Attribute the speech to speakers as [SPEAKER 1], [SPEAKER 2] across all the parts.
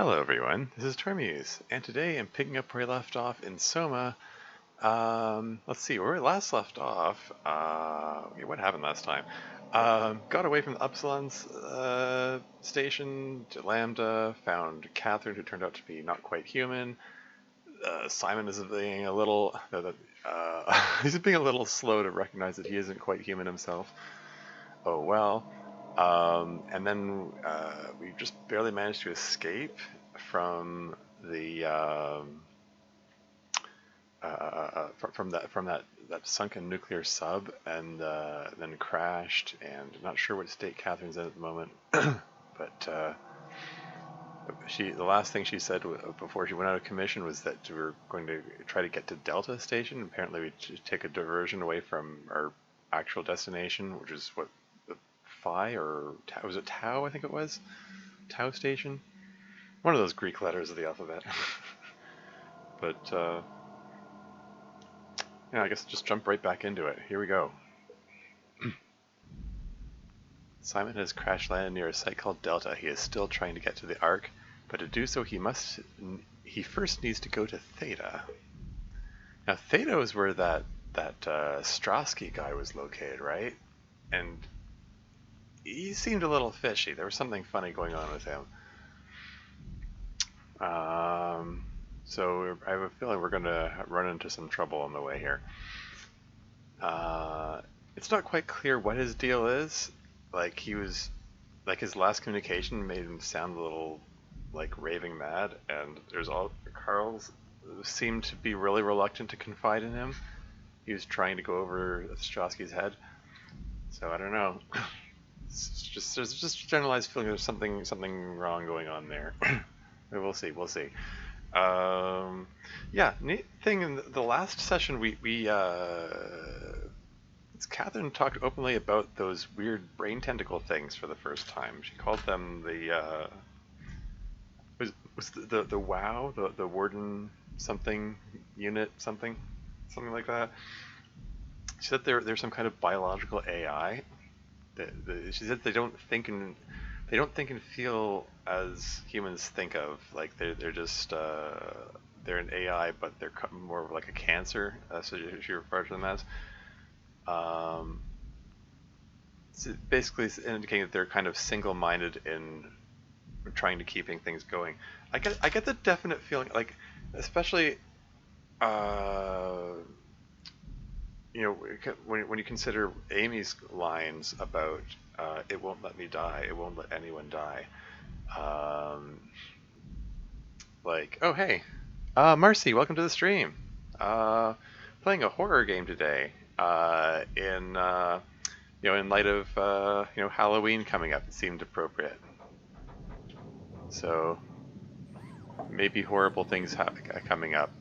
[SPEAKER 1] Hello everyone, this is Termuse, and today I'm picking up where I left off in Soma. Let's see, where we last left off, okay, what happened last time? Got away from the Upsilon's station to Lambda, found Catherine, who turned out to be not quite human. Simon is being a little, he's being a little slow to recognize that he isn't quite human himself. Oh well. And then we just barely managed to escape from the that sunken nuclear sub, and then crashed. And not sure what state Catherine's in at the moment, but the last thing she said before she went out of commission was that we were going to try to get to Delta Station. Apparently, we take a diversion away from our actual destination, which is what. Phi or was it Tau? I think it was Tau Station. One of those Greek letters of the alphabet. But yeah, I guess just jump right back into it. Here we go. Simon has crash landed near a site called Delta. He is still trying to get to the Ark, but to do so he first needs to go to Theta. Now Theta is where that Strosky guy was located, right? And he seemed a little fishy. There was something funny going on with him. So I have a feeling we're going to run into some trouble on the way here. It's not quite clear what his deal is. Like his last communication made him sound a little like raving mad, and Carl seemed to be really reluctant to confide in him. He was trying to go over Strosky's head. So I don't know. There's just a generalized feeling there's something wrong going on there. We'll see. Yeah, neat thing in the last session Catherine talked openly about those weird brain tentacle things for the first time. She called them the the WOW, the Warden something unit something like that. She said they're some kind of biological AI. She said they don't think and feel as humans think of. Like they're just they're an AI, but they're more of like a cancer. So she referred to them as. So basically, it's indicating that they're kind of single-minded in trying to keeping things going. I get the definite feeling, like especially. When you consider Amy's lines about it won't let me die, it won't let anyone die. Like, oh hey, Marcy, welcome to the stream. Playing a horror game today. In light of Halloween coming up, it seemed appropriate. So maybe horrible things coming up.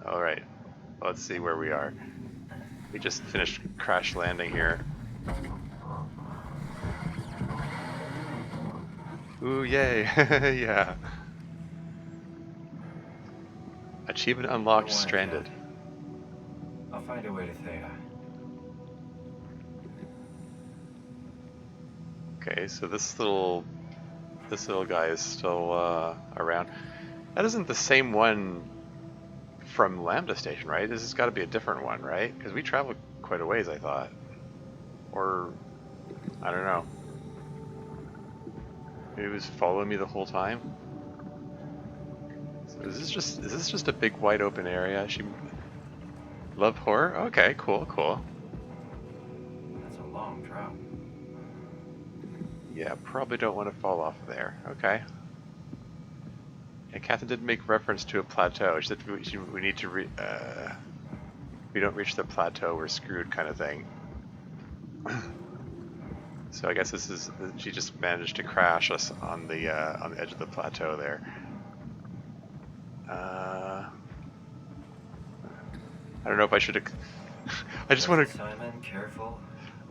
[SPEAKER 1] All right, let's see where we are. We just finished crash landing here. Ooh, yay! Yeah. Achievement unlocked, stranded.
[SPEAKER 2] I'll find a way to Theta.
[SPEAKER 1] Okay, so this little guy is still around. That isn't the same one from Lambda Station, right? This has got to be a different one, right? Because we traveled quite a ways, I thought. Or, I don't know. Maybe he was following me the whole time. So is this just a big wide open area? She love horror? Okay, cool.
[SPEAKER 2] That's a long drop.
[SPEAKER 1] Yeah, probably don't want to fall off there. Okay. And Catherine did make reference to a plateau. She said we need to we don't reach the plateau, we're screwed, kind of thing. So I guess she just managed to crash us on the edge of the plateau there. I don't know if I should. I just want to.
[SPEAKER 2] Simon, careful.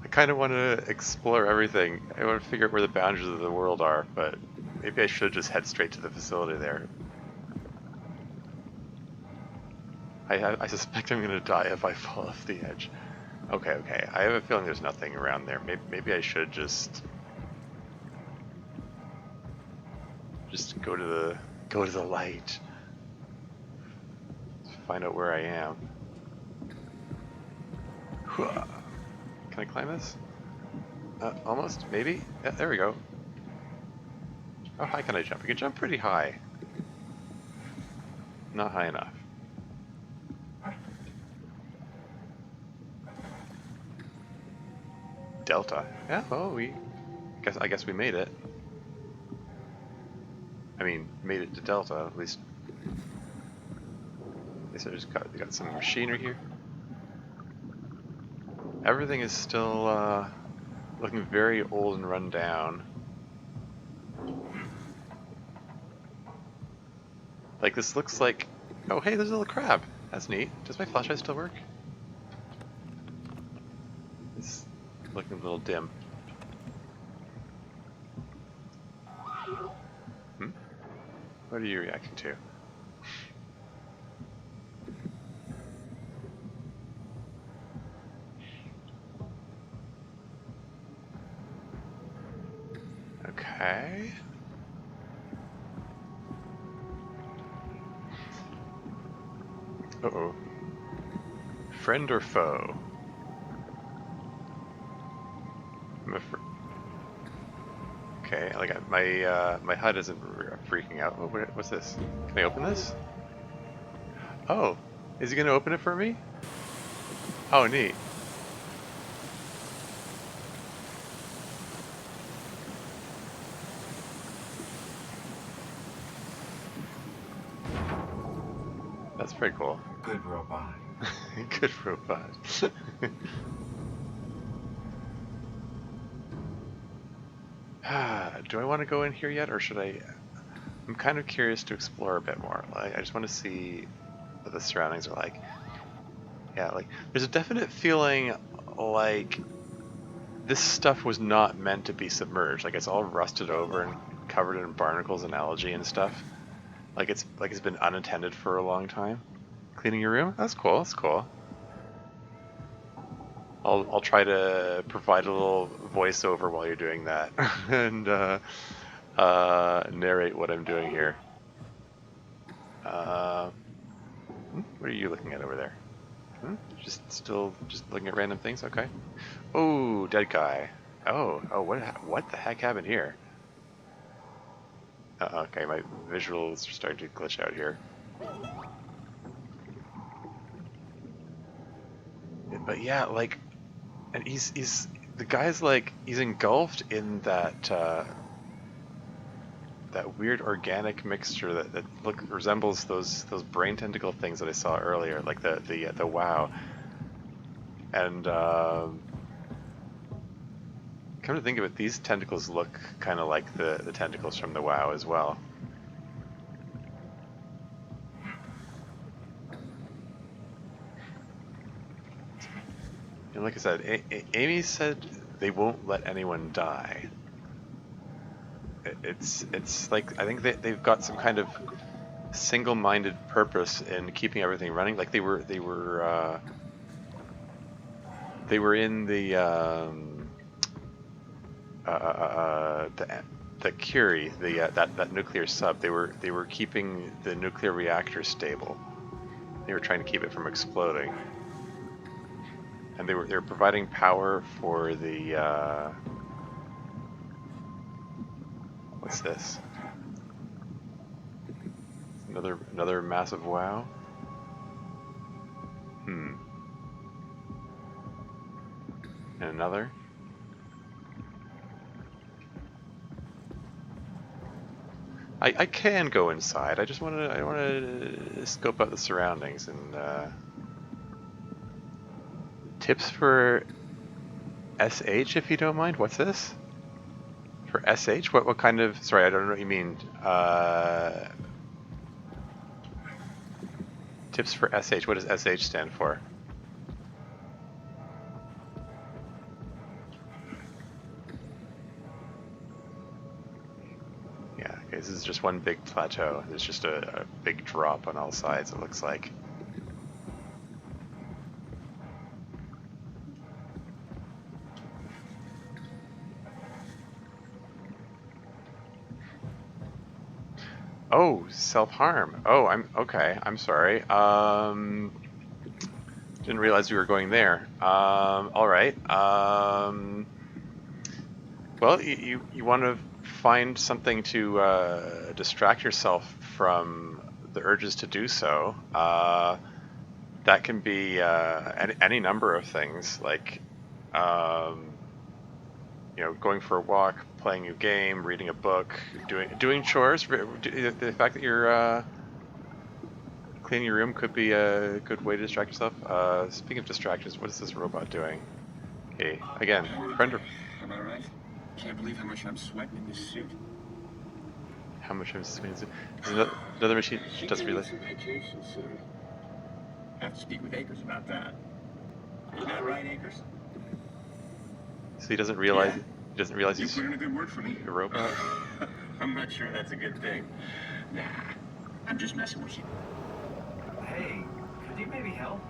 [SPEAKER 1] I kind of want to explore everything. I want to figure out where the boundaries of the world are, but maybe I should just head straight to the facility there. I suspect I'm going to die if I fall off the edge. Okay. I have a feeling there's nothing around there. Maybe I should just go to Go to the light. Find out where I am. Can I climb this? Almost, maybe? Yeah, there we go. How high can I jump? I can jump pretty high. Not high enough. Delta. Yeah, well, I guess we made it. I mean, made it to Delta, at least. At least I just got some machinery here. Everything is still looking very old and run down. Like, this looks like... Oh, hey, there's a little crab. That's neat. Does my flashlight still work? It's looking a little dim. Hmm? What are you reacting to? Okay. Uh-oh. Friend or foe? Okay, like my HUD isn't freaking out. Oh, what's this? Can I open this? Oh, is he gonna open it for me? Oh, neat. That's pretty cool.
[SPEAKER 2] Good robot.
[SPEAKER 1] Good robot. Do I want to go in here yet, or should I? I'm kind of curious to explore a bit more. Like, I just want to see what the surroundings are like. Yeah, like there's a definite feeling like this stuff was not meant to be submerged. Like it's all rusted over and covered in barnacles and algae and stuff. Like it's been unattended for a long time. Cleaning your room? That's cool. That's cool. I'll try to provide a little voiceover while you're doing that and narrate what I'm doing here. What are you looking at over there? Just looking at random things. Okay. Oh, dead guy. Oh, what the heck happened here? Okay, my visuals are starting to glitch out here. But yeah, like, and he's the guy's like he's engulfed in that that weird organic mixture that resembles those brain tentacle things that I saw earlier, like the WoW. And come to think of it, these tentacles look kind of like the tentacles from the WoW as well. And like I said, Amy said they won't let anyone die. It's like I think they've got some kind of single-minded purpose in keeping everything running. Like they were in the Curie, that nuclear sub. They were keeping the nuclear reactor stable. They were trying to keep it from exploding, and they were providing power for the what's this? Another massive WoW. And another. I can go inside. I want to scope out the surroundings and tips for SH if you don't mind. What's this? For SH? What kind of? Sorry, I don't know what you mean. Tips for SH. What does SH stand for? Yeah, okay, this is just one big plateau. There's just a big drop on all sides, it looks like. Oh, self-harm. Oh, I'm okay. I'm sorry. Didn't realize we were going there. All right. Well, you want to find something to distract yourself from the urges to do so. That can be any number of things, like um, going for a walk, playing a game, reading a book, doing chores. The fact that you're cleaning your room could be a good way to distract yourself. Speaking of distractions, what is this robot doing? Okay, again, friend.
[SPEAKER 3] Am I right? Can't believe how much I'm sweating in this suit.
[SPEAKER 1] How much I'm spending? There's another machine
[SPEAKER 3] She
[SPEAKER 1] doesn't
[SPEAKER 3] can need
[SPEAKER 1] realize.
[SPEAKER 3] some vacation soon. Have to speak with Akers about that. Isn't that right, Akers?
[SPEAKER 1] So he doesn't realize.
[SPEAKER 3] Yeah?
[SPEAKER 1] He doesn't realize
[SPEAKER 3] You
[SPEAKER 1] he's
[SPEAKER 3] put in a good word for me?
[SPEAKER 1] a robot.
[SPEAKER 3] I'm not sure that's a good thing. Nah, I'm just messing with you.
[SPEAKER 2] Hey, could you maybe help?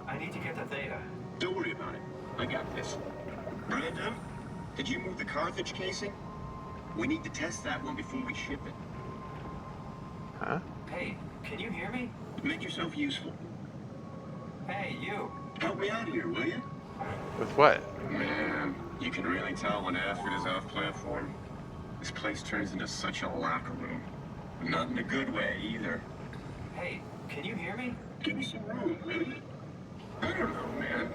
[SPEAKER 2] I need to get to Theta.
[SPEAKER 3] Don't worry about it. I got this. Brandon, did you move the Carthage casing? We need to test that one before we ship it.
[SPEAKER 1] Huh?
[SPEAKER 2] Hey, can you hear me?
[SPEAKER 3] Make yourself useful.
[SPEAKER 2] Hey, you.
[SPEAKER 3] Help me out here, will you?
[SPEAKER 1] With what?
[SPEAKER 3] Man, you can really tell when Alfred is off platform. This place turns into such a locker room. Not in a good way, either.
[SPEAKER 2] Hey, can you hear me?
[SPEAKER 3] Give me some room, will you? I don't know, man.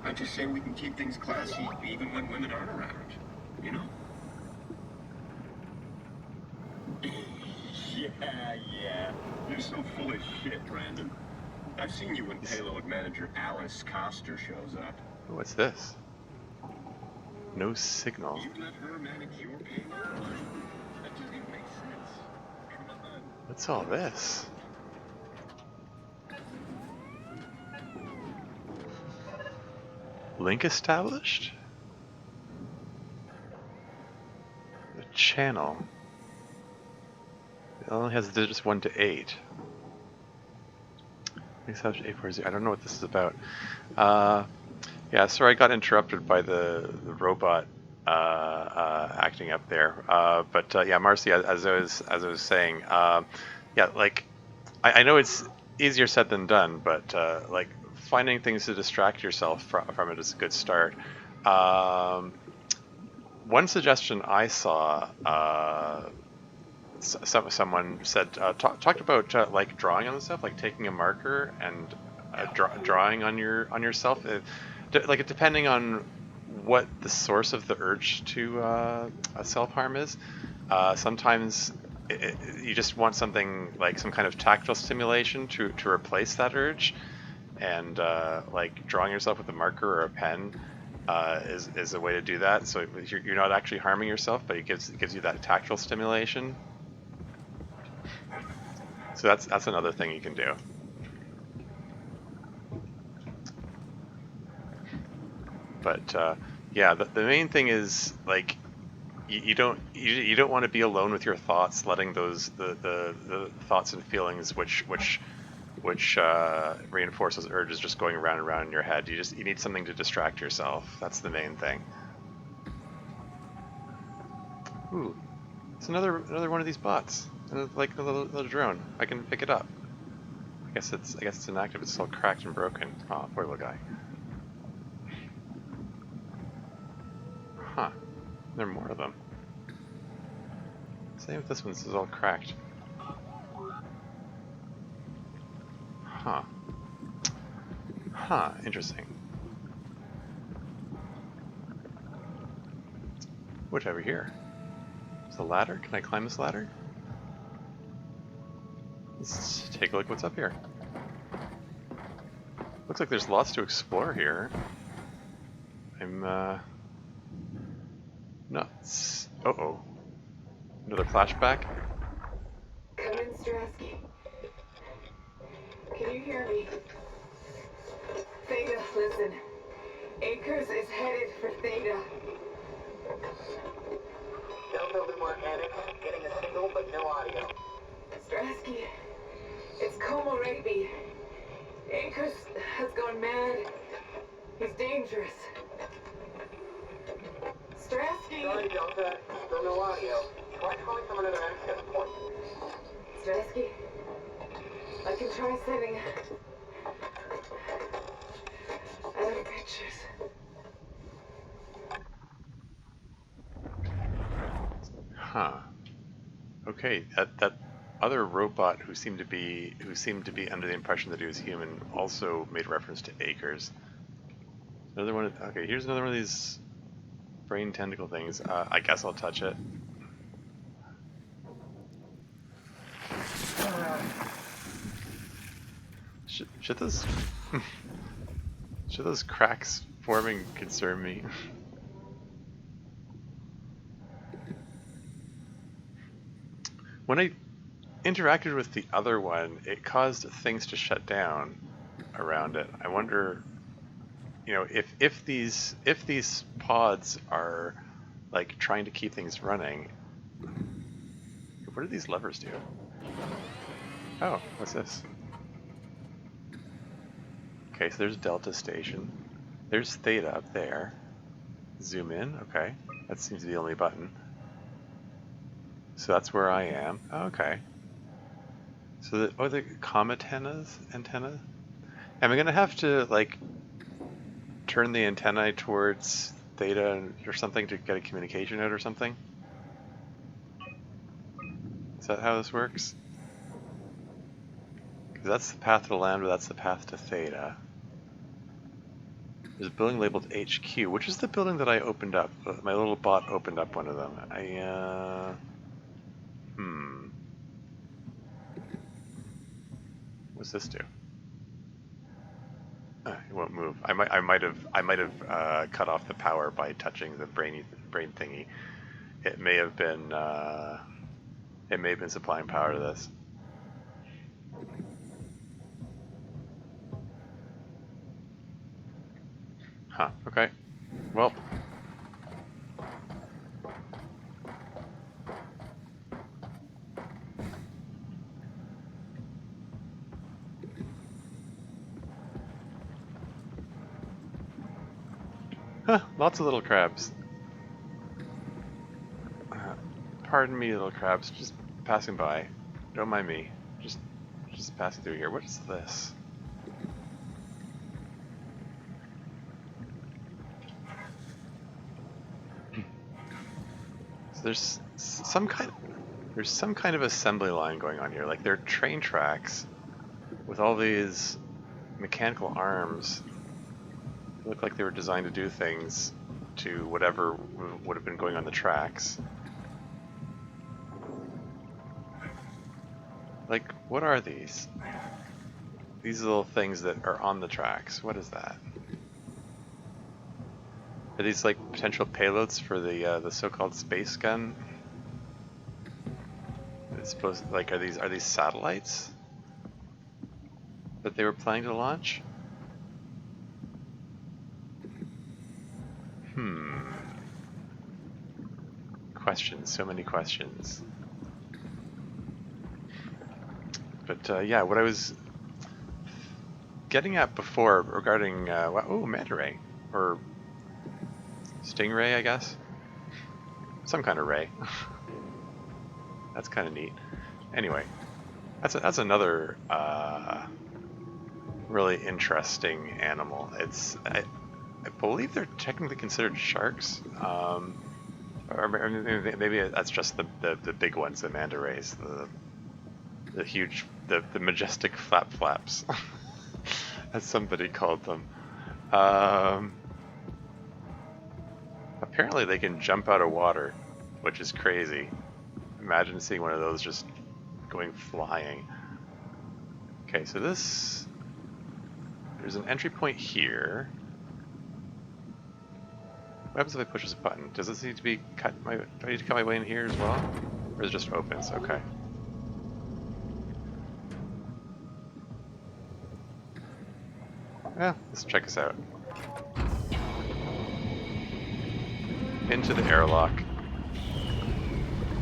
[SPEAKER 3] I just say we can keep things classy even when women aren't around. You know? Yeah. You're so full of shit, Brandon. I've seen you when payload manager Alice Coster shows up.
[SPEAKER 1] What's this? No signal.
[SPEAKER 3] You let her manage your payload? That doesn't even make sense. Come on.
[SPEAKER 1] What's all this? Link established? The channel. It only has digits 1 to 8. Established 840. I don't know what this is about. Yeah, sorry I got interrupted by the robot acting up there. But yeah, Marcy, as I was saying, yeah, like I know it's easier said than done, but like finding things to distract yourself from it is a good start. One suggestion I saw, someone said talked about like drawing on stuff, like taking a marker and drawing on yourself. Like depending on what the source of the urge to self-harm is. Sometimes you just want something like some kind of tactile stimulation to replace that urge, and like drawing yourself with a marker or a pen is a way to do that. So you're not actually harming yourself, but it gives you that tactile stimulation. So that's another thing you can do. But yeah, the main thing is like you don't want to be alone with your thoughts, letting those the thoughts and feelings which reinforce those urges just going around and around in your head. You need something to distract yourself. That's the main thing. Ooh, it's another one of these bots. Like a little drone. I can pick it up. I guess it's inactive. It's all cracked and broken. Oh, poor little guy. Huh. There are more of them. Same with this one. This is all cracked. Huh. Huh. Interesting. What's over here? Is the ladder? Can I climb this ladder? Let's take a look what's up here. Looks like there's lots to explore here. I'm nuts. Uh-oh. Another flashback?
[SPEAKER 4] Come in, Strasky. Can you hear me? Theta, listen. Akers is headed for Theta.
[SPEAKER 5] Delta Lumar Annex, getting a signal but no audio.
[SPEAKER 4] Strasky, it's Komorebi. Akers has gone mad. He's dangerous. Strasky!
[SPEAKER 5] Sorry, Delta, still no audio. Try calling from another access point.
[SPEAKER 4] Mr. Esky. I can try sending other pictures.
[SPEAKER 1] Huh. Okay, that other robot who seemed to be under the impression that he was human also made reference to Acres. Another one. Okay, here's another one of these brain tentacle things. I guess I'll touch it. Should those should those cracks forming concern me? When I interacted with the other one, it caused things to shut down around it. I wonder, you know, if these pods are like trying to keep things running. What do these levers do? Oh, what's this? Okay, so there's Delta Station. There's Theta up there. Zoom in, okay. That seems to be the only button. So that's where I am. Oh, okay. So the comm antennas? Am I gonna have to like turn the antennae towards Theta or something to get a communication out or something? Is that how this works? Because that's the path to Lambda, that's the path to Theta. There's a building labeled HQ, which is the building that I opened up. My little bot opened up one of them. What's this do? It won't move. I might have cut off the power by touching the brain thingy. It may have been supplying power to this. Huh. Okay. Well. Huh, lots of little crabs. Pardon me, little crabs, just passing by. Don't mind me. Just passing through here. What is this? So there's some kind of assembly line going on here. Like there are train tracks with all these mechanical arms. They look like they were designed to do things to whatever would have been going on the tracks. Like, what are these? These little things that are on the tracks. What is that? Are these like potential payloads for the so-called space gun? It's supposed like are these satellites that they were planning to launch? Questions, so many questions. But yeah, what I was getting at before regarding manta ray or stingray, I guess. Some kind of ray. That's kind of neat. Anyway, that's another really interesting animal. I believe they're technically considered sharks. Or maybe that's just the big ones, the manta rays, the huge, the majestic flaps, as somebody called them. Apparently they can jump out of water, which is crazy. Imagine seeing one of those just going flying. Okay, so there's an entry point here. What happens if I push this button? Does this need to be cut? Do I need to cut my way in here as well? Or is it just opens? Okay. Yeah, let's check this out. Into the airlock.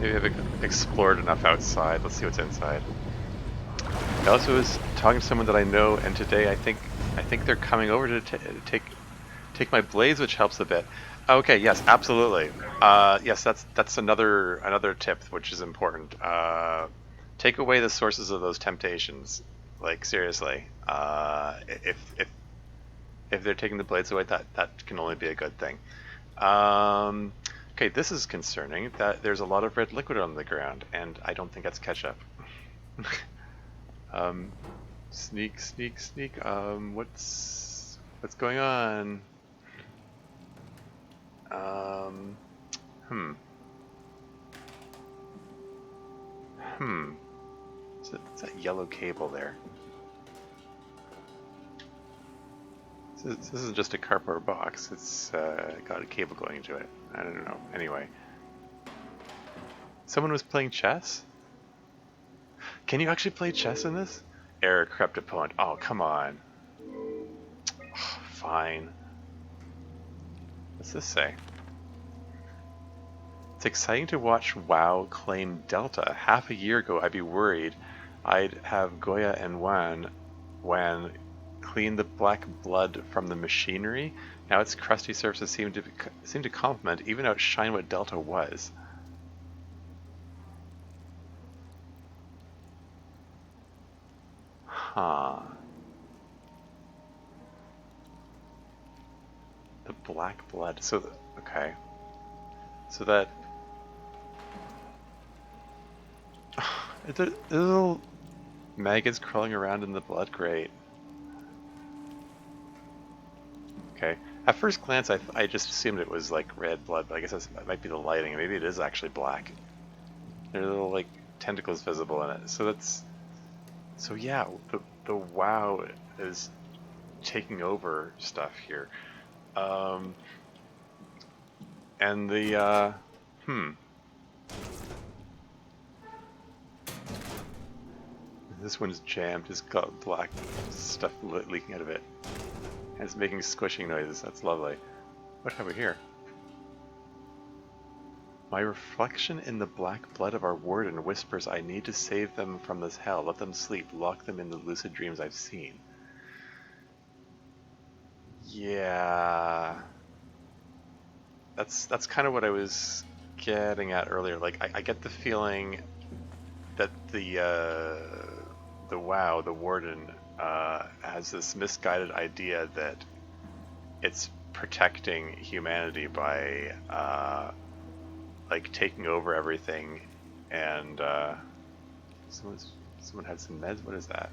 [SPEAKER 1] Maybe I've explored enough outside. Let's see what's inside. I also was talking to someone that I know, and today I think they're coming over to take my blades, which helps a bit. Okay, yes, absolutely. Yes, that's another tip which is important. take away the sources of those temptations. Like seriously, if they're taking the blades away, that can only be a good thing. Okay, this is concerning. That there's a lot of red liquid on the ground, and I don't think that's ketchup. Sneak, sneak, sneak. What's going on? Hmm. It's that yellow cable there. This isn't just a cardboard box. It's got a cable going into it. I don't know. Anyway. Someone was playing chess? Can you actually play chess in this? Error, corrupt opponent. Oh, come on. Fine. What's this say? It's exciting to watch WoW claim Delta. Half a year ago, I'd be worried I'd have Goya and Wan clean the black blood from the machinery. Now its crusty surfaces seem to complement, even outshine what Delta was. Huh. The black blood. So, okay. So that... the little maggots crawling around in the blood. Great. Okay. At first glance, I just assumed it was like red blood, but I guess that might be the lighting. Maybe it is actually black. There are little like tentacles visible in it. So that's... So yeah, the WoW is taking over stuff here. And the, This one's jammed. It's got black stuff leaking out of it. And it's making squishing noises. That's lovely. What have we here? My reflection in the black blood of our warden whispers I need to save them from this hell. Let them sleep. Lock them in the lucid dreams I've seen. Yeah... That's kind of what I was getting at earlier. Like, I get the feeling that the WoW, the Warden, has this misguided idea that it's protecting humanity by like taking over everything, and someone had some meds. What is that?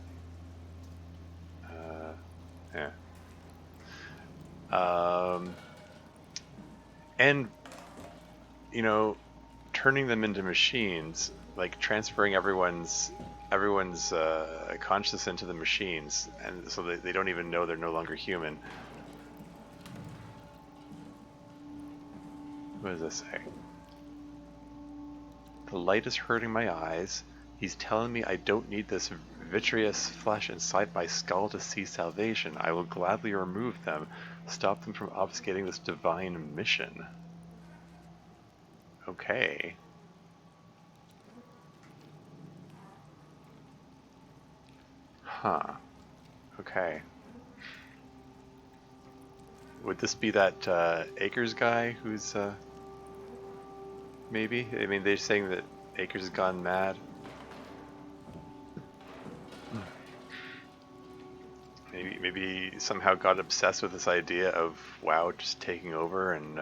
[SPEAKER 1] Yeah. And, you know, turning them into machines, like transferring everyone's consciousness into the machines, and so they don't even know they're no longer human. What does this say? The light is hurting my eyes. He's telling me I don't need this vitreous flesh inside my skull to see salvation. I will gladly remove them, stop them from obfuscating this divine mission. Okay. Huh. Okay. Would this be that Akers guy who's maybe? I mean, they're saying that Akers has gone mad. Maybe somehow got obsessed with this idea of WoW just taking over, and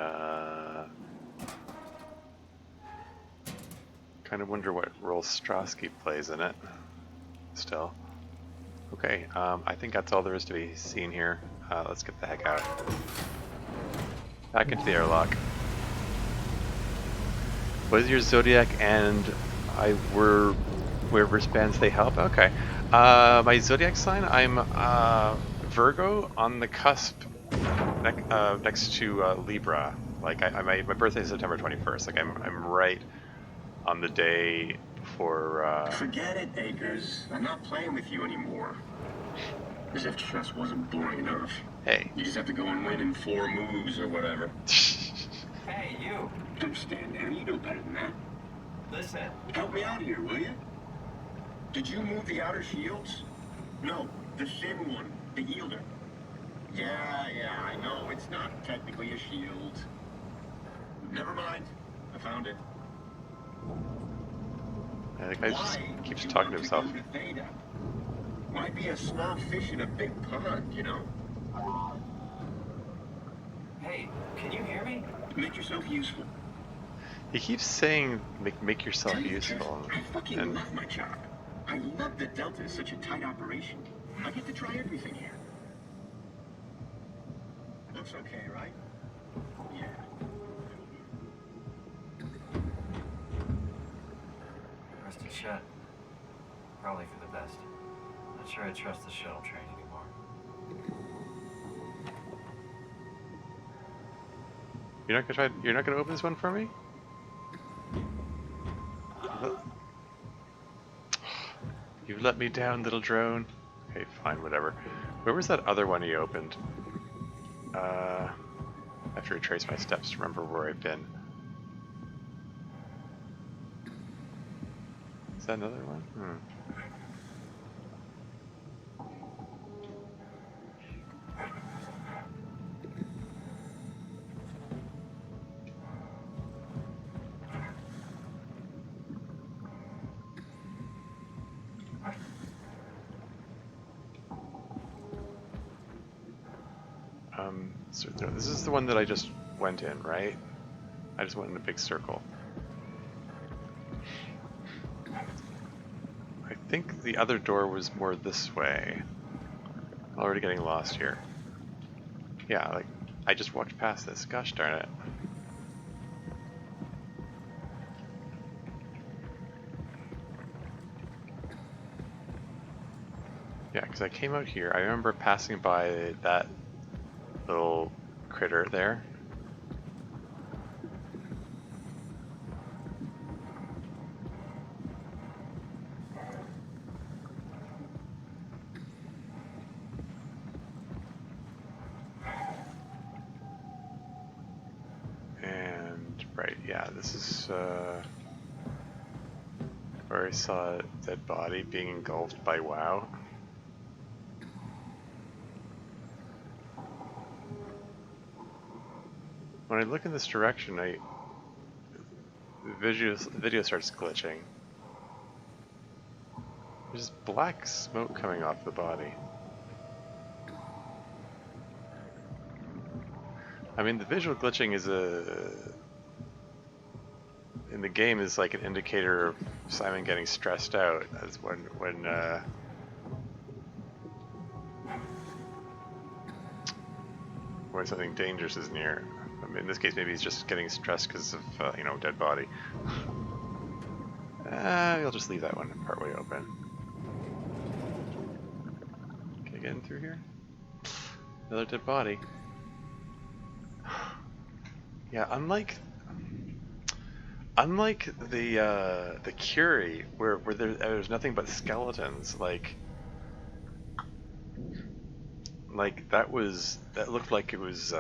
[SPEAKER 1] kind of wonder what role Strosky plays in it. Still. Okay, I think that's all there is to be seen here. Let's get the heck out. Back into the airlock. What is your zodiac and where wristbands they help? Okay. My zodiac sign, I'm Virgo on the cusp next to Libra. Like my birthday is September 21st. Like I'm right on the day before.
[SPEAKER 3] Forget it, Akers. I'm not playing with you anymore. As if chess wasn't boring enough.
[SPEAKER 1] Hey.
[SPEAKER 3] You just have to go and win in 4 moves or whatever.
[SPEAKER 2] Hey, you.
[SPEAKER 3] Don't stand there. You know better than that.
[SPEAKER 2] Listen.
[SPEAKER 3] Help me out here, will you? Did you move the outer shields? No, the thin one, the yielder. Yeah, I know. It's not technically a shield. Never mind. I found it.
[SPEAKER 1] The guy just
[SPEAKER 3] Why
[SPEAKER 1] keeps
[SPEAKER 3] you
[SPEAKER 1] talking to
[SPEAKER 3] want
[SPEAKER 1] himself.
[SPEAKER 3] go to Theta? Might be a small fish in a big pond, you know?
[SPEAKER 2] Hey, can you hear me?
[SPEAKER 3] Make yourself useful.
[SPEAKER 1] He keeps saying, make yourself
[SPEAKER 3] Tell you the truth,
[SPEAKER 1] useful.
[SPEAKER 3] I fucking
[SPEAKER 1] And
[SPEAKER 3] love my job. I love that Delta is such a tight operation. I get to try everything here. Looks okay, right? Yeah.
[SPEAKER 2] Rested shut. Probably for the best. Not sure I trust the shuttle train anymore.
[SPEAKER 1] you're not gonna open this one for me? You've let me down, little drone. Okay, fine, whatever. Where was that other one he opened? I have to retrace my steps to remember where I've been. Is that another one? So no, this is the one that I just went in, right? I just went in a big circle. I think the other door was more this way. I'm already getting lost here. Yeah, like, I just walked past this. Gosh darn it. Yeah, because I came out here. I remember passing by that little critter there. And, right, yeah, this is where I saw a dead body being engulfed by WoW. When I look in this direction, the video starts glitching. There's black smoke coming off the body. I mean, the visual glitching is in the game is like an indicator of Simon getting stressed out, as when something dangerous is near. I mean, in this case, maybe he's just getting stressed because of you know, dead body. You'll just leave that one partway open. Can I get in through here? Another dead body. Yeah, unlike the Curie, where there's nothing but skeletons, like that looked like it was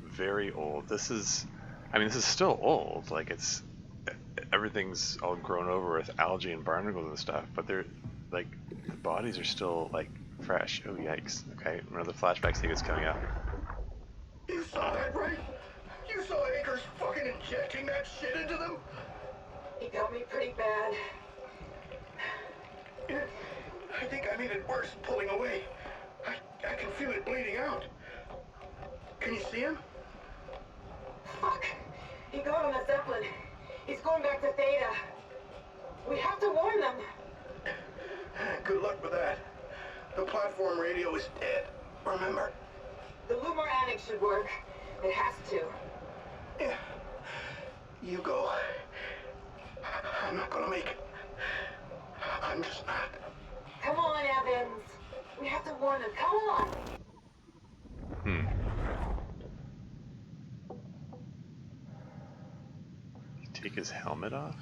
[SPEAKER 1] very old. This is, I mean, this is still old. Like, everything's all grown over with algae and barnacles and stuff, but they're like, the bodies are still like fresh. Oh yikes! Okay, another flashback thing is coming up.
[SPEAKER 3] You saw that, right? You saw Akers fucking injecting that shit into them?
[SPEAKER 4] He got me pretty bad.
[SPEAKER 3] I think I made it worse pulling away. I can feel it bleeding out. Can you see him?
[SPEAKER 4] Fuck. He got on the Zeppelin. He's going back to Theta. We have to warn them.
[SPEAKER 3] Good luck with that. The platform radio is dead. Remember?
[SPEAKER 4] The Lumar Annex should work. It has to.
[SPEAKER 3] Yeah. You go. I'm not gonna make it. I'm just not.
[SPEAKER 4] Come on, Evans. We have to warn them. Come on.
[SPEAKER 1] Take his helmet off?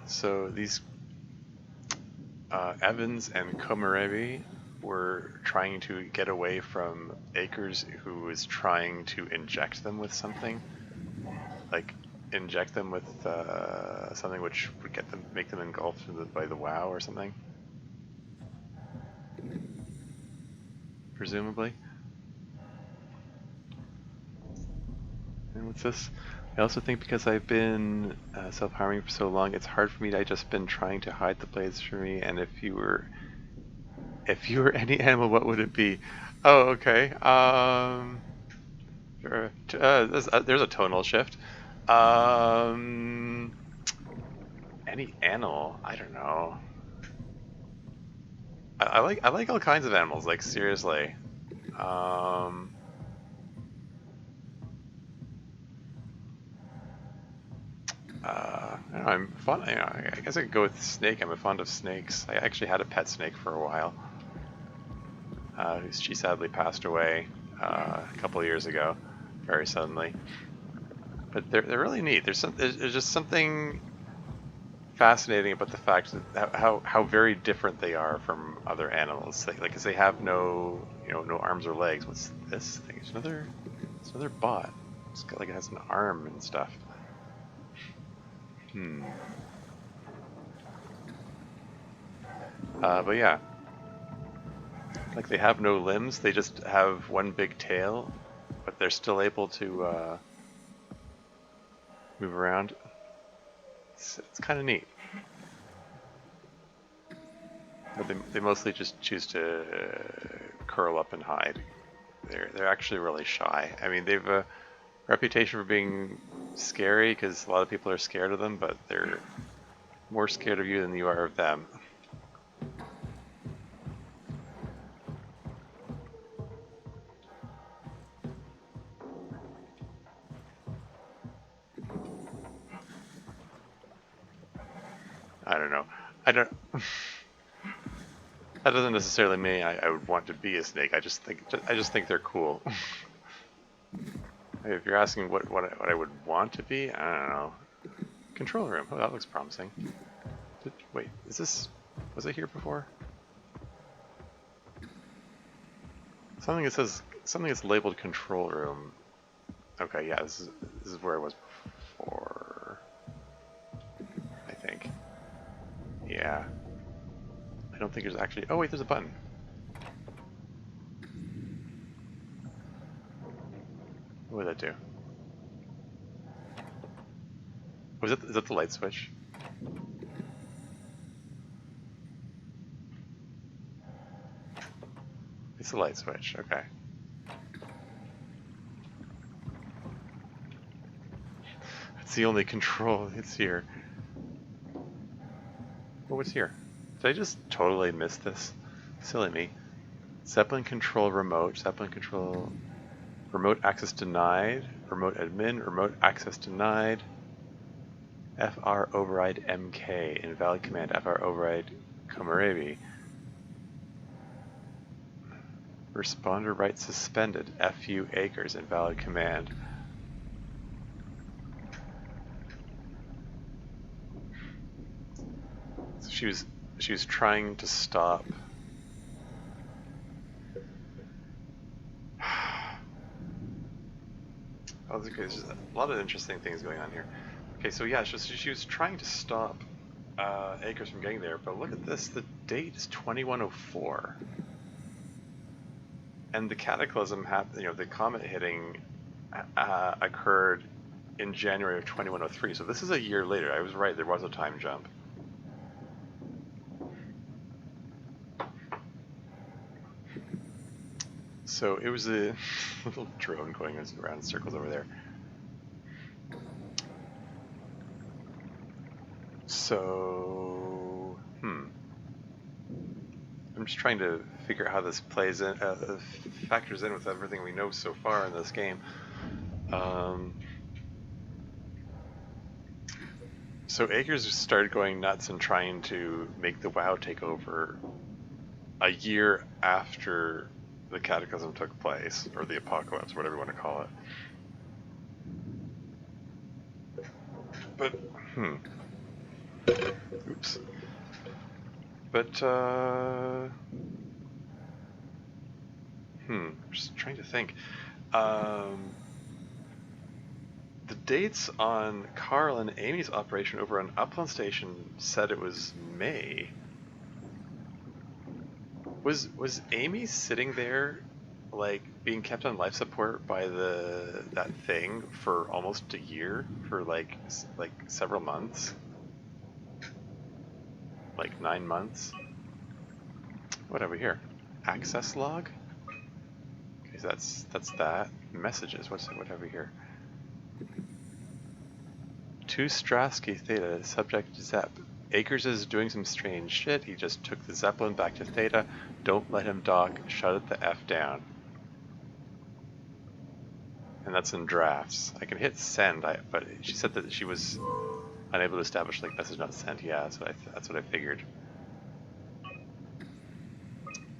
[SPEAKER 1] So these Evans and Komarevi were trying to get away from Akers, who was trying to inject them with something. Like, inject them with something which would make them engulfed by the WoW or something. Presumably. And what's this? I also think because I've been self-harming for so long, it's hard for me. I've just been trying to hide the plays for me. And if you were any animal, what would it be? Oh, okay. Sure. There's a tonal shift. Um, any animal? I don't know. I like all kinds of animals. Like seriously. Um, I don't know, I'm fond. I guess I could go with snake. I'm fond of snakes. I actually had a pet snake for a while. She sadly passed away a couple of years ago, very suddenly. But they're really neat. There's just something fascinating about the fact that how very different they are from other animals. Like, 'cause they have no no arms or legs. What's this thing? It's another bot. It's got like it has an arm and stuff. But yeah, like they have no limbs. They just have one big tail, but they're still able to move around. It's kind of neat. But they mostly just choose to curl up and hide. They're actually really shy. I mean, they've a reputation for being scary because a lot of people are scared of them, but they're more scared of you than you are of them. I don't know. I don't. That doesn't necessarily mean I would want to be a snake. I just think they're cool. If you're asking what I would want to be, I don't know. Control room. Oh, that looks promising. Wait, was it here before? Something that's labeled control room. Okay, yeah, this is where I was before. I think. Yeah. I don't think there's actually. Oh wait, there's a button. What would that do? Is that the light switch? It's the light switch. Okay. It's the only control that's here. What was here? Did I just totally miss this? Silly me. Zeppelin control remote. Zeppelin control remote access denied. Remote admin. Remote access denied. FR override MK. Invalid command. FR override Komarebi. Responder right suspended. FU acres. Invalid command. So she was trying to stop. Oh, okay, there's a lot of interesting things going on here. Okay, so yeah, she was trying to stop Acres from getting there, but look at this. The date is 2104. And the cataclysm happened, the comet hitting occurred in January of 2103. So this is a year later. I was right, there was a time jump. So it was a little drone going around in circles over there. So, I'm just trying to figure out how this plays in, factors in with everything we know so far in this game. So Acres started going nuts and trying to make the WoW take over a year after the Cataclysm took place, or the Apocalypse, whatever you want to call it. But, oops. But, just trying to think. The dates on Carl and Amy's operation over on Upland Station said it was May. Was Amy sitting there, like being kept on life support by that thing for almost a year, for like several months, like 9 months. What have we here? Access log. Okay, so that's that. Messages. What have we here? To Strasky Theta, subject Zep. Akers is doing some strange shit. He just took the Zeppelin back to Theta. Don't let him dock. Shut it the F down. And that's in drafts. I can hit send, but she said that she was unable to establish like message not sent. Yeah, that's what I figured.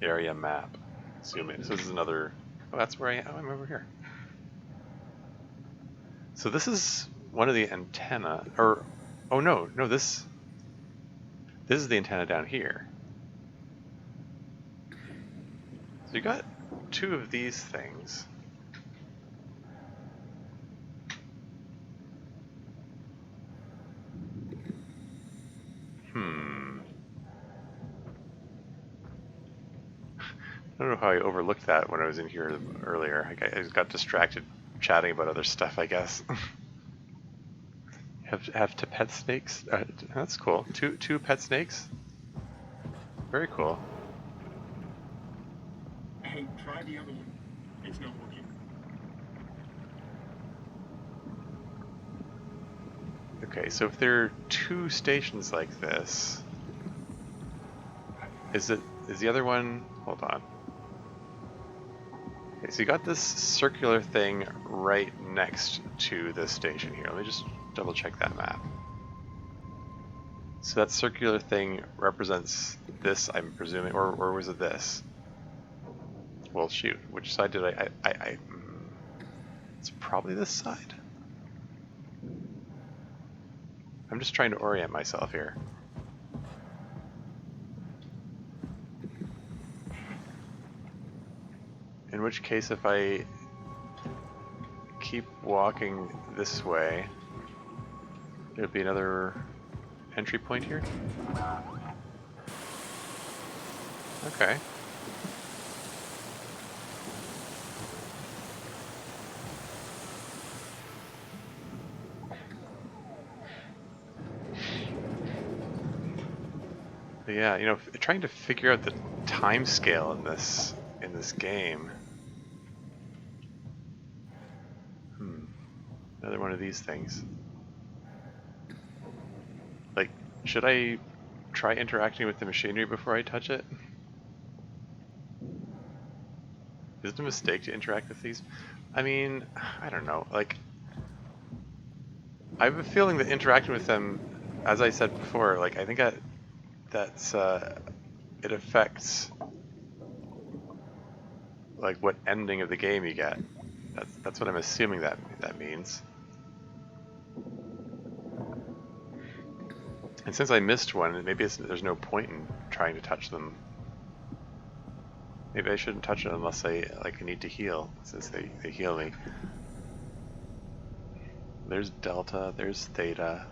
[SPEAKER 1] Area map. Zoom in. So this is another. Oh, that's where I am. Oh, I'm over here. So this is one of the antenna, or oh no, this is the antenna down here. So you got 2 of these things. I don't know how I overlooked that when I was in here earlier. I just got distracted chatting about other stuff, I guess. have to pet snakes? That's cool. Two pet snakes? Very cool.
[SPEAKER 3] Hey, try the other one. It's not working.
[SPEAKER 1] Okay, so if there are 2 stations like this, is the other one? Hold on. Okay, so you got this circular thing right next to this station here. Let me just double check that map. So that circular thing represents this, I'm presuming, or was it this? Well, shoot, which side did I it's probably this side. I'm just trying to orient myself here. In which case, if I keep walking this way, there'll be another entry point here. Okay. But yeah, you know, trying to figure out the time scale in this game. Another one of these things. Like, should I try interacting with the machinery before I touch it? Is it a mistake to interact with these? I mean, I don't know. Like, I have a feeling that interacting with them, as I said before, like I think that's it affects like what ending of the game you get. That's what I'm assuming that means. And since I missed one, maybe there's no point in trying to touch them. Maybe I shouldn't touch it unless I need to heal, since they heal me. There's Delta, there's Theta.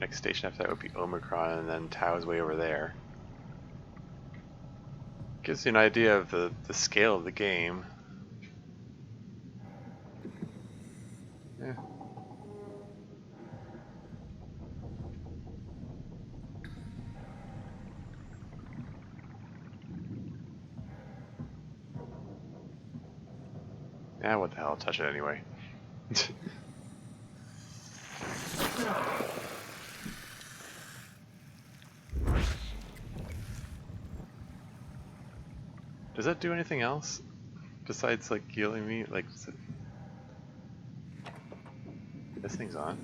[SPEAKER 1] Next station after that would be Omicron, and then Tau is way over there. Gives you an idea of the scale of the game. Yeah. Yeah, what the hell, I'll touch it anyway. Does that do anything else? Besides, like, healing me? Like, this thing's on.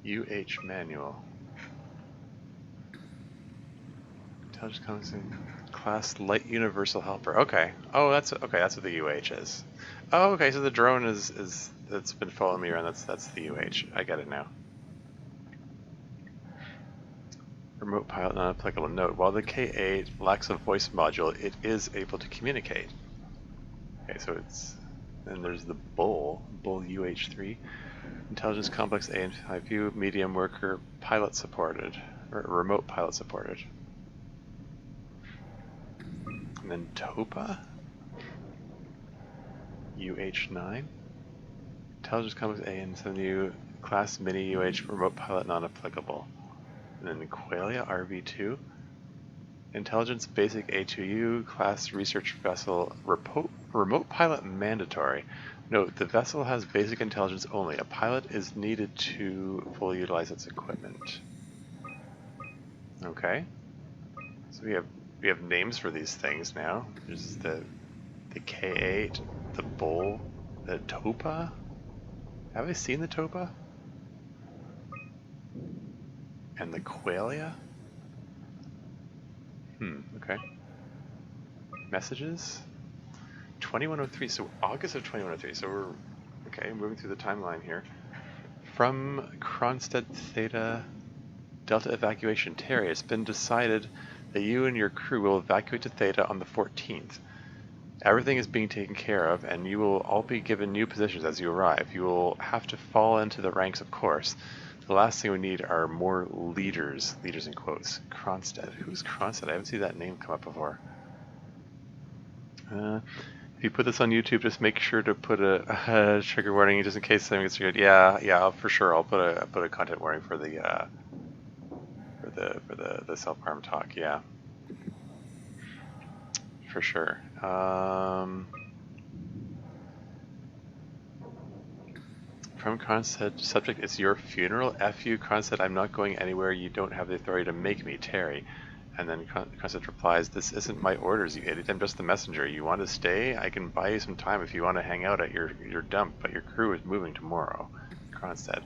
[SPEAKER 1] UH manual. Intelligence comes in class light universal helper. Okay. Oh, that's okay. That's what the UH is. Oh, okay. So the drone is that's been following me around. That's the UH. I get it now. Remote pilot not applicable. Note: while the K8 lacks a voice module, it is able to communicate. Okay, so it's then there's the Bull UH3. Intelligence complex A and high view, medium worker, pilot supported, or remote pilot supported. And then Topa? UH9? Intelligence complex A and some new class mini UH remote pilot non-applicable. And then Qualia RV2? Intelligence basic A2U class research vessel remote pilot mandatory. Note, the vessel has basic intelligence only. A pilot is needed to fully utilize its equipment. Okay. So we have names for these things now. There's the K8, the Bull, the Topa. Have I seen the Topa? And the Qualia? Okay. Messages? 2103, so August of 2103, so we're, okay, moving through the timeline here. From Kronstadt Theta Delta evacuation, Terry, it's been decided that you and your crew will evacuate to Theta on the 14th. Everything is being taken care of, and you will all be given new positions as you arrive. You will have to fall into the ranks, of course. The last thing we need are more leaders. Leaders in quotes. Kronstadt. Who's Kronstadt? I haven't seen that name come up before. If you put this on YouTube, just make sure to put a trigger warning just in case something gets triggered. Yeah, for sure. I'll put a content warning for the self-harm talk. Yeah, for sure. From Kronstadt, subject is your funeral. F you, Kronstadt. I'm not going anywhere. You don't have the authority to make me, Terry. And then Kronstadt replies, this isn't my orders, you idiot. I'm just the messenger. You want to stay? I can buy you some time if you want to hang out at your dump, but your crew is moving tomorrow. Kronstadt.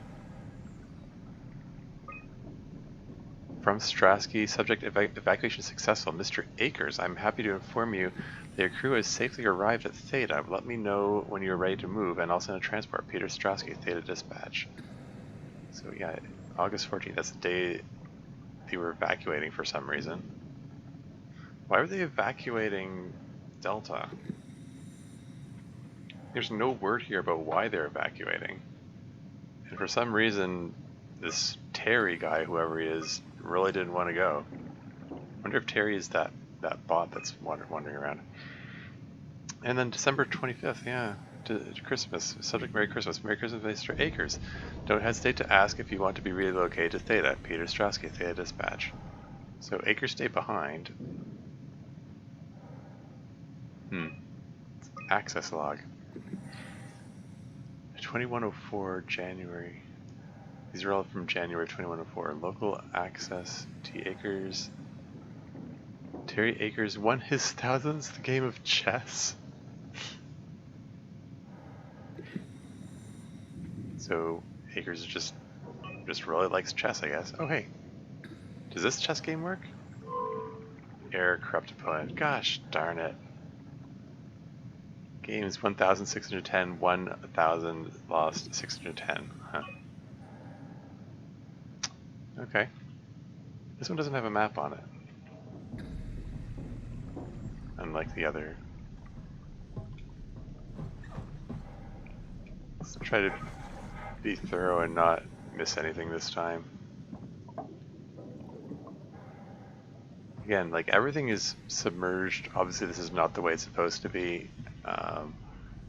[SPEAKER 1] From Strasky, subject evacuation successful. Mr. Akers, I'm happy to inform you that your crew has safely arrived at Theta. Let me know when you're ready to move, and I'll send a transport. Peter Strasky, Theta Dispatch. So yeah, August 14th, that's the day they were evacuating for some reason. Why were they evacuating Delta? There's no word here about why they're evacuating. And for some reason, this Terry guy, whoever he is, really didn't want to go. I wonder if Terry is that bot that's wandering around. And then December 25th, yeah, to Christmas. Subject, Merry Christmas. Merry Christmas, Mr. Akers. Don't hesitate to ask if you want to be relocated to Theta. Peter Strasky, Theta Dispatch. So Akers stayed behind. Access log. 2104 January. These are all from January 2104. Local access. T. Akers. Terry Akers won his 1000th game of chess. So Akers just really likes chess, I guess. Oh hey, does this chess game work? Error, corrupt opponent. Gosh darn it. Games 1,610, 1,000, lost 610. Huh. Okay. This one doesn't have a map on it. Unlike the other. Let's try to be thorough and not miss anything this time. Again, like everything is submerged. Obviously this is not the way it's supposed to be.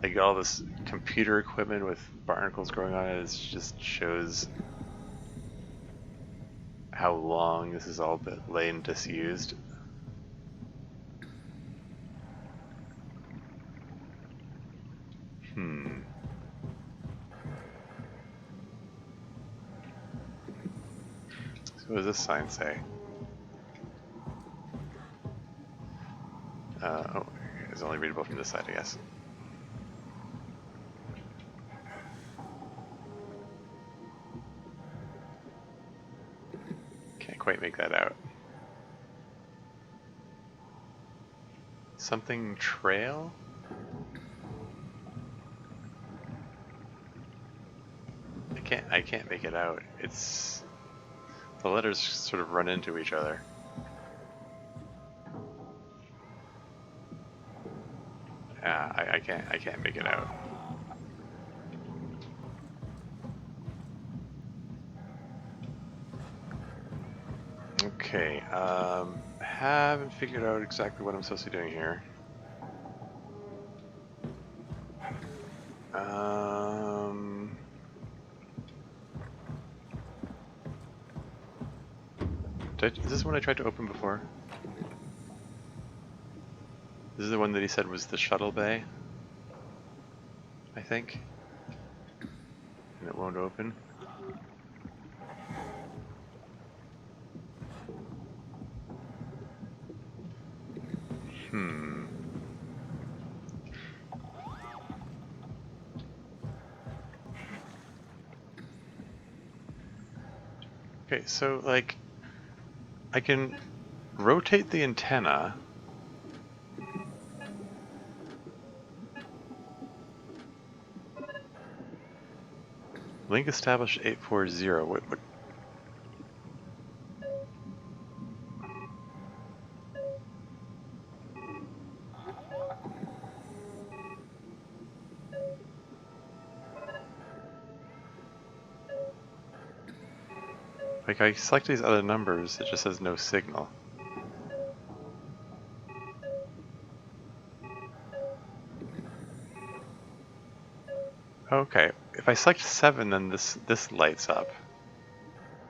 [SPEAKER 1] Like all this computer equipment with barnacles growing on it, it just shows how long this is all been laid disused. So what does this sign say? Oh, it's only readable from this side, I guess. Can't quite make that out. Something trail? I can't make it out. It's the letters sort of run into each other. Yeah, I can't make it out. Okay, haven't figured out exactly what I'm supposed to be doing here. Is this one I tried to open before? This is the one that he said was the shuttle bay, I think. And it won't open. Okay, so like, I can rotate the antenna. Link established 840. What? Like, I select these other numbers, it just says no signal. Okay, if I select 7, then this lights up.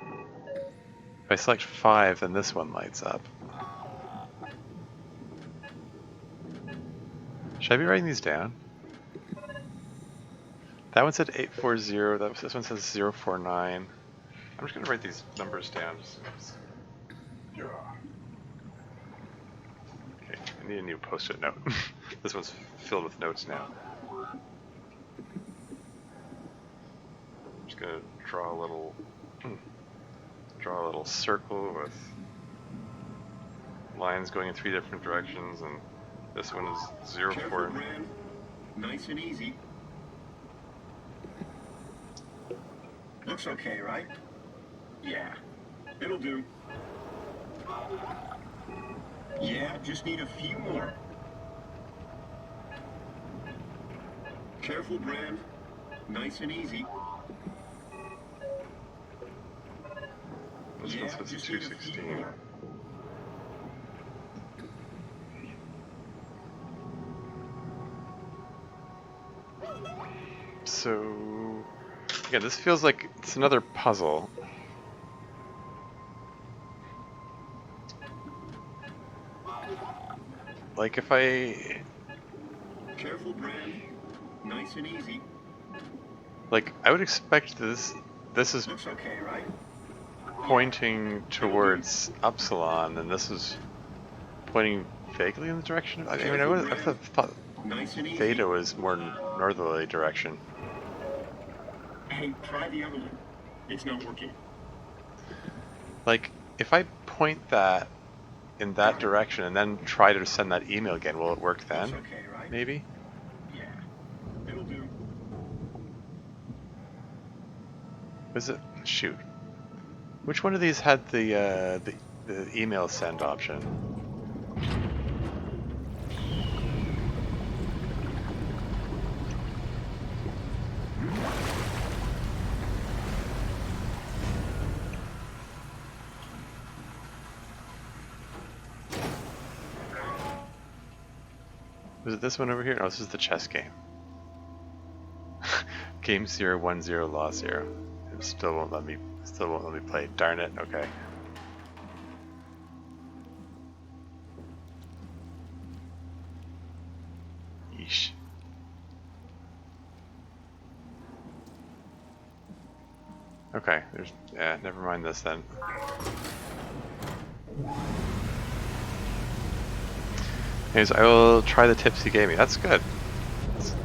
[SPEAKER 1] If I select 5, then this one lights up. Should I be writing these down? That one said 840, this one says 049. I'm just gonna write these numbers down. Okay, I need a new post-it note. This one's filled with notes now. I'm just gonna draw a little circle with lines going in 3 different directions, and this one is 0,
[SPEAKER 3] Careful,
[SPEAKER 1] 4.
[SPEAKER 3] Brand. Nice and easy. Looks okay, right? Yeah, it'll do. Yeah, just need a few more. Careful, Brand. Nice and easy.
[SPEAKER 1] This one says 216. So, yeah, this feels like it's another puzzle. Like if I...
[SPEAKER 3] Careful, Brand. Nice and easy.
[SPEAKER 1] Like, I would expect this is
[SPEAKER 3] Looks okay, right?
[SPEAKER 1] pointing towards Upsilon, and this is pointing vaguely in the direction of... I mean, I would have thought
[SPEAKER 3] Nice and easy.
[SPEAKER 1] Theta was more northerly direction.
[SPEAKER 3] Hey, try the other one. It's not working.
[SPEAKER 1] Like, if I point that in that direction and then try to send that email again, will it work then?
[SPEAKER 3] Looks okay, right?
[SPEAKER 1] Maybe?
[SPEAKER 3] Yeah, it'll do.
[SPEAKER 1] Was it? Shoot. Which one of these had the email send option? Was it this one over here? No, this is the chess game. Game 0, 1, 0, loss 0. It still won't let me play. Darn it. Okay. Yeesh. Okay, never mind this then. Anyways, I will try the tips he gave me. That's good.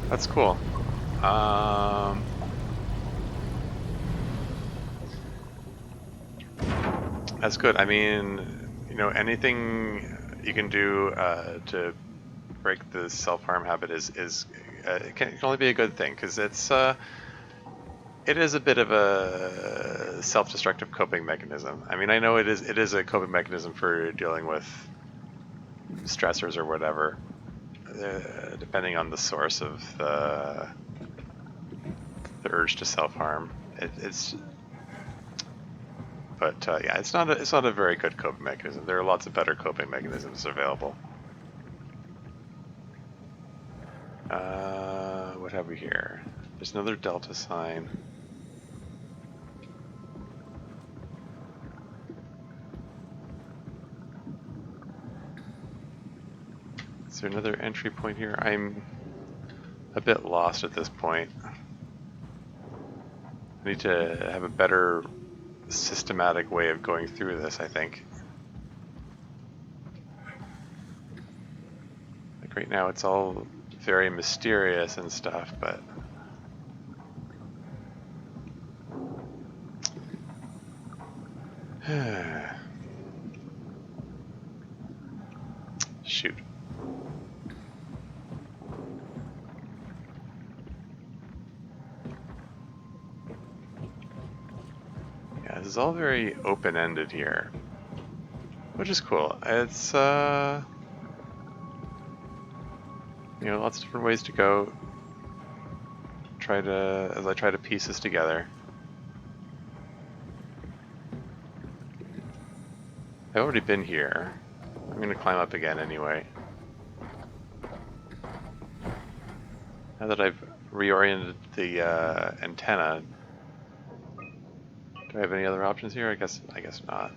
[SPEAKER 1] That's cool. That's good. I mean, you know, anything you can do to break the self-harm habit it can only be a good thing, because it is a bit of a self-destructive coping mechanism. I mean, I know it is a coping mechanism for dealing with stressors or whatever, depending on the source of the urge to self-harm. It's But yeah, it's not a very good coping mechanism. There are lots of better coping mechanisms available. What have we here? There's another delta sign. Is there another entry point here? I'm a bit lost at this point. I need to have a better systematic way of going through this, I think. Like right now it's all very mysterious and stuff, but shoot. Yeah, this is all very open-ended here, which is cool. It's you know, lots of different ways to go. As I try to piece this together. I've already been here. I'm gonna climb up again anyway. Now that I've reoriented the antenna, do I have any other options here? I guess not.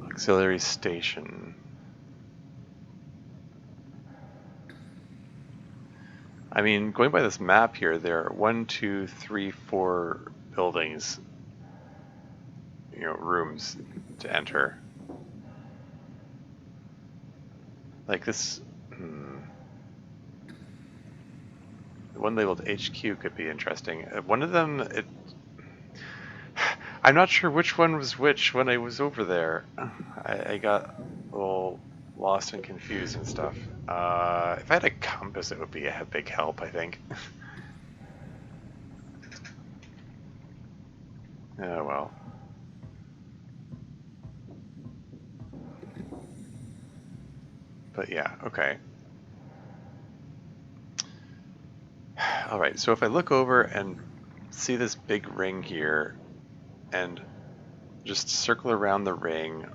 [SPEAKER 1] Auxiliary station. I mean, going by this map here, there are 1, 2, 3, 4 buildings, you know, rooms to enter. Like this, the one labeled HQ could be interesting. One of them, I'm not sure which one was which when I was over there. I got a little lost and confused and stuff. If I had a compass, it would be a big help, I think. Oh well. But yeah, okay. Alright, so if I look over and see this big ring here, and just circle around the ring,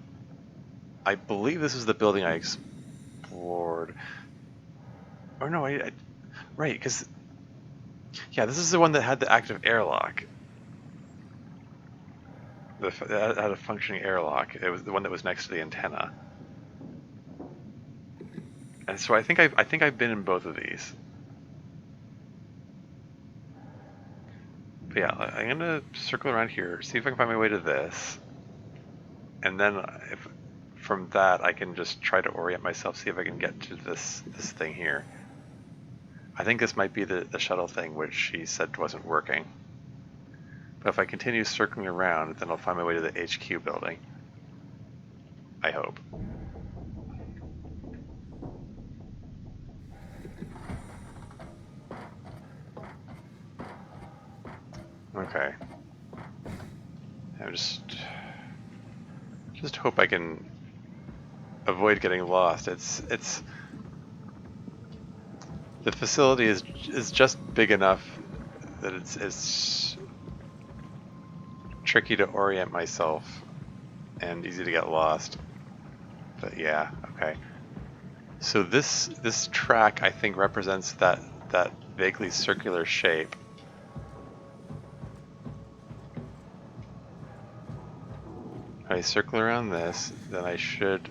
[SPEAKER 1] I believe this is the building I explored. Or no, right, because, yeah, this is the one that had the active airlock. That had a functioning airlock. It was the one that was next to the antenna. And so I think I've been in both of these. But yeah, I'm gonna circle around here, see if I can find my way to this, and then if from that I can just try to orient myself, see if I can get to this thing here. I think this might be the shuttle thing, which she said wasn't working. But if I continue circling around, then I'll find my way to the HQ building. I hope. Okay. I just hope I can avoid getting lost. It's the facility is just big enough that it's tricky to orient myself and easy to get lost. But yeah, okay. So this track I think represents that vaguely circular shape. If I circle around this, then I should.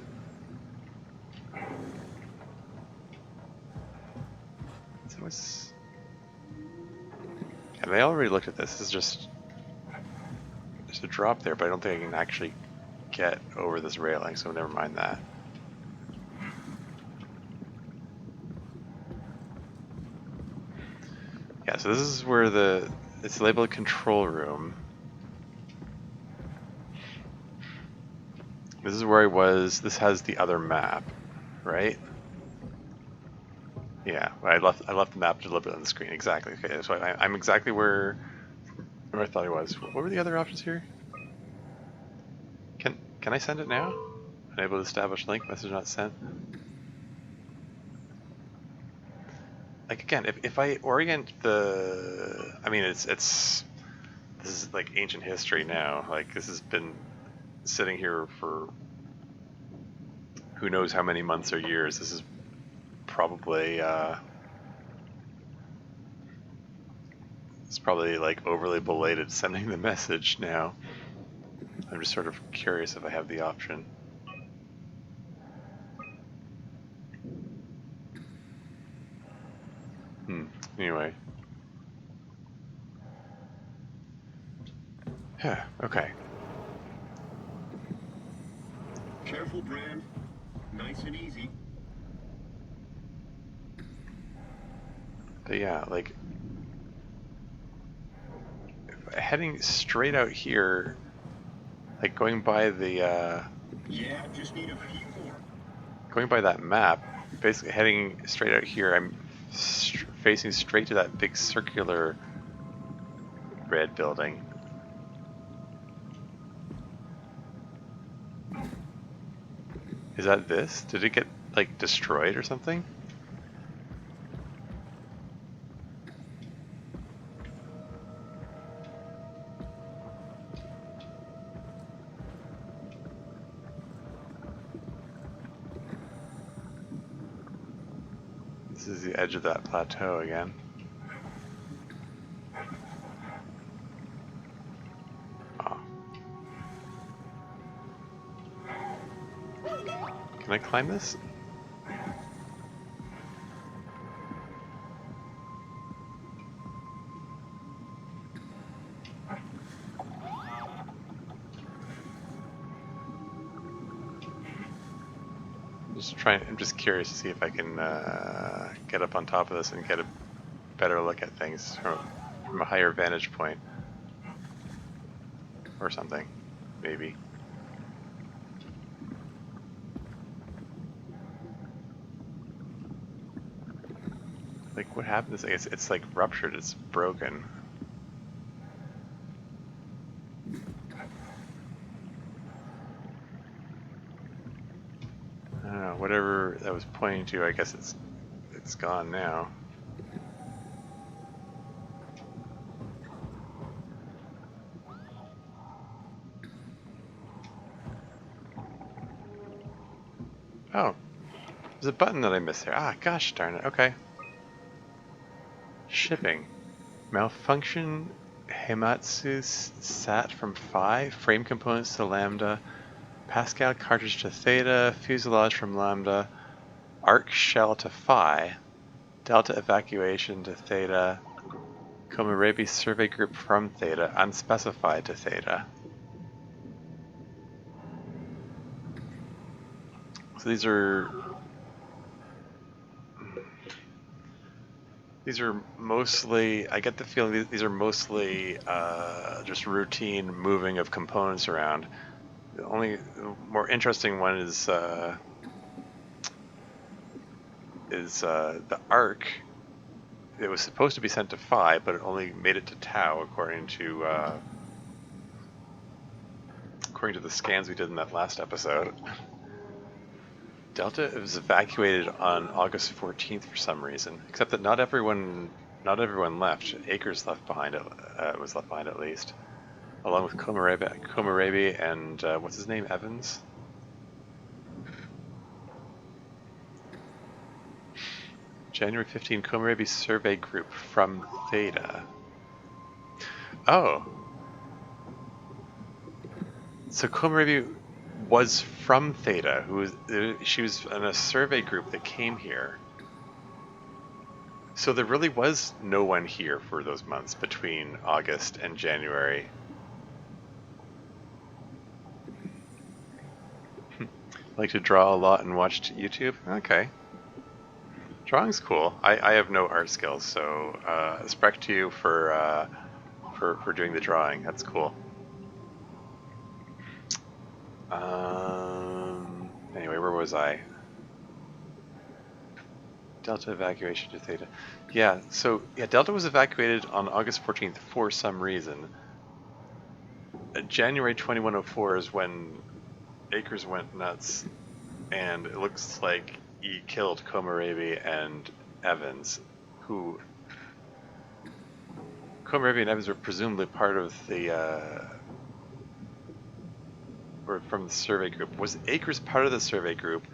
[SPEAKER 1] So it's. And I already looked at this. This is just a drop there, but I don't think I can actually get over this railing, so never mind that. Yeah, so this is where it's labeled control room. This is where I was. This has the other map, right? Yeah, I left the map deliberately on the screen. Exactly. Okay, so I'm exactly where I thought I was. What were the other options here? Can I send it now? Unable to establish link. Message not sent. Like again, if I orient I mean it's the this is like ancient history now. Like this has been sitting here for who knows how many months or years. This is probably it's probably like overly belated sending the message now. I'm just sort of curious if I have the option. Anyway. Yeah, okay.
[SPEAKER 3] Careful, Brand. Nice and easy.
[SPEAKER 1] But yeah, like heading straight out here, like going by the
[SPEAKER 3] Yeah, just need a few more.
[SPEAKER 1] going by that map, basically heading straight out here, I'm facing straight to that big circular red building. Is that this? Did it get like destroyed or something? This is the edge of that plateau again. Oh. Can I climb this? I'm just curious to see if I can get up on top of this and get a better look at things from a higher vantage point. Or something, maybe. Like, what happened? It's like ruptured, it's broken. I don't know, whatever that was pointing to, I guess it's gone now. Oh, there's a button that I missed there. Ah, gosh darn it, okay. Shipping. Malfunction Heimatsu SAT from Phi, frame components to Lambda, Pascal cartridge to Theta, fuselage from Lambda, arc shell to Phi, Delta evacuation to Theta, Komorebi survey group from Theta, unspecified to Theta. So these are mostly, I get the feeling these are mostly just routine moving of components around. The only more interesting one is the arc. It was supposed to be sent to Phi, but it only made it to Tau, according to the scans we did in that last episode. Delta was evacuated on August 14th for some reason, except that not everyone left. Akers left behind. Was left behind at least, along with Komorebi and what's his name, Evans. January 15, Komorebi survey group from Theta. Oh, so Komorebi was from Theta. She was in a survey group that came here. So there really was no one here for those months between August and January. Like to draw a lot and watch YouTube? Okay. Drawing's cool. I have no art skills, so respect to you for doing the drawing. That's cool. Anyway, where was I? Delta evacuation to Theta. Yeah, so Delta was evacuated on August 14th for some reason. January 2104 is when Akers went nuts, and it looks like he killed Komorebi and Evans, who Comarevy and Evans were presumably part of the, or from the survey group. Was Akers part of the survey group,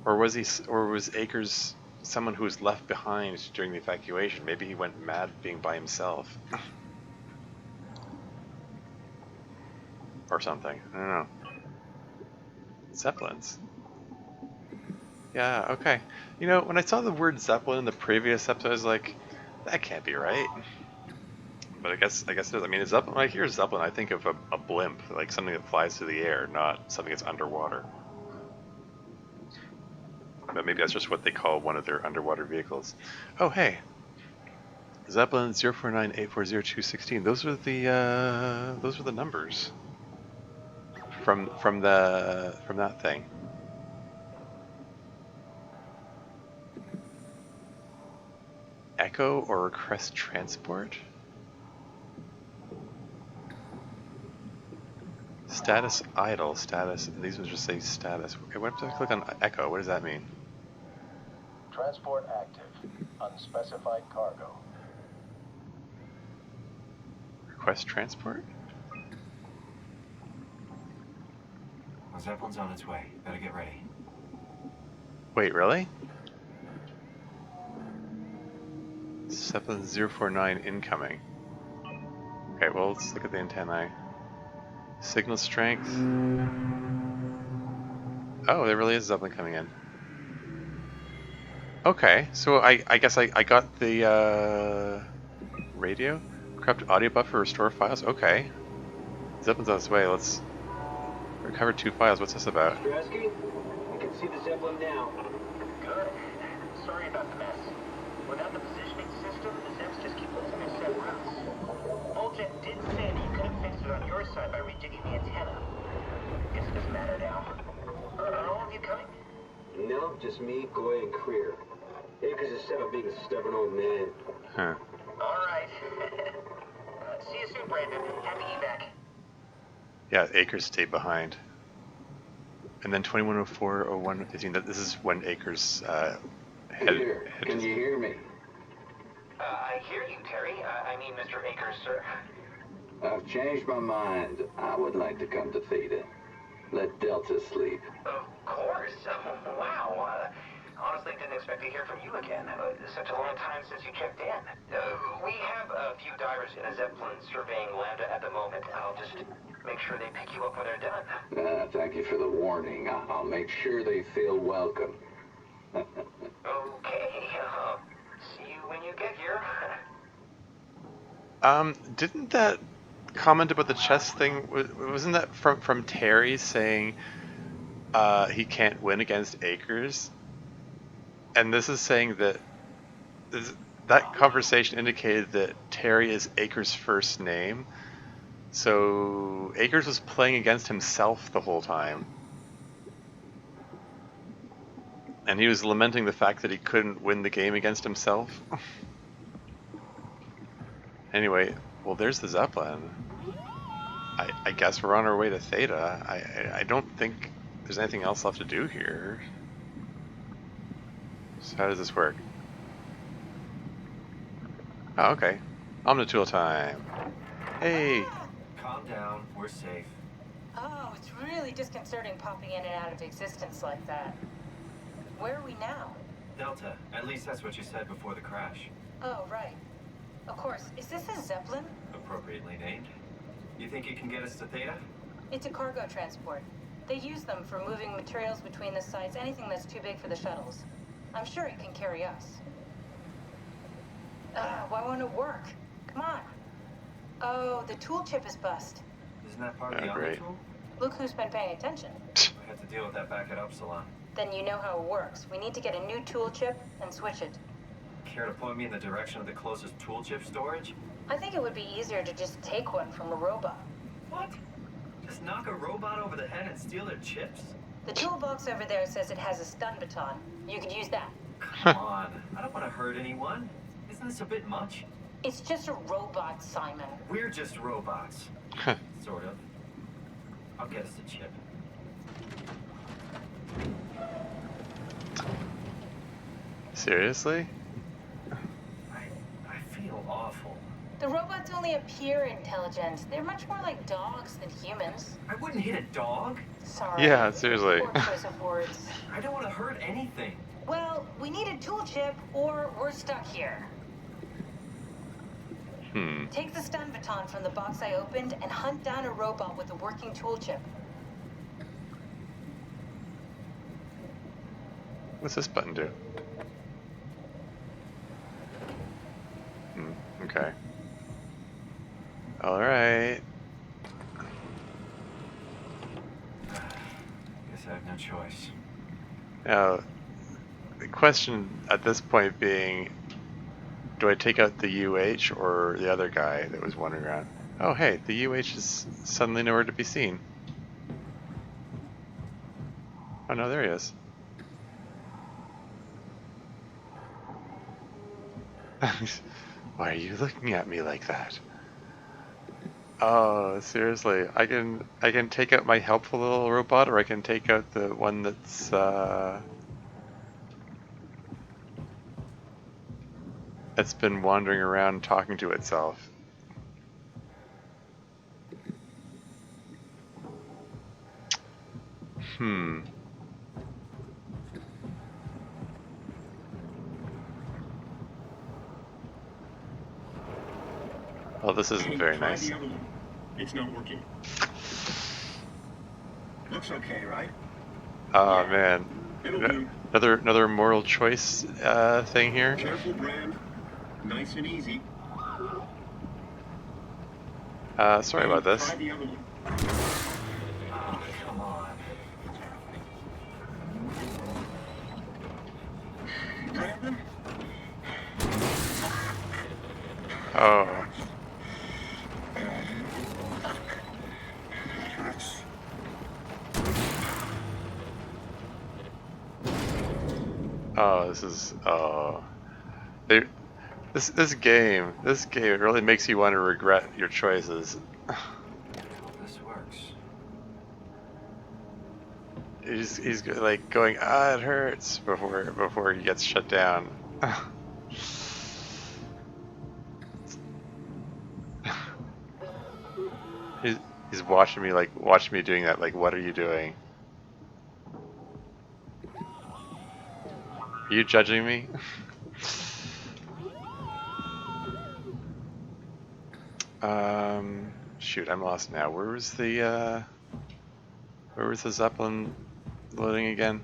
[SPEAKER 1] or was Akers someone who was left behind during the evacuation? Maybe he went mad being by himself, or something. I don't know. Zeppelins. Yeah. Okay. You know, when I saw the word Zeppelin in the previous episode, I was like, that can't be right. But I guess it is. I mean, a Zeppelin. When I hear Zeppelin, I think of a blimp, like something that flies through the air, not something that's underwater. But maybe that's just what they call one of their underwater vehicles. Oh, hey, Zeppelin 049840216. Those are the numbers from that thing. Echo or request transport? Status idle, status, these ones just say status. Okay, what if I click on Echo? What does that mean?
[SPEAKER 6] Transport active. Unspecified cargo.
[SPEAKER 1] Request transport?
[SPEAKER 2] The Zeppelin's on its way. Better get ready.
[SPEAKER 1] Wait, really? Zeppelin 049 incoming. Okay, well, let's look at the antennae. Signal strength. Oh, there really is a Zeppelin coming in. Okay, so I guess I got the radio. Corrupt audio buffer, restore files. Okay. Zeppelin's on its way. Let's recover 2 files. What's this about?
[SPEAKER 5] Strasky, I can see the Zeppelin now.
[SPEAKER 6] Good. Sorry about the mess. Without the positioning system, the Zeps just keep losing their set routes. Voljet did say that you could have fixed it on your side by rejigging the antenna. Guess it doesn't matter now. Are all of you coming?
[SPEAKER 5] No, just me, Goy, and Creer. Akers is set up being a stubborn old man.
[SPEAKER 1] Huh.
[SPEAKER 6] All right. See you soon, Brandon. Happy evac.
[SPEAKER 1] Yeah, Akers stayed behind. And then 2104-0115. This is when Akers
[SPEAKER 5] Here, can you hear me?
[SPEAKER 7] I hear you, Terry. I mean, Mr. Akers, sir.
[SPEAKER 5] I've changed my mind. I would like to come to Theta. Let Delta sleep.
[SPEAKER 7] Of course. Wow. Honestly, didn't expect to hear from you again. Such a long time since you checked in. We have a few divers in a Zeppelin surveying Lambda at the moment. I'll just make sure they pick you up when they're done.
[SPEAKER 5] Thank you for the warning. I'll make sure they feel welcome.
[SPEAKER 7] Okay. See you when you get here.
[SPEAKER 1] Didn't that comment about the chess thing, wasn't that from Terry saying he can't win against Akers? And this is saying that that conversation indicated that Terry is Akers' first name. So Akers was playing against himself the whole time. And he was lamenting the fact that he couldn't win the game against himself. Anyway, well, there's the Zeppelin. I guess we're on our way to Theta. I don't think there's anything else left to do here. So how does this work? Oh, okay. Omnitool time. Hey!
[SPEAKER 2] Calm down. We're safe.
[SPEAKER 8] Oh, it's really disconcerting popping in and out of existence like that. Where are we now?
[SPEAKER 2] Delta. At least that's what you said before the crash.
[SPEAKER 8] Oh, right. Of course. Is this a Zeppelin?
[SPEAKER 2] Appropriately named. You think it can get us to Theta?
[SPEAKER 8] It's a cargo transport. They use them for moving materials between the sites, anything that's too big for the shuttles. I'm sure it can carry us. Why won't it work? Come on. Oh, the tool chip is bust.
[SPEAKER 2] Isn't that part of the
[SPEAKER 1] great.
[SPEAKER 2] Omnitool?
[SPEAKER 8] Look who's been paying attention.
[SPEAKER 2] I had to deal with that back at Upsilon.
[SPEAKER 8] Then you know how it works. We need to get a new tool chip and switch it.
[SPEAKER 2] Care to point me in the direction of the closest tool chip storage?
[SPEAKER 8] I think it would be easier to just take one from a robot.
[SPEAKER 2] What? Just knock a robot over the head and steal their chips?
[SPEAKER 8] The toolbox over there says it has a stun baton. You could use that.
[SPEAKER 2] Come on. I don't want to hurt anyone. Isn't this a bit much?
[SPEAKER 8] It's just a robot, Simon.
[SPEAKER 2] We're just robots. Sort of. I'll get us a chip.
[SPEAKER 1] Seriously?
[SPEAKER 2] I feel awful.
[SPEAKER 8] The robots only appear intelligent. They're much more like dogs than humans.
[SPEAKER 2] I wouldn't hit a dog.
[SPEAKER 8] Sorry.
[SPEAKER 1] Yeah, seriously.
[SPEAKER 8] Poor choice of words.
[SPEAKER 2] I don't want to hurt anything.
[SPEAKER 8] Well, we need a tool chip or we're stuck here. Take the stun baton from the box I opened and hunt down a robot with a working tool chip.
[SPEAKER 1] What's this button do? Okay. Alright.
[SPEAKER 2] Guess I have no choice.
[SPEAKER 1] Now, the question at this point being, do I take out the UH or the other guy that was wandering around? Oh hey, the UH is suddenly nowhere to be seen. Oh no, there he is. Why are you looking at me like that? Oh, seriously, I can take out my helpful little robot, or I can take out the one that's been wandering around talking to itself. Oh, this isn't very
[SPEAKER 3] Try
[SPEAKER 1] nice.
[SPEAKER 3] the other one. It's not working. Looks okay, right?
[SPEAKER 1] Oh
[SPEAKER 3] Yeah.
[SPEAKER 1] man,
[SPEAKER 3] It'll do.
[SPEAKER 1] another moral choice thing here.
[SPEAKER 3] Careful, Brand. Nice and easy.
[SPEAKER 1] Sorry about this.
[SPEAKER 3] Try the other one.
[SPEAKER 2] Oh, come on.
[SPEAKER 3] Grab them.
[SPEAKER 1] Oh. Oh, this is this game really makes you want to regret your choices.
[SPEAKER 2] This works.
[SPEAKER 1] He's like going, ah, it hurts before he gets shut down. He's watching me doing that. Like, what are you doing? Are you judging me? Shoot, I'm lost now. Where was the Zeppelin loading again?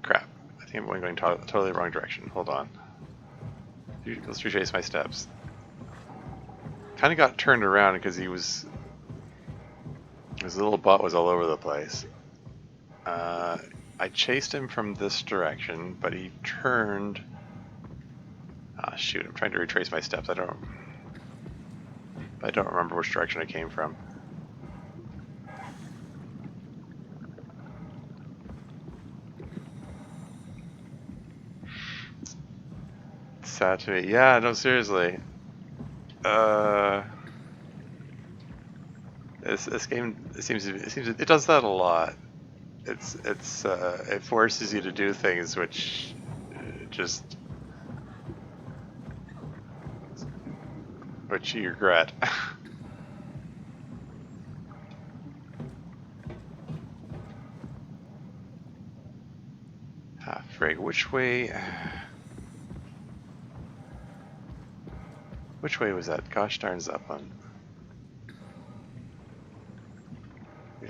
[SPEAKER 1] Crap. I think I'm going totally the wrong direction. Hold on. Let's retrace my steps. Kind of got turned around because his little butt was all over the place. I chased him from this direction, but he turned. Ah, shoot! I'm trying to retrace my steps. I don't remember which direction I came from. It's sad to me. Yeah, no, seriously. This game it does that a lot. It forces you to do things which you regret. Ah, frig, which way was that? Gosh darn Zeppelin.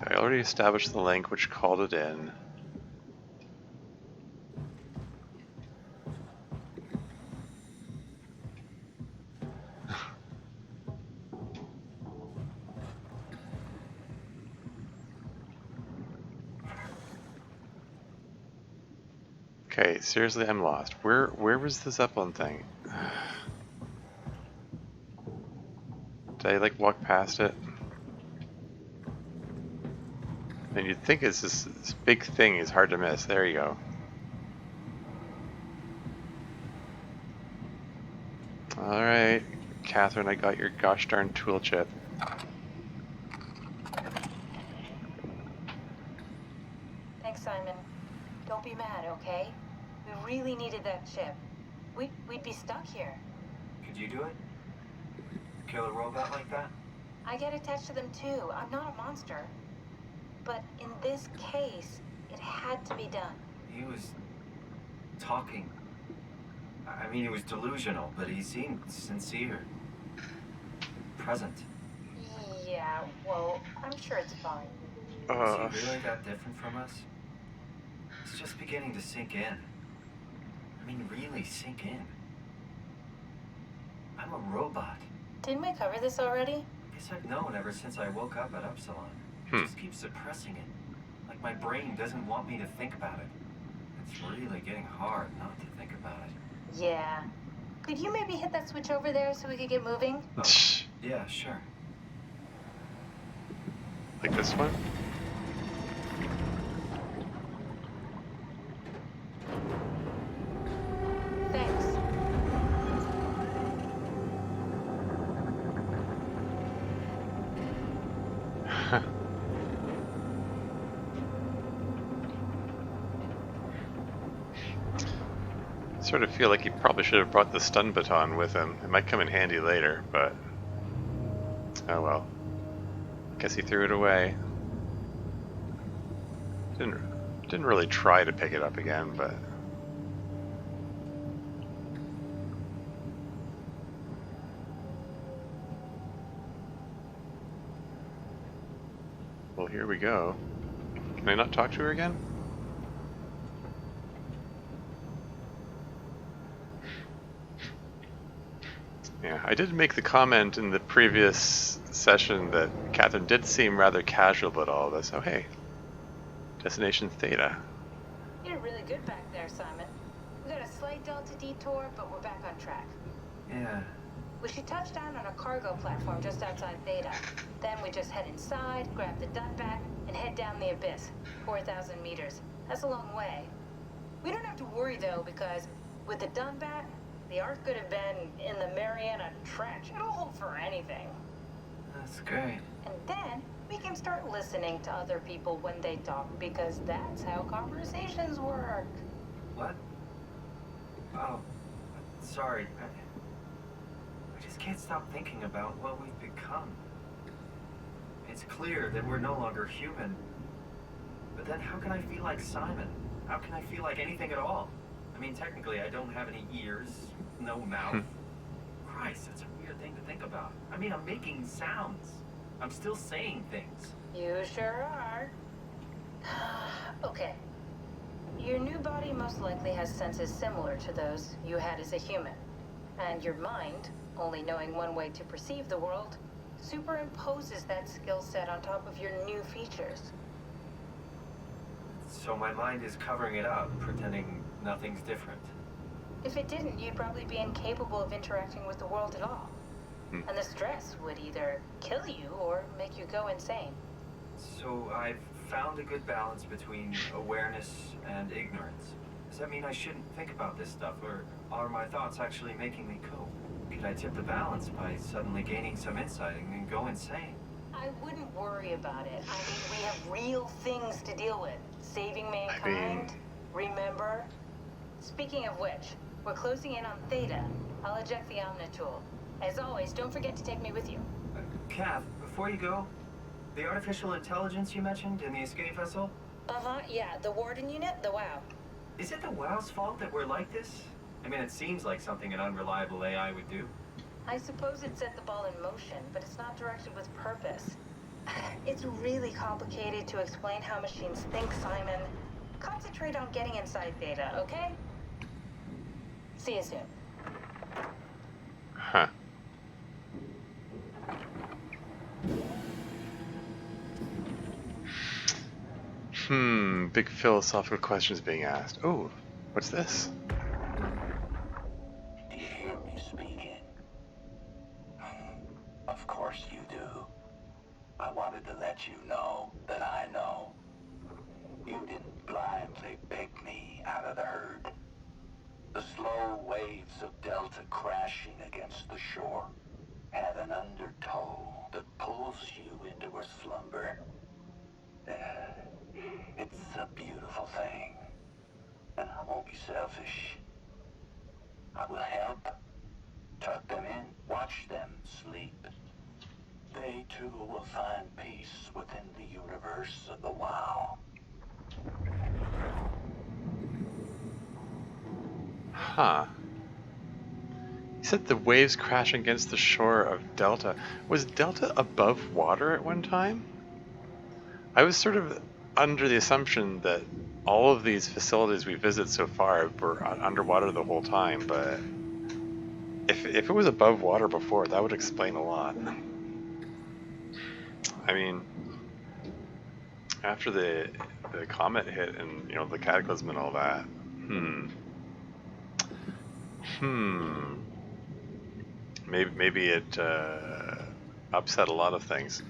[SPEAKER 1] I already established the link which called it in. Okay, seriously, I'm lost. Where was the Zeppelin thing? Did I like walk past it? And you'd think it's this big thing is hard to miss. There you go. Alright, Catherine, I got your gosh darn tool chip.
[SPEAKER 8] Thanks, Simon. Don't be mad, okay? We really needed that chip, we'd be stuck here.
[SPEAKER 2] Could you do it? Kill a robot like that?
[SPEAKER 8] I get attached to them too. I'm not a monster. But in this case, it had to be done.
[SPEAKER 2] He was talking. I mean, he was delusional, but he seemed sincere. Present.
[SPEAKER 8] Yeah, well, I'm sure it's fine.
[SPEAKER 2] Is he really that different from us? It's just beginning to sink in. I mean, really sink in. I'm a robot.
[SPEAKER 8] Didn't we cover this already?
[SPEAKER 2] I guess I've known ever since I woke up at Upsilon. I just keep suppressing it. Like my brain doesn't want me to think about it. It's really getting hard not to think about it.
[SPEAKER 8] Yeah. Could you maybe hit that switch over there so we could get moving?
[SPEAKER 2] Oh, yeah, sure.
[SPEAKER 1] Like this one?
[SPEAKER 8] Thanks.
[SPEAKER 1] Sort of feel like he probably should have brought the stun baton with him. It might come in handy later, but oh well. Guess he threw it away. Didn't really try to pick it up again, but well, here we go. Can I not talk to her again? Yeah, I did make the comment in the previous session that Catherine did seem rather casual about all this. Oh hey, Destination Theta.
[SPEAKER 8] You did really good back there, Simon. We got a slight delta detour, but we're back on track.
[SPEAKER 2] Yeah.
[SPEAKER 8] We should touch down on a cargo platform just outside Theta. Then we just head inside, grab the Dunbat, and head down the abyss. 4,000 meters. That's a long way. We don't have to worry, though, because with the Dunbat, the Ark could have been in the Mariana Trench. It'll hold for anything.
[SPEAKER 2] That's great.
[SPEAKER 8] And then we can start listening to other people when they talk, because that's how conversations work.
[SPEAKER 2] What? Oh, sorry. I just can't stop thinking about what we've become. It's clear that we're no longer human. But then how can I feel like Simon? How can I feel like anything at all? I mean, technically, I don't have any ears, no mouth. Christ, that's a weird thing to think about. I mean, I'm making sounds. I'm still saying things.
[SPEAKER 8] You sure are. Okay. Your new body most likely has senses similar to those you had as a human. And your mind, only knowing one way to perceive the world, superimposes that skill set on top of your new features.
[SPEAKER 2] So my mind is covering it up, pretending nothing's different.
[SPEAKER 8] If it didn't, you'd probably be incapable of interacting with the world at all. And the stress would either kill you or make you go insane.
[SPEAKER 2] So I've found a good balance between awareness and ignorance. Does that mean I shouldn't think about this stuff, or are my thoughts actually making me cope? Could I tip the balance by suddenly gaining some insight and go insane?
[SPEAKER 8] I wouldn't worry about it. I mean, we have real things to deal with. Saving mankind, remember? Speaking of which, we're closing in on Theta. I'll eject the Omnitool. As always, don't forget to take me with you.
[SPEAKER 2] Kath, before you go, the artificial intelligence you mentioned in the escape vessel?
[SPEAKER 8] Uh-huh, yeah, the Warden unit, the WOW.
[SPEAKER 2] Is it the WOW's fault that we're like this? I mean, it seems like something an unreliable AI would do.
[SPEAKER 8] I suppose it set the ball in motion, but it's not directed with purpose. It's really complicated to explain how machines think, Simon. Concentrate on getting inside Theta, okay? See you soon.
[SPEAKER 1] Huh. Big philosophical questions being asked. Oh, what's this?
[SPEAKER 9] Do you hear me speaking? Of course you do. I wanted to let you know that I know. You didn't blindly pick me out of the herd. The slow waves of Delta crashing against the shore have an undertow that pulls you into a slumber. It's a beautiful thing. And I won't be selfish. I will help. Tuck them in, watch them sleep. They too will find peace within the universe of the WoW.
[SPEAKER 1] Huh. You said the waves crashing against the shore of Delta. Was Delta above water at one time? I was sort of under the assumption that all of these facilities we visit so far were underwater the whole time, but if it was above water before, that would explain a lot. I mean, after the comet hit and, you know, the cataclysm and all that, maybe it upset a lot of things.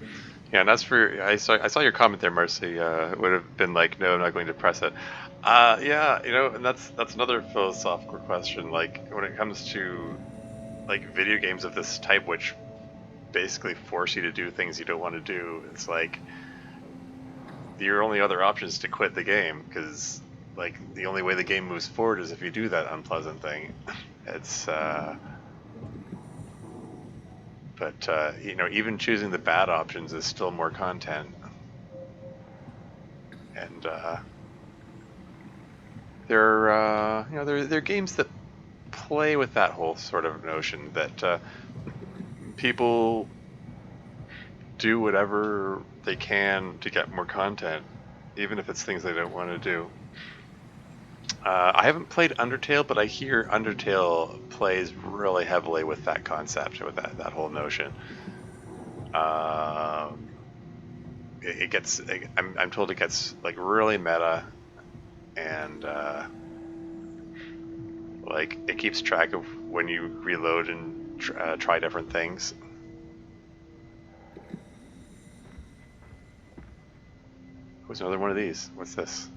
[SPEAKER 1] Yeah, and as for I saw your comment there, Marcy. It would have been like, no, I'm not going to press it. Yeah, you know, and that's another philosophical question. Like when it comes to like video games of this type, which basically force you to do things you don't want to do, it's like your only other option is to quit the game, because like the only way the game moves forward is if you do that unpleasant thing. It's but you know, even choosing the bad options is still more content, and there are you know, there are games that play with that whole sort of notion that people do whatever they can to get more content, even if it's things they don't want to do. I haven't played Undertale, but I hear Undertale plays really heavily with that concept, with that whole notion. It gets, I'm told it gets like really meta, and like it keeps track of when you reload and try different things. Who's another one of these? What's this?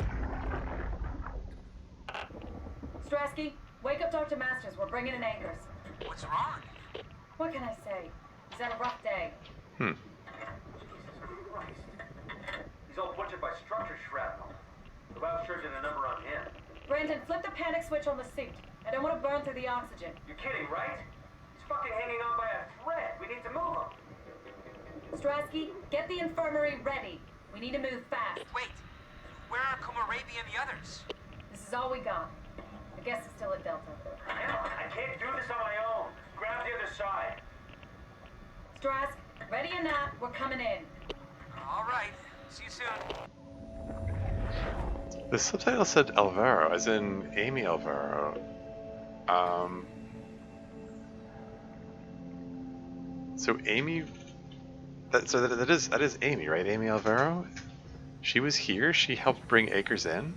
[SPEAKER 10] Strasky, wake up Dr. Masters. We're bringing in anchors.
[SPEAKER 6] What's wrong?
[SPEAKER 10] What can I say? He's had a rough day.
[SPEAKER 6] Jesus Christ. He's all butchered by structure shrapnel. The valve surgeon a number on him.
[SPEAKER 10] Brandon, flip the panic switch on the suit. I don't want to burn through the oxygen.
[SPEAKER 6] You're kidding, right? He's fucking hanging on by a thread. We need to move him.
[SPEAKER 10] Strasky, get the infirmary ready. We need to move fast.
[SPEAKER 6] Wait. Where are Kumarabi and the others?
[SPEAKER 10] This is all we got. I guess it's still at Delta.
[SPEAKER 6] Hell, I can't do this on my own. Grab the other side.
[SPEAKER 10] Strask, ready or not, we're coming in.
[SPEAKER 6] All right. See you soon.
[SPEAKER 1] The subtitle said Alvaro, as in Amy Alvaro. So Amy, that is Amy, right? Amy Alvaro. She was here. She helped bring Akers in.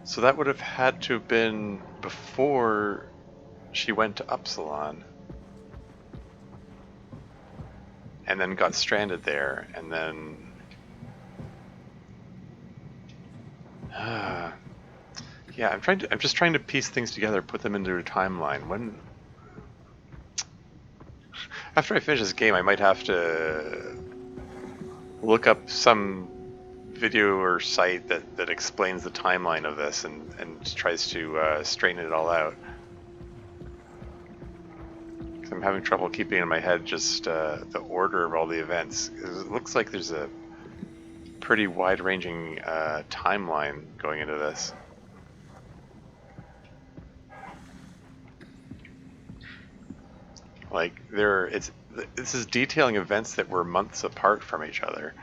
[SPEAKER 1] So that would have had to have been before she went to Upsilon. And then got stranded there, and then... yeah, I'm just trying to piece things together, put them into a timeline. When... After I finish this game, I might have to look up some video or site that explains the timeline of this and tries to straighten it all out. I'm having trouble keeping in my head just the order of all the events. It looks like there's a pretty wide-ranging timeline going into this. Like this is detailing events that were months apart from each other,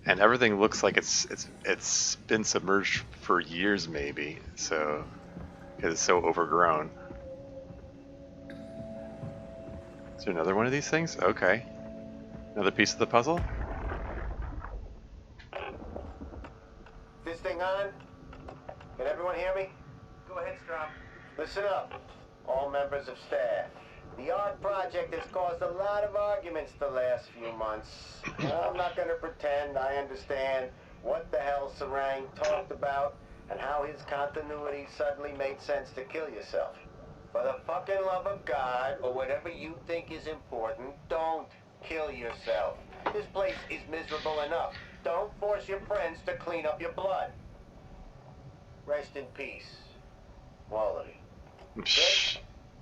[SPEAKER 1] and everything looks like it's been submerged for years, maybe. So because it's so overgrown. Is there another one of these things? Okay. Another piece of the puzzle?
[SPEAKER 3] This thing on? Can everyone hear me?
[SPEAKER 6] Go ahead, Strom.
[SPEAKER 3] Listen up, all members of staff. The art project has caused a lot of arguments the last few months. I'm not going to pretend I understand what the hell Sarang talked about and how his continuity suddenly made sense to kill yourself. For the fucking love of God, or whatever you think is important, don't kill yourself. This place is miserable enough. Don't force your friends to clean up your blood. Rest in peace, Wally.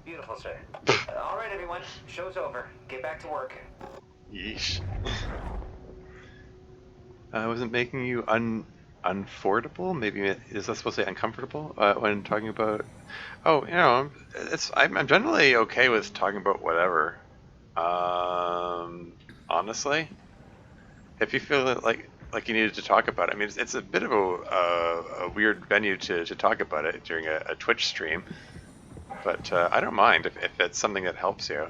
[SPEAKER 7] Beautiful, sir. All right, everyone. Show's over. Get back to work.
[SPEAKER 1] Yeesh. I wasn't making you unfordable. Maybe is that supposed to say uncomfortable when talking about? Oh, I'm generally okay with talking about whatever. Honestly, if you feel that like you needed to talk about it, I mean, it's a bit of a weird venue to talk about it during a Twitch stream, but I don't mind if it's something that helps you.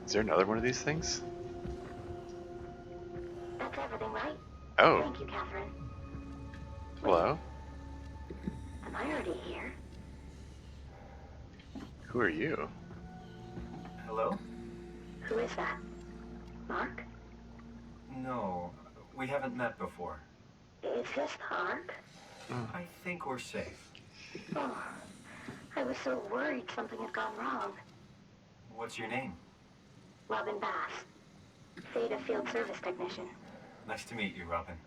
[SPEAKER 1] Is there another one of these things?
[SPEAKER 11] That's everything, right?
[SPEAKER 1] Oh.
[SPEAKER 11] Thank you, Catherine.
[SPEAKER 1] Hello?
[SPEAKER 11] Am I already here?
[SPEAKER 1] Who are you?
[SPEAKER 2] Hello?
[SPEAKER 11] Who is that? Mark?
[SPEAKER 2] No, we haven't met before.
[SPEAKER 11] Is this Mark?
[SPEAKER 2] I think we're safe.
[SPEAKER 11] Oh, I was so worried something had gone wrong.
[SPEAKER 2] What's your name?
[SPEAKER 11] Robin Bass, Theta Field Service Technician.
[SPEAKER 2] Nice to meet you, Robin.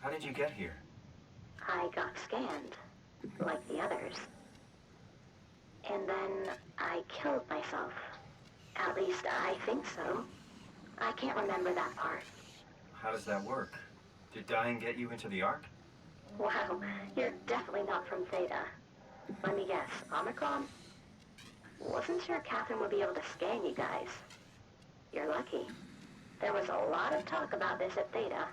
[SPEAKER 2] How did you get here?
[SPEAKER 11] I got scanned, like the others. And then I killed myself. At least I think so. I can't remember that part.
[SPEAKER 2] How does that work? Did dying get you into the Ark?
[SPEAKER 11] Wow, you're definitely not from Theta. Let me guess, Omicron? Wasn't sure Catherine would be able to scan you guys. You're lucky. There was a lot of talk about this at Theta.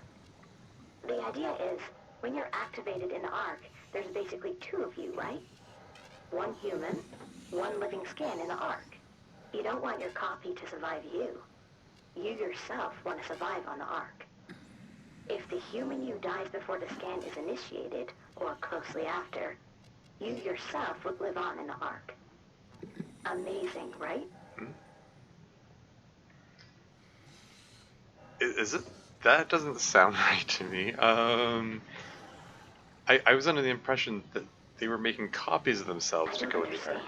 [SPEAKER 11] The idea is, when you're activated in the Ark, there's basically two of you, right? One human, one living scan in the Ark. You don't want your copy to survive you. You yourself want to survive on the Ark. If the human you dies before the scan is initiated, or closely after, you yourself would live on in the Ark. Amazing, right?
[SPEAKER 1] Is it? That doesn't sound right to me. I was under the impression that they were making copies of themselves to go in the Ark.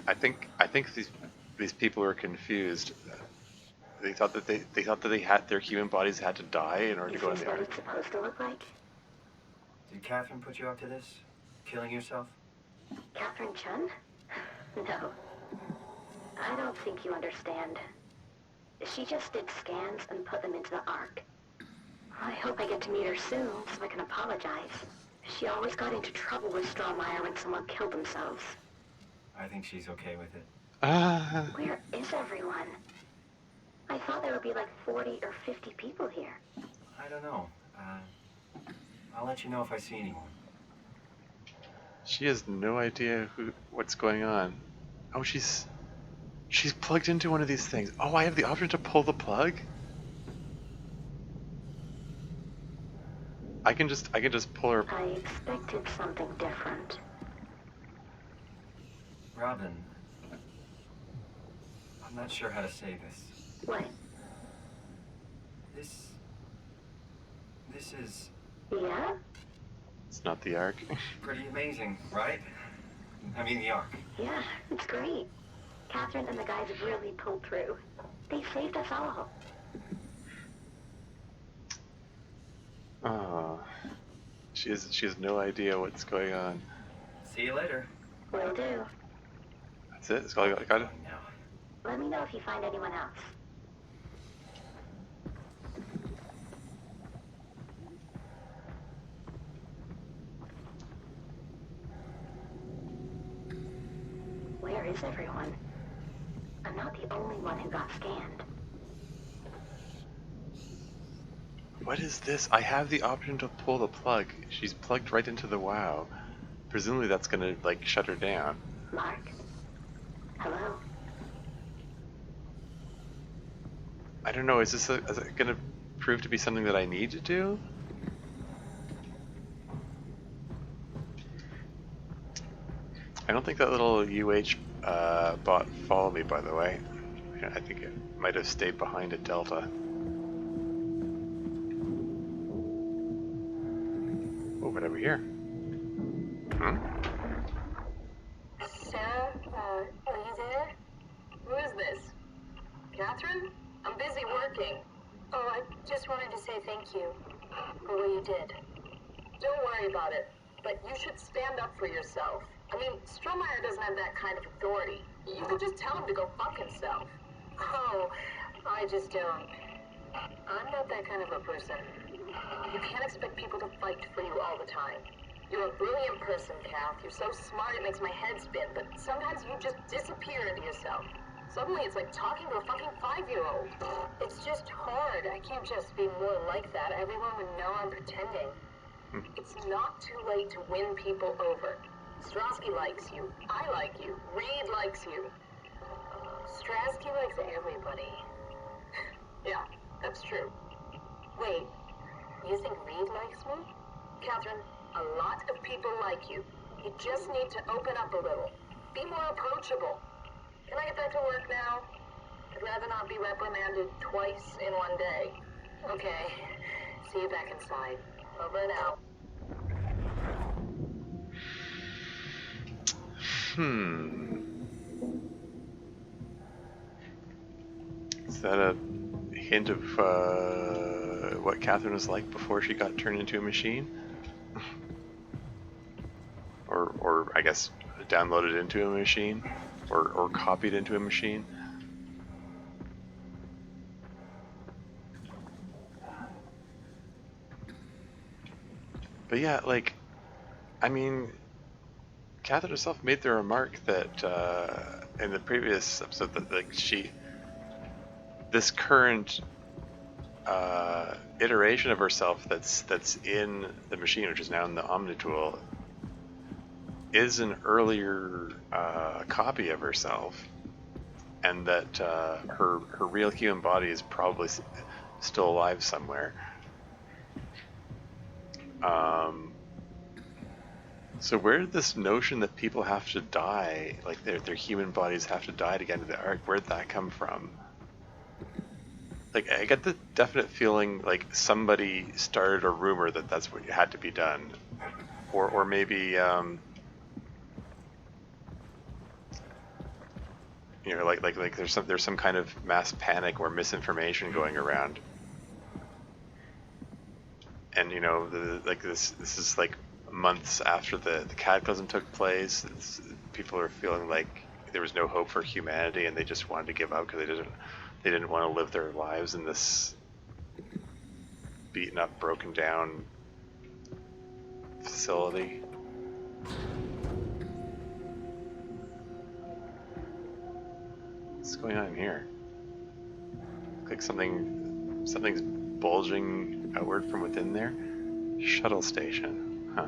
[SPEAKER 1] I think these people are confused. They thought that they had their human bodies had to die in order to go in the Ark.
[SPEAKER 11] Is this what it's supposed to look like?
[SPEAKER 2] Did Catherine put you up to this? Killing yourself?
[SPEAKER 11] Catherine Chun? No. I don't think you understand. She just did scans and put them into the Ark. I hope I get to meet her soon so I can apologize. She always got into trouble with Strohmeyer when someone killed themselves.
[SPEAKER 2] I think she's okay with it.
[SPEAKER 11] Where is everyone? I thought there would be like 40 or 50 people here.
[SPEAKER 2] I don't know. I'll let you know if I see anyone.
[SPEAKER 1] She has no idea what's going on. Oh, she's plugged into one of these things. Oh, I have the option to pull the plug? I can just pull her.
[SPEAKER 11] I expected something different.
[SPEAKER 2] Robin, I'm not sure how to say this.
[SPEAKER 11] What?
[SPEAKER 2] This is
[SPEAKER 11] Yeah?
[SPEAKER 1] It's not the Ark.
[SPEAKER 2] pretty amazing, right? I mean, the Ark.
[SPEAKER 11] Yeah, it's great. Catherine and the guys have really pulled through. They saved us all.
[SPEAKER 1] Oh, she has no idea what's going on.
[SPEAKER 2] See you later.
[SPEAKER 11] Will do.
[SPEAKER 1] That's it. That's all I got it.
[SPEAKER 2] Now.
[SPEAKER 11] Let me know if you find anyone else. Where is everyone? I'm not the only one who got scanned.
[SPEAKER 1] What is this? I have the option to pull the plug. She's plugged right into the WoW. Presumably that's gonna like shut her down.
[SPEAKER 11] Mark? Hello?
[SPEAKER 1] I don't know. Is it gonna prove to be something that I need to do? I don't think that little UH bot followed me, by the way. I think it might have stayed behind at Delta. Oh, but over here. Hmm?
[SPEAKER 10] So,
[SPEAKER 4] busy working.
[SPEAKER 8] Oh, I just wanted to say thank you for what you did.
[SPEAKER 4] Don't worry about it. But you should stand up for yourself. I mean, Strohmeyer doesn't have that kind of authority. You could just tell him to go fuck himself.
[SPEAKER 8] Oh, I just don't. I'm not that kind of a person.
[SPEAKER 4] You can't expect people to fight for you all the time. You're a brilliant person, Kath. You're so smart it makes my head spin, but sometimes you just disappear into yourself. Suddenly it's like talking to a fucking 5-year-old.
[SPEAKER 8] It's just hard. I can't just be more like that. Everyone would know I'm pretending.
[SPEAKER 4] It's not too late to win people over. Strasky likes you. I like you. Reed likes you.
[SPEAKER 8] Strasky likes everybody.
[SPEAKER 4] Yeah, that's true.
[SPEAKER 8] Wait, you think Reed likes me?
[SPEAKER 4] Catherine, a lot of people like you. You just need to open up a little. Be more approachable. Can I get back to work now? I'd rather not be reprimanded twice in one day.
[SPEAKER 8] Okay. See you back inside.
[SPEAKER 4] Over and out.
[SPEAKER 1] Is that a hint of what Catherine was like before she got turned into a machine? or I guess downloaded into a machine? Or copied into a machine? But yeah, like, I mean, Catherine herself made the remark that in the previous episode that like this current iteration of herself that's in the machine, which is now in the Omnitool, is an earlier copy of herself, and that her real human body is probably still alive somewhere. So where did this notion that people have to die, like their human bodies have to die to get into the Ark, where did that come from? Like, I get the definite feeling like somebody started a rumor that that's what had to be done, or maybe you know, like there's some kind of mass panic or misinformation going around, and you know, this is like months after the cataclysm took place. People are feeling like there was no hope for humanity, and they just wanted to give up because they didn't want to live their lives in this beaten up, broken down facility. What's going on in here? Like something's bulging outward from within there. Shuttle station, huh?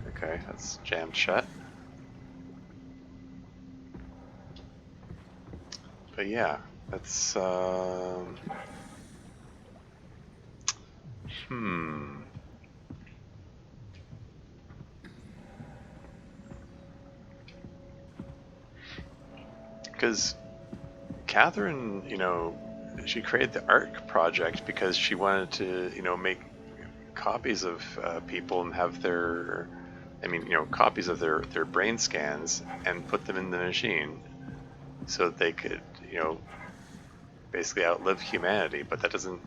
[SPEAKER 1] Okay, that's jammed shut. But yeah, that's because Catherine, you know, she created the ARC project because she wanted to, you know, make copies of people and have their, I mean, you know, copies of their brain scans and put them in the machine so that they could, you know, basically outlive humanity. But that doesn't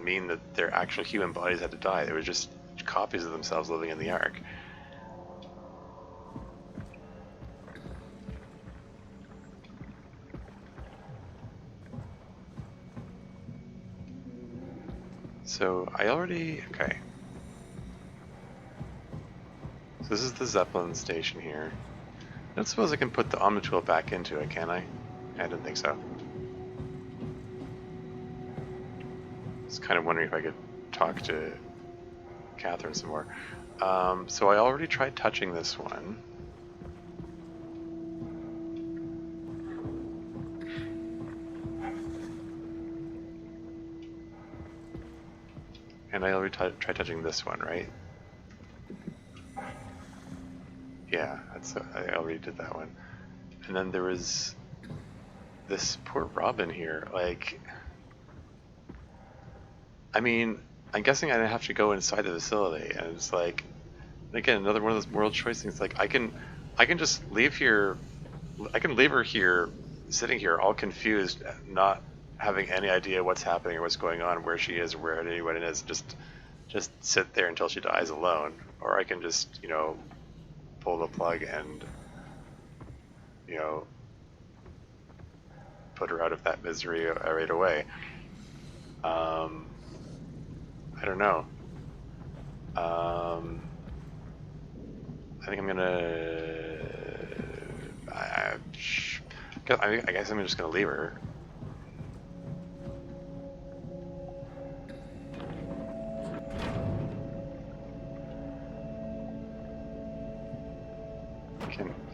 [SPEAKER 1] mean that their actual human bodies had to die. They were just copies of themselves living in the Ark. So I already, okay. So this is the Zeppelin station here. I don't suppose I can put the Omnitool back into it, can I? I didn't think so. I was kind of wondering if I could talk to Catherine some more. So I already tried touching this one. And I already tried touching this one, right? Yeah, I already did that one. And then there was this poor Robin here. Like, I mean, I'm guessing I'd have to go inside the facility, and it's like, again, another one of those moral choice things. Like, I can just leave here I can leave her here, sitting here, all confused, not having any idea what's happening or what's going on, where she is, where anyone is. Just sit there until she dies alone, or I can just, you know, pull the plug and, you know, put her out of that misery right away. I don't know. I think I'm gonna. I guess I'm just gonna leave her.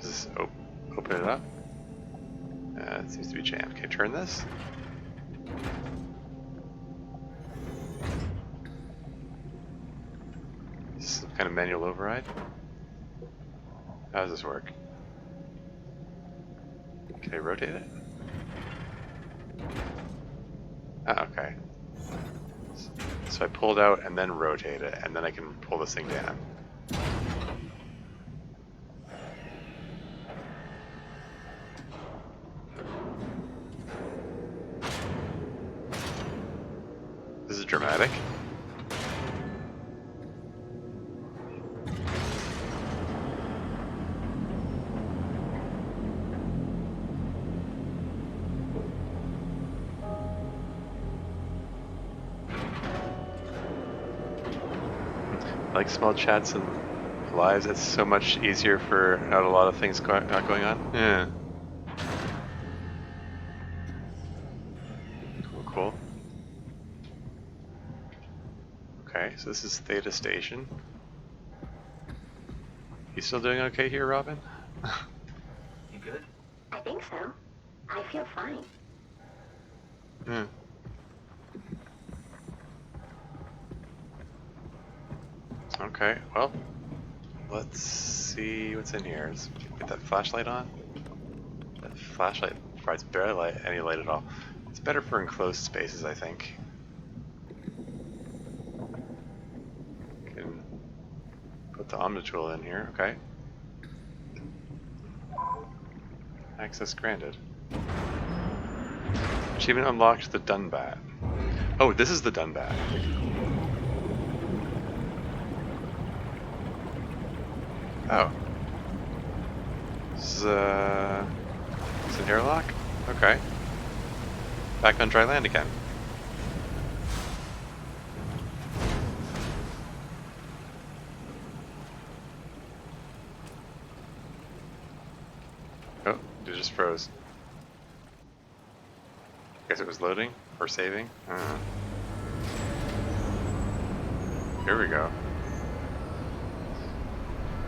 [SPEAKER 1] Does this open it up? It seems to be jammed. Can I turn this? Is this some kind of manual override? How does this work? Can I rotate it? Ah, okay. So I pulled out and then rotate it, and then I can pull this thing down. This is dramatic. Like small chats and lives, it's so much easier for not a lot of things not going on. Yeah. Cool. Okay, so this is Theta Station. You still doing okay here, Robin?
[SPEAKER 2] You good?
[SPEAKER 11] I think so. I feel fine.
[SPEAKER 1] Hmm. Okay, well, let's see what's in here. Let's get that flashlight on. That flashlight provides barely any light at all. It's better for enclosed spaces, I think. Can put the Omni tool in here, okay. Access granted. Achievement unlocked, the Dunbat. Oh, this is the Dunbat. Oh. This is it's an airlock? Okay. Back on dry land again. Oh, it just froze. Guess it was loading or saving? I don't know. Here we go.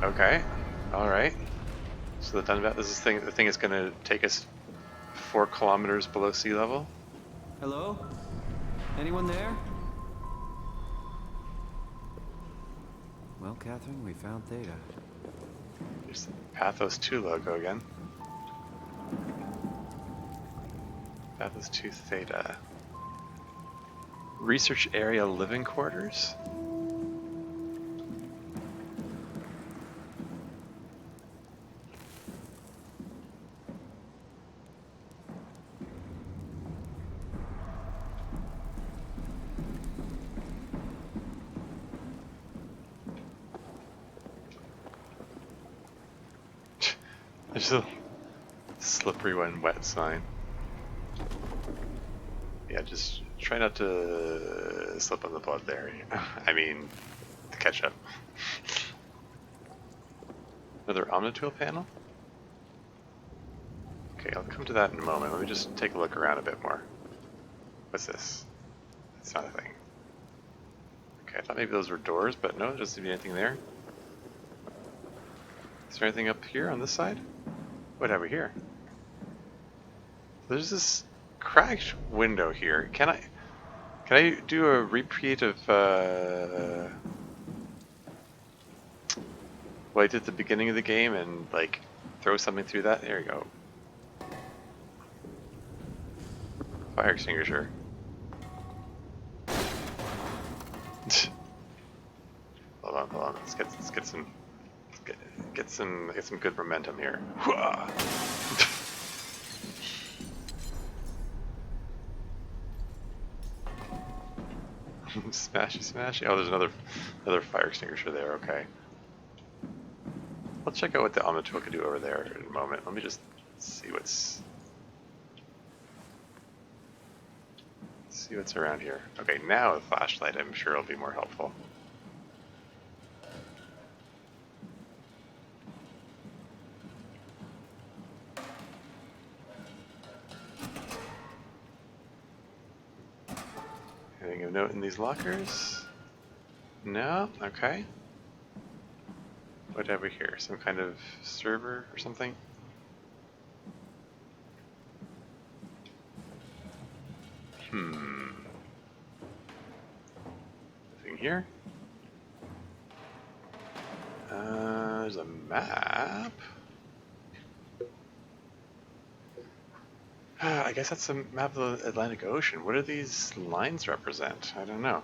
[SPEAKER 1] Okay, alright. So the Dunbat, this is the thing is gonna take us 4 kilometers below sea level.
[SPEAKER 12] Hello? Anyone there? Well, Catherine, we found Theta.
[SPEAKER 1] There's the Pathos 2 logo again. Pathos 2 Theta. Research area living quarters? There's a slippery when wet sign. Yeah, just try not to slip on the blood there. I mean, the ketchup. Another Omnitool panel? Okay, I'll come to that in a moment. Let me just take a look around a bit more. What's this? It's not a thing. Okay, I thought maybe those were doors, but no, there doesn't seem to be anything there. Is there anything up here on this side? What have we here? There's this cracked window here. Can I do a repeat of what I did at the beginning of the game and like throw something through that? There you go. Fire extinguisher. Hold on. Let's get some good momentum here. Smashy, smashy. Oh, there's another fire extinguisher there. Okay. Let's check out what the Omnitool can do over there in a moment. Let me just see what's around here. Okay, now the flashlight, I'm sure, will be more helpful. Anything of note in these lockers? No? Okay. What have we here? Some kind of server or something? Nothing here. There's a map. I guess that's a map of the Atlantic Ocean. What do these lines represent? I don't know.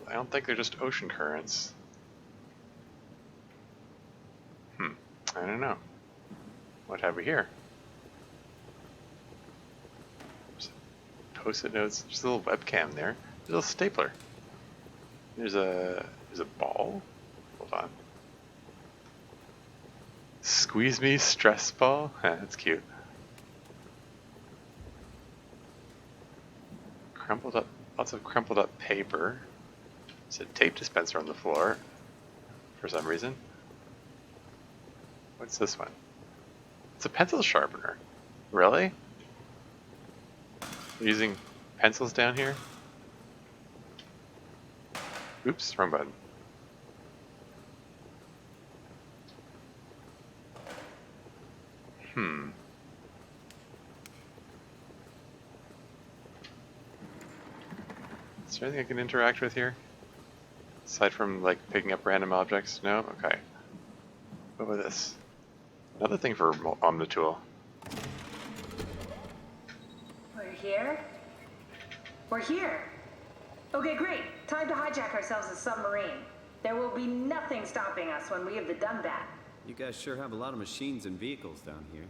[SPEAKER 1] I don't think they're just ocean currents. I don't know. What have we here? Post-it notes. There's a little webcam there. There's a little stapler. There's a ball. Hold on. Squeeze me stress ball. That's cute. Crumpled up. Lots of crumpled up paper. There's a tape dispenser on the floor. For some reason. What's this one? It's a pencil sharpener. Really? They're using pencils down here? Oops, wrong button. Is there anything I can interact with here? Aside from, like, picking up random objects? No? Okay. What about this? Another thing for Omnitool.
[SPEAKER 8] We're here? We're here! Okay, great. Time to hijack ourselves a submarine. There will be nothing stopping us when we have the Dunbat.
[SPEAKER 12] You guys sure have a lot of machines and vehicles down here.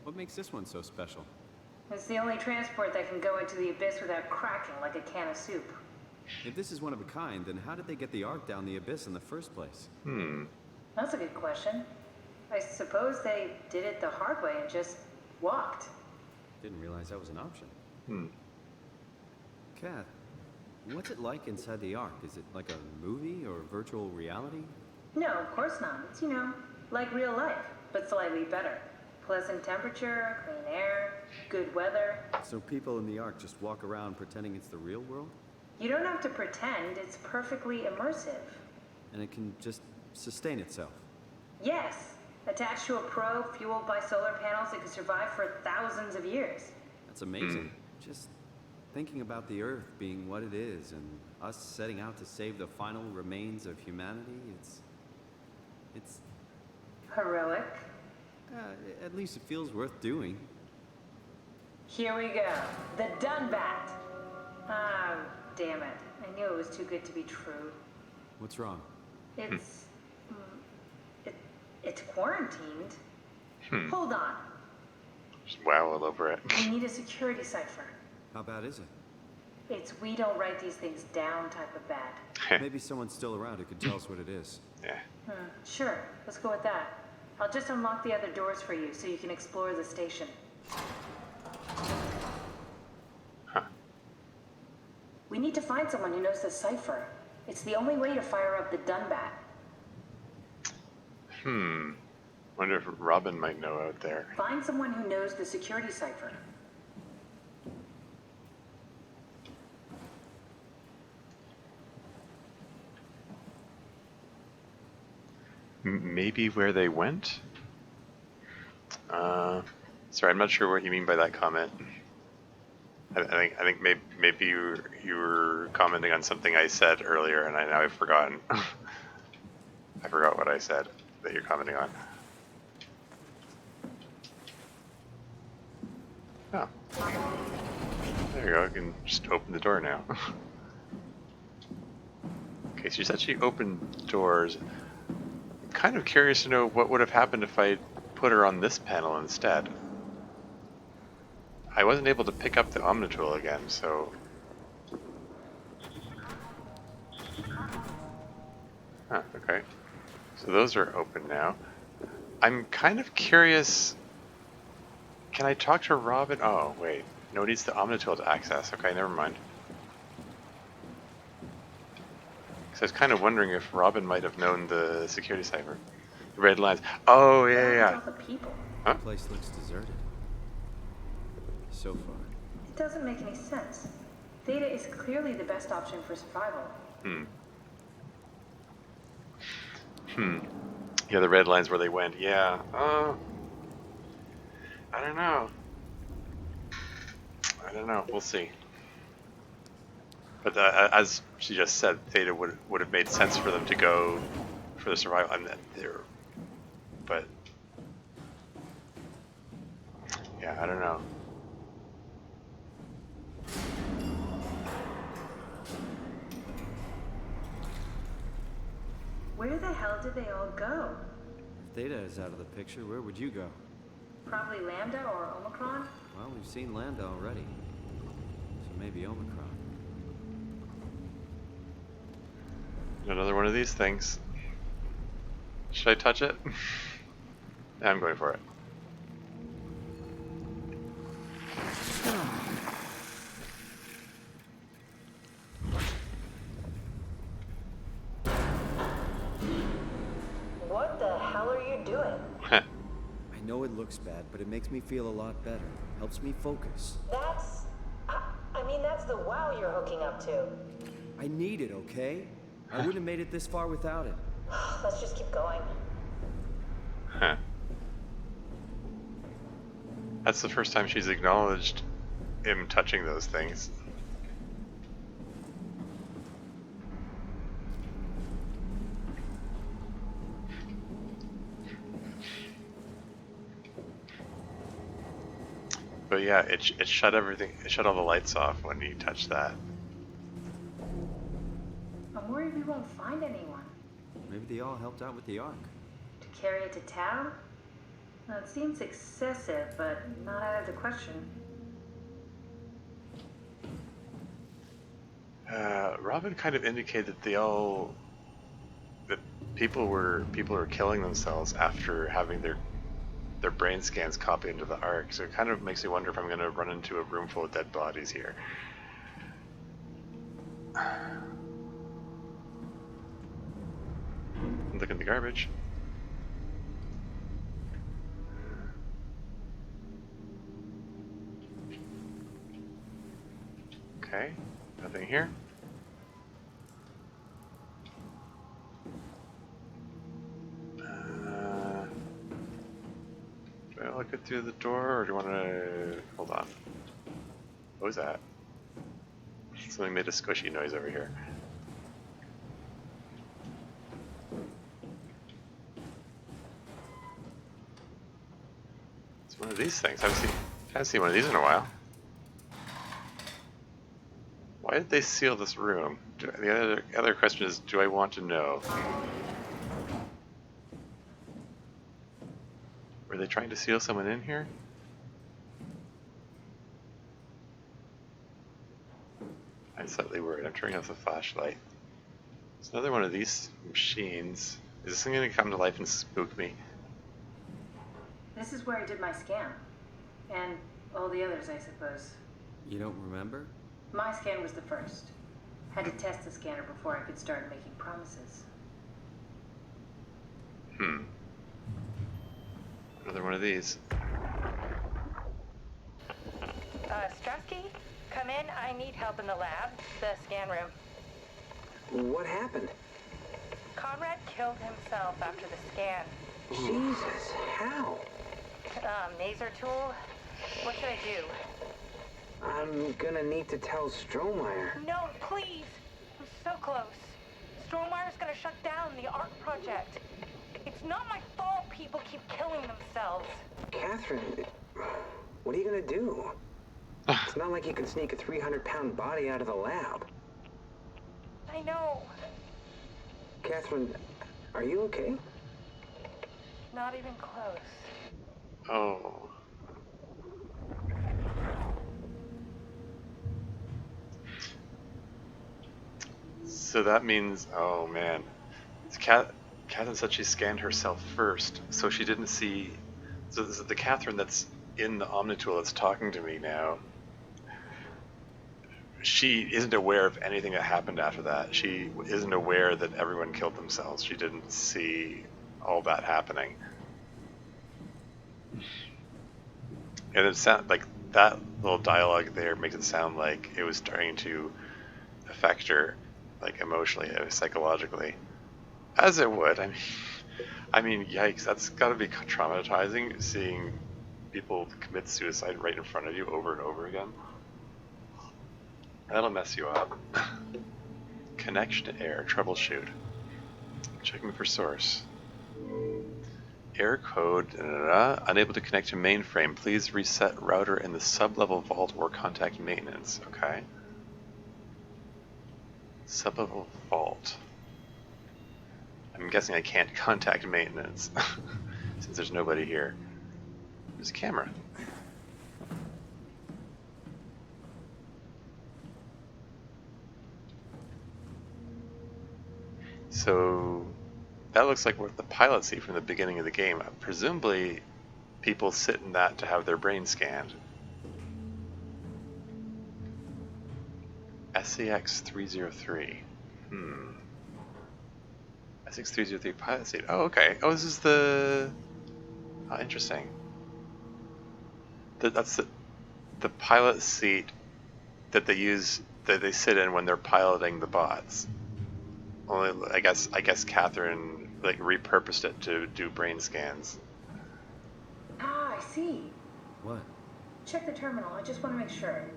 [SPEAKER 12] What makes this one so special?
[SPEAKER 8] It's the only transport that can go into the abyss without cracking like a can of soup.
[SPEAKER 12] If this is one of a kind, then how did they get the Ark down the abyss in the first place?
[SPEAKER 8] That's a good question. I suppose they did it the hard way and just walked.
[SPEAKER 12] Didn't realize that was an option. Kath, what's it like inside the Ark? Is it like a movie or virtual reality?
[SPEAKER 8] No, of course not. It's, you know, like real life, but slightly better. Pleasant temperature, clean air, good weather.
[SPEAKER 12] So people in the Ark just walk around pretending it's the real world?
[SPEAKER 8] You don't have to pretend, it's perfectly immersive.
[SPEAKER 12] And it can just sustain itself?
[SPEAKER 8] Yes. Attached to a probe fueled by solar panels, it can survive for thousands of years.
[SPEAKER 12] That's amazing. Just thinking about the Earth being what it is and us setting out to save the final remains of humanity, it's
[SPEAKER 8] heroic.
[SPEAKER 12] At least it feels worth doing.
[SPEAKER 8] Here we go. The Dunbat. Oh, damn it. I knew it was too good to be true.
[SPEAKER 12] What's wrong?
[SPEAKER 8] It's... it's quarantined. Hold on.
[SPEAKER 1] Just wow all over it.
[SPEAKER 8] We need a security cipher.
[SPEAKER 12] How bad is it?
[SPEAKER 8] It's we don't write these things down type of bad.
[SPEAKER 12] Maybe someone's still around who could tell us what it is.
[SPEAKER 1] Yeah.
[SPEAKER 8] Sure, let's go with that. I'll just unlock the other doors for you so you can explore the station. We need to find someone who knows the cipher. It's the only way to fire up the Dunbat.
[SPEAKER 1] Wonder if Robin might know out there.
[SPEAKER 8] Find someone who knows the security cipher.
[SPEAKER 1] Maybe where they went? Sorry, I'm not sure what you mean by that comment. I think maybe you were commenting on something I said earlier, and now I've forgotten. I forgot what I said that you're commenting on. Oh. There you go, I can just open the door now. Okay, so you said she opened doors. I'm kind of curious to know what would have happened if I put her on this panel instead. I wasn't able to pick up the Omnitool again, so Huh, okay. So those are open now. I'm kind of curious. Can I talk to Robin? Oh, wait. No, it needs the Omnitool to access. Okay, never mind. Because I was kind of wondering if Robin might have known the security cipher. The red lines. Oh, yeah, yeah, yeah.
[SPEAKER 10] All the people.
[SPEAKER 1] Huh?
[SPEAKER 12] The place looks deserted. So far.
[SPEAKER 8] It doesn't make any sense. Theta is clearly the best option for survival.
[SPEAKER 1] Yeah, the red lines where they went. Yeah. I don't know. I don't know. We'll see. But as she just said, Theta would have made sense for them to go for the survival. And but yeah, I don't know.
[SPEAKER 8] Where the hell did they all go?
[SPEAKER 12] If Theta is out of the picture, where would you go?
[SPEAKER 8] Probably Lambda or Omicron?
[SPEAKER 12] Well, we've seen Lambda already. So maybe Omicron.
[SPEAKER 1] Another one of these things. Should I touch it? Yeah, I'm going for it.
[SPEAKER 8] What the hell are you doing?
[SPEAKER 12] I know it looks bad, but it makes me feel a lot better. Helps me focus.
[SPEAKER 8] That's the wow you're hooking up to.
[SPEAKER 12] I need it, okay? I wouldn't have made it this far without it.
[SPEAKER 8] Let's just keep going.
[SPEAKER 1] Huh. That's the first time she's acknowledged him touching those things. But yeah, it shut everything. It shut all the lights off when you touched that.
[SPEAKER 8] I'm worried we won't find anyone.
[SPEAKER 12] Maybe they all helped out with the Ark.
[SPEAKER 8] To carry it to town? Well, it seems excessive, but not out of the question.
[SPEAKER 1] Robin kind of indicated that that people were killing themselves after having their brain scans copied into the Ark. So it kind of makes me wonder if I'm going to run into a room full of dead bodies here. Look in the garbage. Okay, nothing here. Do I look it through the door, or do you want to... Hold on. What was that? Something made a squishy noise over here. It's one of these things. I haven't seen one of these in a while. Why did they seal this room? The other question is, do I want to know? Were they trying to seal someone in here? I'm slightly worried. I'm turning off the flashlight. It's another one of these machines. Is this thing going to come to life and spook me?
[SPEAKER 8] This is where I did my scan. And all the others, I suppose.
[SPEAKER 12] You don't remember?
[SPEAKER 8] My scan was the first. Had to test the scanner before I could start making promises.
[SPEAKER 1] Another one of these.
[SPEAKER 13] Strasky, come in. I need help in the lab, the scan room.
[SPEAKER 7] What happened?
[SPEAKER 13] Conrad killed himself after the scan.
[SPEAKER 7] Jesus, how?
[SPEAKER 13] Maser tool? What should I do?
[SPEAKER 7] I'm gonna need to tell Strohmeyer.
[SPEAKER 13] No, please! I'm so close. Strohmeyer's gonna shut down the art project. It's not my fault people keep killing themselves.
[SPEAKER 7] Catherine, what are you gonna do? It's not like you can sneak a 300-pound body out of the lab.
[SPEAKER 13] I know.
[SPEAKER 7] Catherine, are you okay?
[SPEAKER 13] Not even close.
[SPEAKER 1] Oh. So that means, oh man, Catherine said she scanned herself first, so she didn't see. So this is the Catherine that's in the Omnitool that's talking to me now. She isn't aware of anything that happened after that. She isn't aware that everyone killed themselves. She didn't see all that happening. And it sounds like that little dialogue there makes it sound like it was starting to affect her, like emotionally, psychologically, as it would. I mean, yikes! That's got to be traumatizing, seeing people commit suicide right in front of you over and over again. That'll mess you up. Connection to error. Troubleshoot. Checking for source. Error code. Unable to connect to mainframe. Please reset router in the sub-level vault or contact maintenance. Okay. Sub-level vault. I'm guessing I can't contact maintenance since there's nobody here. There's a camera. So that looks like what the pilot seat from the beginning of the game. Presumably, people sit in that to have their brain scanned. SCX 303. SCX 303 pilot seat. Oh, okay. Oh, this is the. Oh, interesting. That's the pilot seat that they use, that they sit in when they're piloting the bots. Only, I guess Catherine like repurposed it to do brain scans.
[SPEAKER 8] Ah, I see.
[SPEAKER 12] What?
[SPEAKER 8] Check the terminal. I just want to make sure.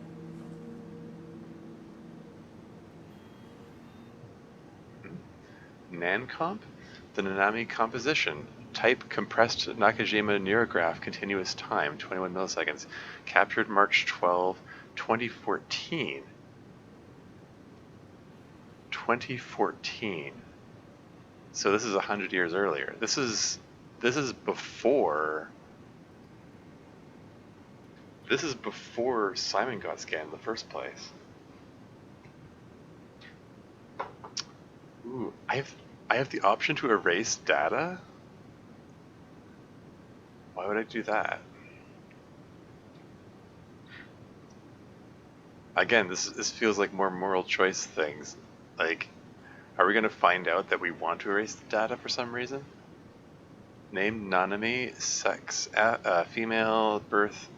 [SPEAKER 1] Nancomp? The Nanami composition. Type compressed Nakajima neurograph, continuous time, 21 milliseconds. Captured March 12, 2014. 2014. So this is 100 years earlier. This is before. This is before Simon got scanned in the first place. Ooh, I have the option to erase data? Why would I do that? Again, this feels like more moral choice things. Like, are we going to find out that we want to erase the data for some reason? Name, Nanami, sex, female, birth,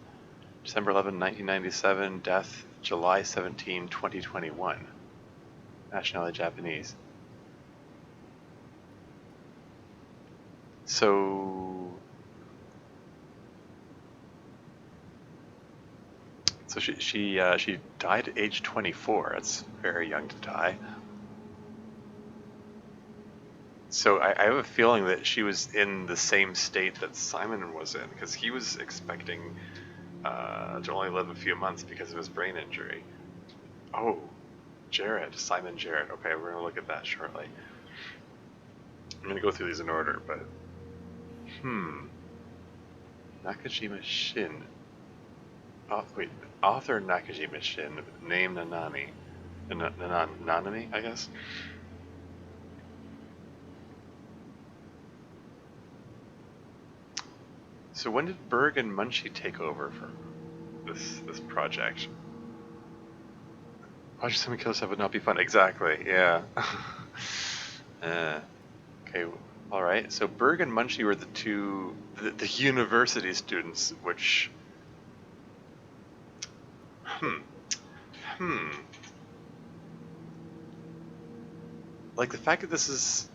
[SPEAKER 1] December 11, 1997, death, July 17, 2021. Nationality, Japanese. So she died at age 24. That's very young to die. So I have a feeling that she was in the same state that Simon was in, because he was expecting to only live a few months because of his brain injury. Oh, Simon Jarrett. Okay, we're gonna look at that shortly. I'm gonna go through these in order, but Nakajima Shin. Oh, wait, author Nakajima Shin, name Nanami. Nanami, I guess? So when did Berg and Munchie take over for this project? Watching someone kill yourself would not be fun. Exactly, yeah. Okay, alright. So Berg and Munchie were the university students, which... Like, the fact that this is...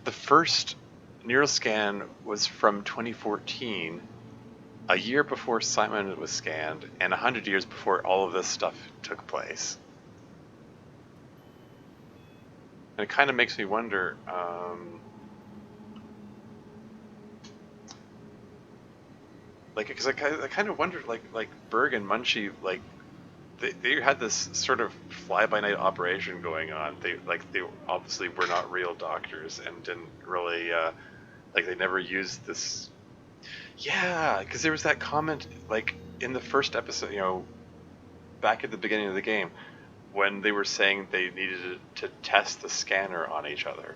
[SPEAKER 1] The first Neuroscan was from 2014, a year before Simon was scanned, and 100 years before all of this stuff took place. And it kind of makes me wonder, like, because I kind of wondered, like Berg and Munchie, like, they had this sort of fly-by-night operation going on. They obviously were not real doctors and didn't really, like, they never used this. Yeah, because there was that comment, like, in the first episode, back at the beginning of the game, when they were saying they needed to test the scanner on each other.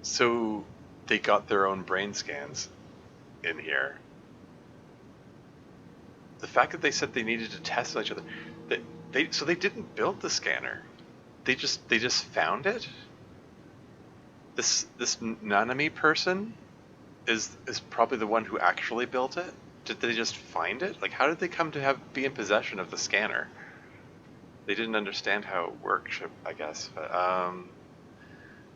[SPEAKER 1] So they got their own brain scans in here. The fact that they said they needed to test on each other, so they didn't build the scanner. They just found it. This Nanami person is probably the one who actually built it. Did they just find it? Like, how did they come to be in possession of the scanner? They didn't understand how it worked, I guess. But,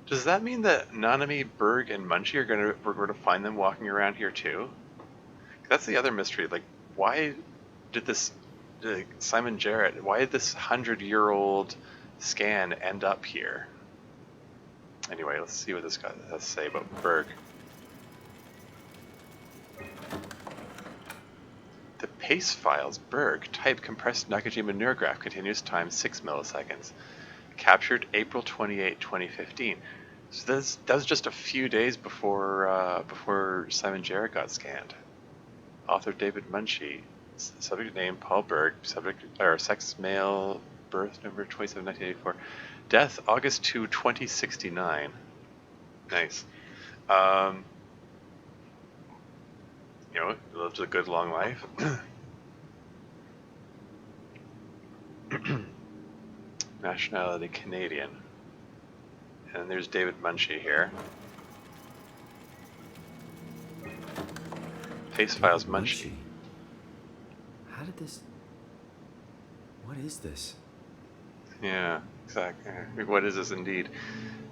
[SPEAKER 1] does that mean that Nanami, Berg, and Munchie we're going to find them walking around here too? That's the other mystery. Like, why did Simon Jarrett? Why did this 100-year-old scan end up here? Anyway, let's see what this guy has to say about Berg. The pace files Berg type compressed Nakajima neurograph continuous time 6 milliseconds. Captured April 28, 2015. So that was just a few days before Simon Jarrett got scanned. Author David Munchie. Subject name Paul Berg. Sex male. Birth number 27, 1984. Death August 2, 2069. Nice. Lived a good long life. Nationality Canadian. And there's David Munchie here. Pace files Munchie.
[SPEAKER 12] How did this... What is this?
[SPEAKER 1] Yeah, exactly. What is this indeed?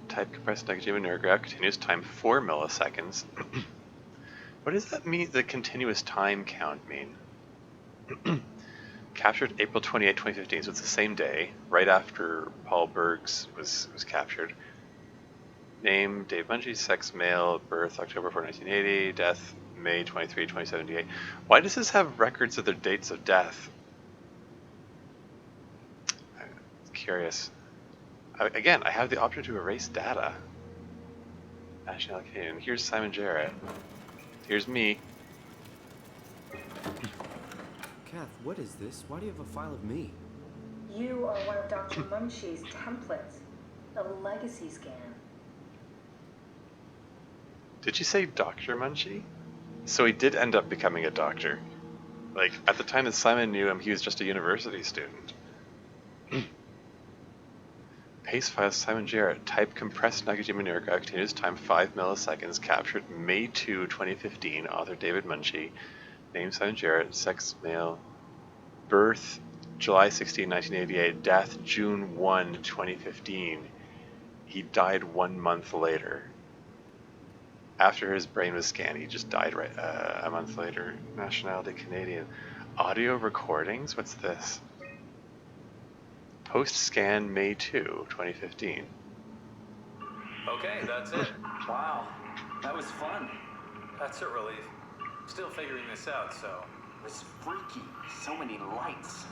[SPEAKER 1] Type compressed Nakajima neurograph, continuous time 4 milliseconds. What does that mean, the continuous time count mean? Captured April 28, 2015, so it's the same day, right after Paul Berg's was captured. Name, Dave Munchie, sex male, birth October 4, 1980, death May 23, 2078. Why does this have records of their dates of death? I'm curious. Again, I have the option to erase data. National Canadian. Here's Simon Jarrett. Here's me.
[SPEAKER 12] Kath, what is this? Why do you have a file of me?
[SPEAKER 10] You are one of Dr. Munchie's templates. A legacy scan.
[SPEAKER 1] Did you say Dr. Munchie? So he did end up becoming a doctor. Like, at the time that Simon knew him, he was just a university student. Pace files Simon Jarrett. Type compressed Nakajima neurograph. Continuous time 5 milliseconds. Captured May 2, 2015. Author David Munchie. Name Simon Jarrett. Sex male. Birth July 16, 1988. Death June 1, 2015. He died 1 month later. After his brain was scanned, he just died a month later. Nationality Canadian. Audio recordings? What's this? Post-scan May 2, 2015.
[SPEAKER 14] Okay, that's it.
[SPEAKER 2] Wow, that was fun.
[SPEAKER 14] That's a relief. Still figuring this out, so...
[SPEAKER 2] It was freaky. So many lights.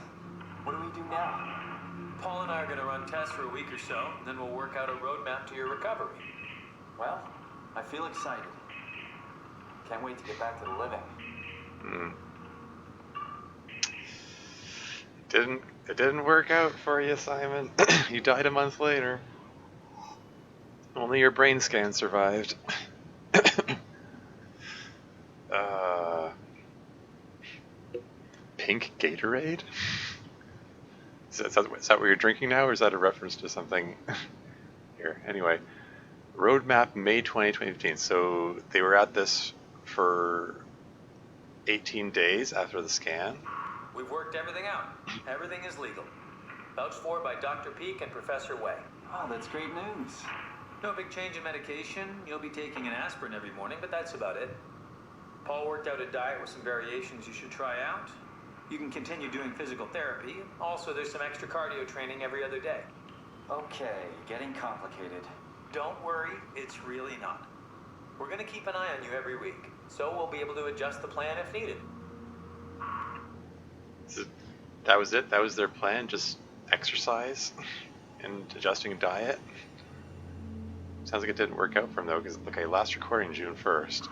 [SPEAKER 2] What do we do now?
[SPEAKER 14] Paul and I are going to run tests for a week or so, then we'll work out a roadmap to your recovery.
[SPEAKER 2] Well, I feel excited. Can't wait to get back to the living.
[SPEAKER 1] It didn't work out for you, Simon. You died a month later. Only your brain scan survived. Pink Gatorade? Is that what you're drinking now, or is that a reference to something here? Anyway, roadmap May 2015. So they were at this for 18 days after the scan.
[SPEAKER 14] We've worked everything out. Everything is legal. Vouched for by Dr. Peak and Professor Way.
[SPEAKER 2] Oh, that's great news.
[SPEAKER 14] No big change in medication. You'll be taking an aspirin every morning, but that's about it. Paul worked out a diet with some variations you should try out. You can continue doing physical therapy. Also, there's some extra cardio training every other day.
[SPEAKER 2] Okay, getting complicated.
[SPEAKER 14] Don't worry, it's really not. We're going to keep an eye on you every week, so we'll be able to adjust the plan if needed.
[SPEAKER 1] So that was it? That was their plan? Just exercise and adjusting diet? Sounds like it didn't work out for him, though, because, okay, last recording June 1st.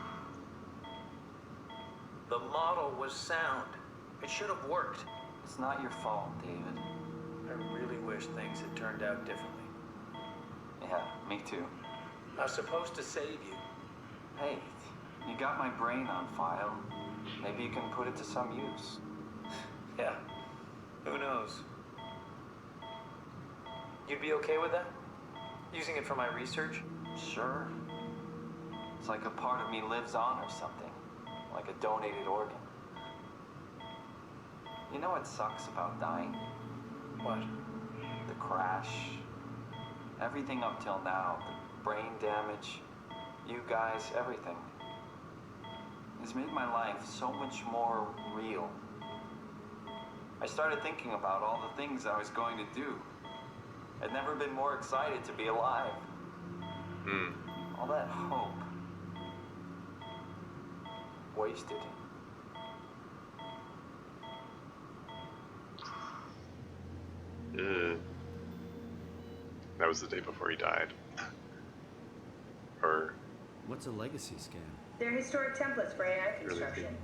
[SPEAKER 14] The model was sound. It should have worked.
[SPEAKER 12] It's not your fault, David.
[SPEAKER 14] I really wish things had turned out differently.
[SPEAKER 12] Yeah, me too.
[SPEAKER 14] I was supposed to save you.
[SPEAKER 12] Hey, you got my brain on file. Maybe you can put it to some use.
[SPEAKER 14] Yeah, who knows? You'd be okay with that? Using it for my research?
[SPEAKER 12] Sure. It's like a part of me lives on or something. Like a donated organ. You know what sucks about dying?
[SPEAKER 14] What?
[SPEAKER 12] The crash. Everything up till now. The brain damage. You guys, everything. It's made my life so much more real. I started thinking about all the things I was going to do. I'd never been more excited to be alive. All that hope. Wasted.
[SPEAKER 1] That was the day before he died. Or...
[SPEAKER 12] What's a legacy scan?
[SPEAKER 8] They're historic templates for AI construction.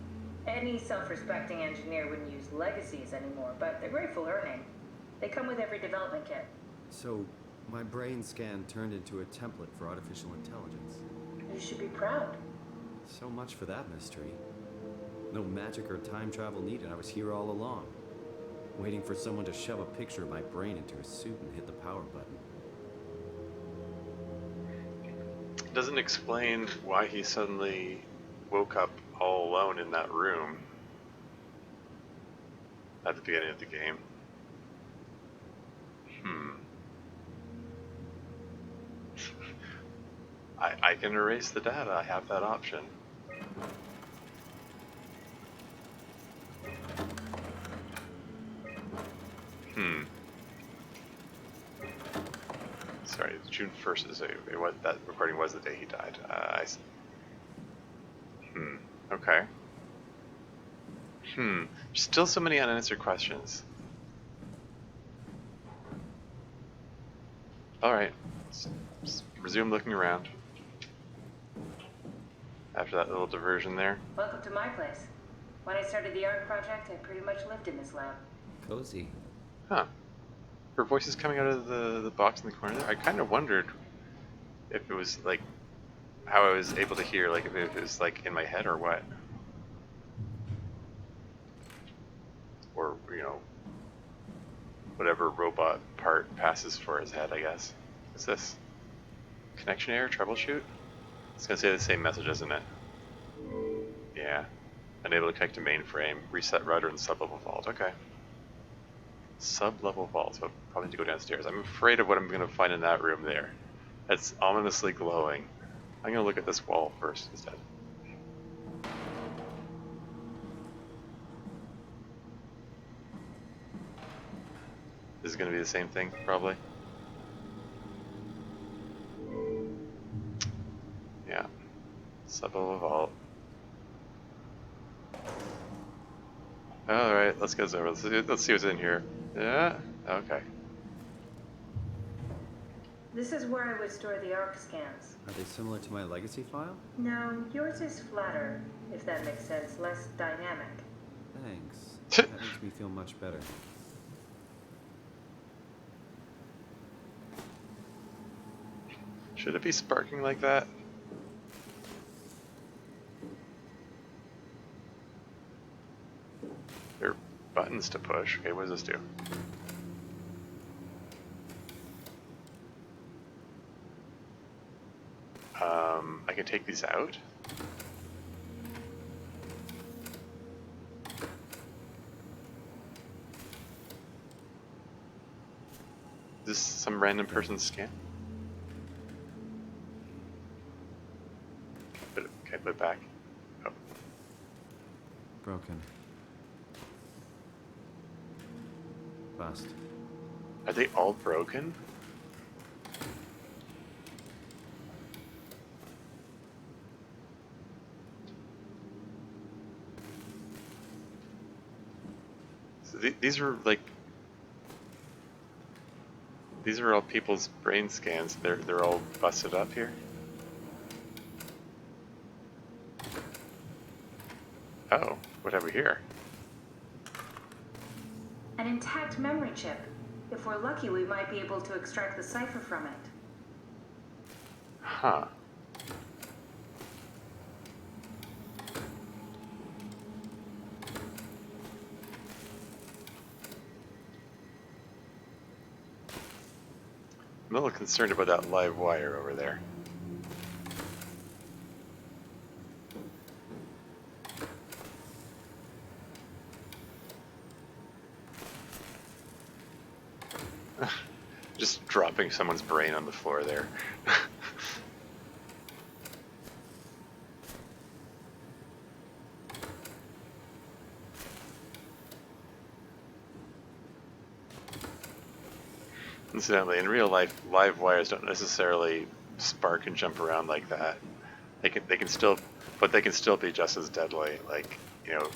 [SPEAKER 8] Any self-respecting engineer wouldn't use legacies anymore, but they're great for learning. They come with every development kit.
[SPEAKER 12] So, my brain scan turned into a template for artificial intelligence.
[SPEAKER 8] You should be proud.
[SPEAKER 12] So much for that mystery. No magic or time travel needed. I was here all along. Waiting for someone to shove a picture of my brain into a suit and hit the power button.
[SPEAKER 1] It doesn't explain why he suddenly woke up all alone in that room at the beginning of the game. I can erase the data. I have that option. Sorry, June 1st is that recording was the day he died. I see. Okay. Still so many unanswered questions. Alright. Let's resume looking around. After that little diversion there.
[SPEAKER 8] Welcome to my place. When I started the art project, I pretty much lived in this lab.
[SPEAKER 12] Cozy.
[SPEAKER 1] Huh. Her voice is coming out of the box in the corner there. I kind of wondered if it was like how I was able to hear, like if it was like in my head or what. Or, you know, whatever robot part passes for his head, I guess. What's this? Connection error? Troubleshoot? It's gonna say the same message, isn't it? Yeah. Unable to connect to mainframe, reset router and sub-level vault. Okay. Sub-level vault, so I'll probably need to go downstairs. I'm afraid of what I'm gonna find in that room there. It's ominously glowing. I'm gonna look at this wall first instead. This is gonna be the same thing, probably. Yeah. Sub-level vault. Alright, let's go over. Let's see what's in here. Yeah? Okay.
[SPEAKER 8] This is where I would store the ARC scans.
[SPEAKER 12] Are they similar to my legacy file?
[SPEAKER 8] No, yours is flatter, if that makes sense, less dynamic.
[SPEAKER 12] Thanks. That makes me feel much better.
[SPEAKER 1] Should it be sparking like that? There are buttons to push. Okay, what does this do? I can take these out? Is this some random person's scan? Can I put it back? Oh.
[SPEAKER 12] Broken. Bust.
[SPEAKER 1] Are they all broken? So these are like... These are all people's brain scans. They're all busted up here. Oh, what have we here?
[SPEAKER 8] An intact memory chip. If we're lucky, we might be able to extract the cipher from it.
[SPEAKER 1] Huh. I'm a little concerned about that live wire over there. Just dropping someone's brain on the floor there. Incidentally, in real life, live wires don't necessarily spark and jump around like that. They can still, but they can still be just as deadly. Like, you know,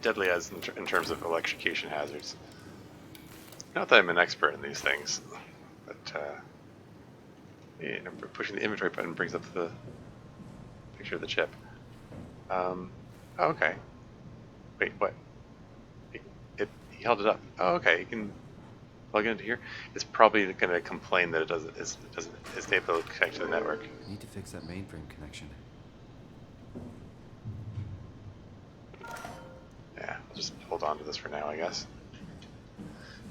[SPEAKER 1] deadly as in terms of electrocution hazards. Not that I'm an expert in these things, but yeah, pushing the inventory button brings up the picture of the chip. Oh, okay. Wait, what? He held it up. Oh, okay. You can plug it into here. It's probably going to complain that it doesn't isn't able to connect to the network.
[SPEAKER 15] Need to fix that mainframe connection.
[SPEAKER 1] Yeah, I'll just hold on to this for now, I guess.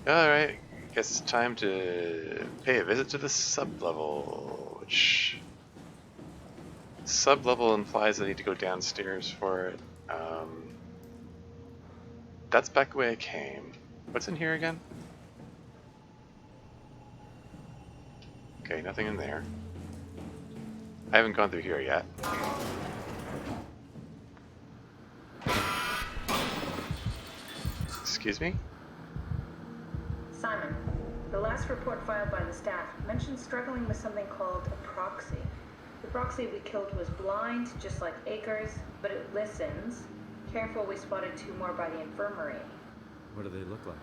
[SPEAKER 1] Alright, guess it's time to pay a visit to the sub-level, which... Sub-level implies I need to go downstairs for it. That's back the way I came. What's in here again? Okay, nothing in there. I haven't gone through here yet. Excuse me?
[SPEAKER 8] Simon, the last report filed by the staff mentioned struggling with something called a proxy. The proxy we killed was blind, just like Akers, but it listens. Careful, we spotted 2 more by the infirmary.
[SPEAKER 15] What do they look like?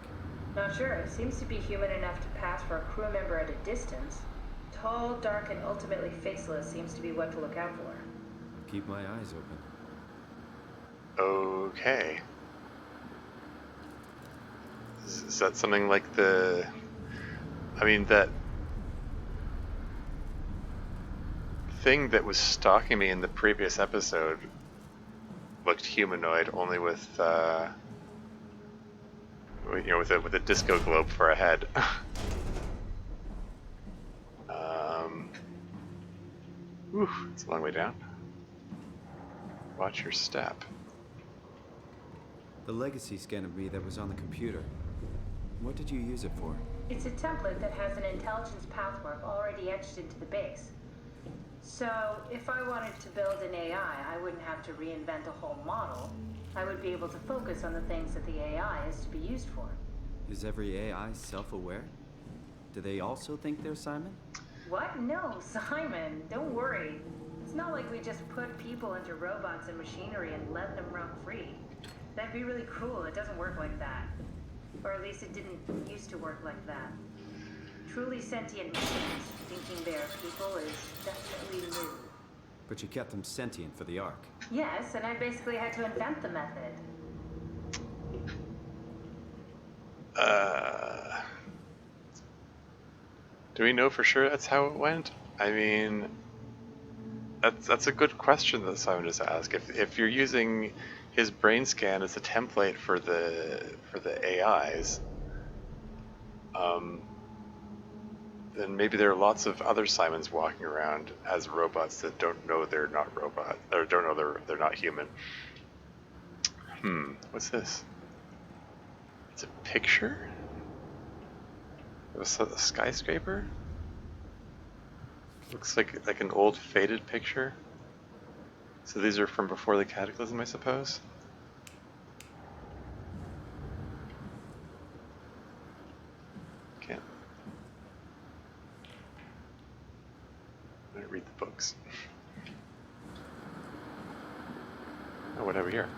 [SPEAKER 8] Not sure. Seems to be human enough to pass for a crew member at a distance. Tall, dark, and ultimately faceless seems to be what to look out for.
[SPEAKER 15] Keep my eyes open.
[SPEAKER 1] Okay. Is that something like the... I mean, that thing that was stalking me in the previous episode looked humanoid, only with, you know, with a disco globe for a head. Whew, it's a long way down. Watch your step.
[SPEAKER 15] The legacy scan of me that was on the computer. What did you use it for?
[SPEAKER 8] It's a template that has an intelligence pathmark already etched into the base. So, if I wanted to build an AI, I wouldn't have to reinvent a whole model. I would be able to focus on the things that the AI is to be used for.
[SPEAKER 15] Is every AI self-aware? Do they also think they're Simon?
[SPEAKER 8] What? No, Simon, don't worry. It's not like we just put people into robots and machinery and let them run free. That'd be really cruel. It doesn't work like that. Or at least it didn't used to work like that. Truly sentient machines thinking they are people is definitely new.
[SPEAKER 15] But you kept them sentient for the Ark.
[SPEAKER 8] Yes, and I basically had to invent the method.
[SPEAKER 1] Do we know for sure that's how it went? I mean, that's a good question that Simon just asked. If you're using his brain scan as a template for the AIs, then maybe there are lots of other Simons walking around as robots that don't know they're not robot, or don't know they're not human. What's this? It's a picture of a skyscraper. Looks like an old faded picture. So these are from before the Cataclysm, I suppose. Can't. I'm gonna read the books. Oh, what have we here?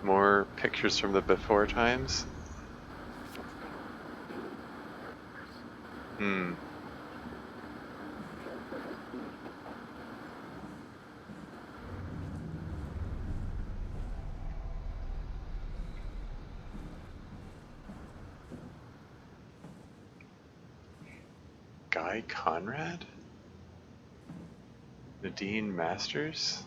[SPEAKER 1] More pictures from the before times. Guy Conrad? Nadine Masters?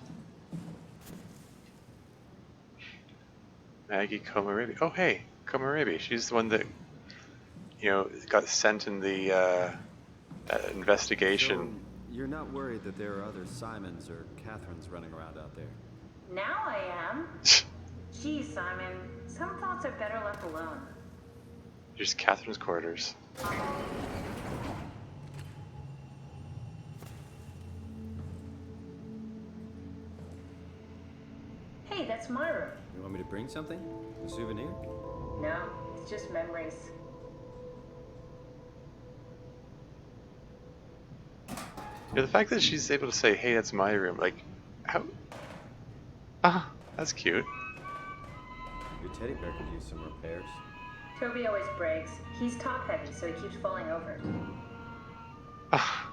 [SPEAKER 1] Maggie Komorebi. Oh, hey, Komorebi. She's the one that, you know, got sent in the investigation.
[SPEAKER 15] So, you're not worried that there are other Simons or Catherines running around out there?
[SPEAKER 8] Now I am. Geez, Simon, some thoughts are better left alone.
[SPEAKER 1] Here's Catherine's quarters.
[SPEAKER 8] Hey, that's my room.
[SPEAKER 15] You want me to bring something? A souvenir?
[SPEAKER 8] No, it's just memories.
[SPEAKER 1] Yeah, the fact that she's able to say, hey, that's my room, like, how... Ah, that's cute.
[SPEAKER 15] Your teddy bear could use some repairs.
[SPEAKER 8] Toby always breaks. He's top heavy, so he keeps falling over.
[SPEAKER 1] Ah.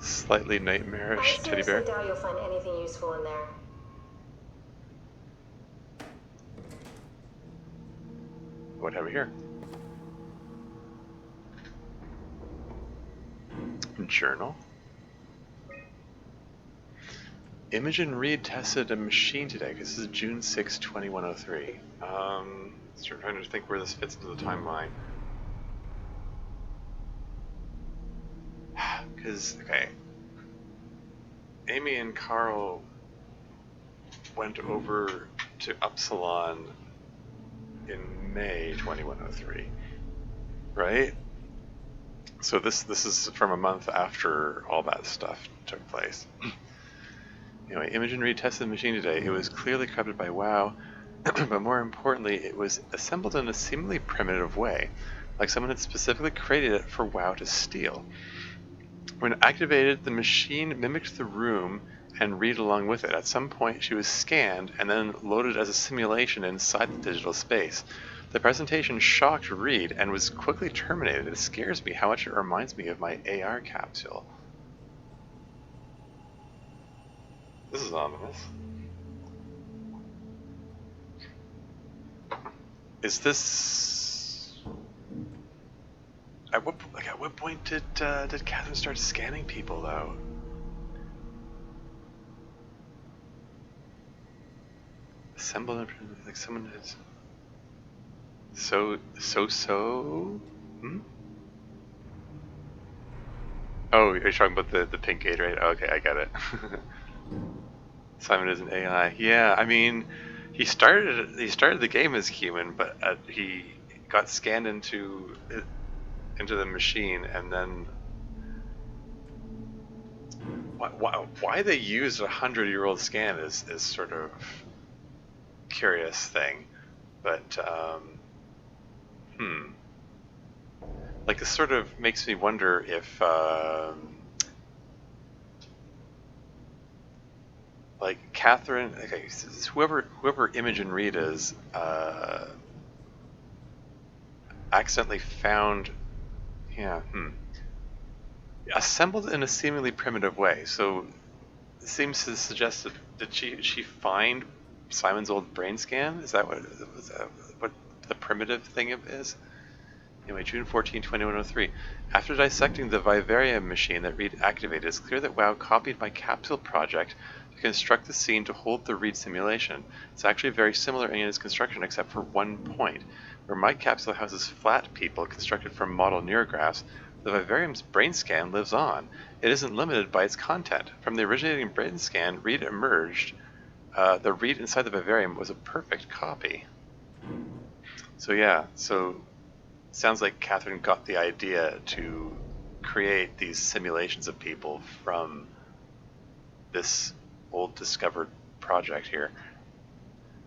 [SPEAKER 1] Slightly nightmarish teddy bear.
[SPEAKER 4] I doubt you'll find anything useful in there.
[SPEAKER 1] What have we here? Journal. Imogen Reed tested a machine today. This is June 6, 2103. Trying to think where this fits into the timeline. Because, okay. Amy and Carl went over to Upsilon in May 2103, right? So this is from a month after all that stuff took place. Anyway, Imogen Reed tested the machine today. It was clearly corrupted by WoW, but more importantly, it was assembled in a seemingly primitive way, like someone had specifically created it for WoW to steal. When activated, the machine mimicked the room and Reed along with it. At some point, she was scanned and then loaded as a simulation inside the digital space. The presentation shocked Reed and was quickly terminated. It scares me how much it reminds me of my AR capsule. This is ominous. Is this... At what point did Catherine start scanning people, though? Assembled, like someone has... So? Hmm? Oh, you're talking about the pink gate, right? Okay, I get it. Simon is an AI. Yeah, I mean, he started the game as human, but he got scanned into the machine, and then why they used a 100-year-old scan is sort of curious thing, but like this sort of makes me wonder if like Catherine, okay, whoever Imogen Reed is, accidentally found, assembled in a seemingly primitive way. So it seems to suggest that did she find Simon's old brain scan? Is that what the primitive thing is? Anyway, June 14, 2103. After dissecting the vivarium machine that Reed activated, it's clear that WoW copied my capsule project to construct the scene to hold the Reed simulation. It's actually very similar in its construction except for one point. Where my capsule houses flat people constructed from model neurographs, the vivarium's brain scan lives on. It isn't limited by its content. From the originating brain scan, Reed emerged. The Reed inside the vivarium was a perfect copy. So yeah, sounds like Catherine got the idea to create these simulations of people from this old discovered project here.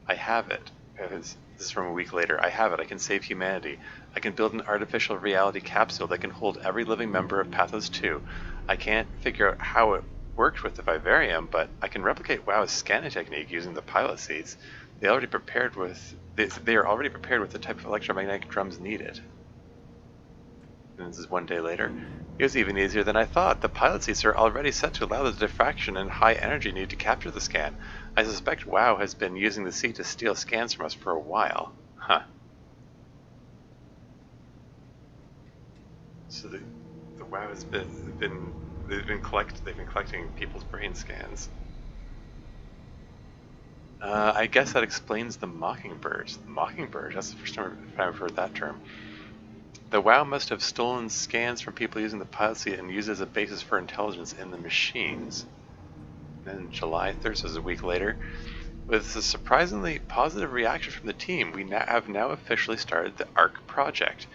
[SPEAKER 1] I have it. This is from a week later. I have it. I can save humanity. I can build an artificial reality capsule that can hold every living member of Pathos 2. I can't figure out how it worked with the vivarium, but I can replicate WoW's scanning technique using the pilot seats. They are already prepared with the type of electromagnetic drums needed. And this is 1 day later. It was even easier than I thought. The pilot seats are already set to allow the diffraction and high energy needed to capture the scan. I suspect WoW has been using the seat to steal scans from us for a while. Huh. So the WoW has they've been collecting people's brain scans. I guess that explains the Mockingbirds. The Mockingbird, that's the first time I've heard that term. The WoW must have stolen scans from people using the pilot seat and used it as a basis for intelligence in the machines. And then July 3rd, so a week later, with a surprisingly positive reaction from the team, we have now officially started the ARC project.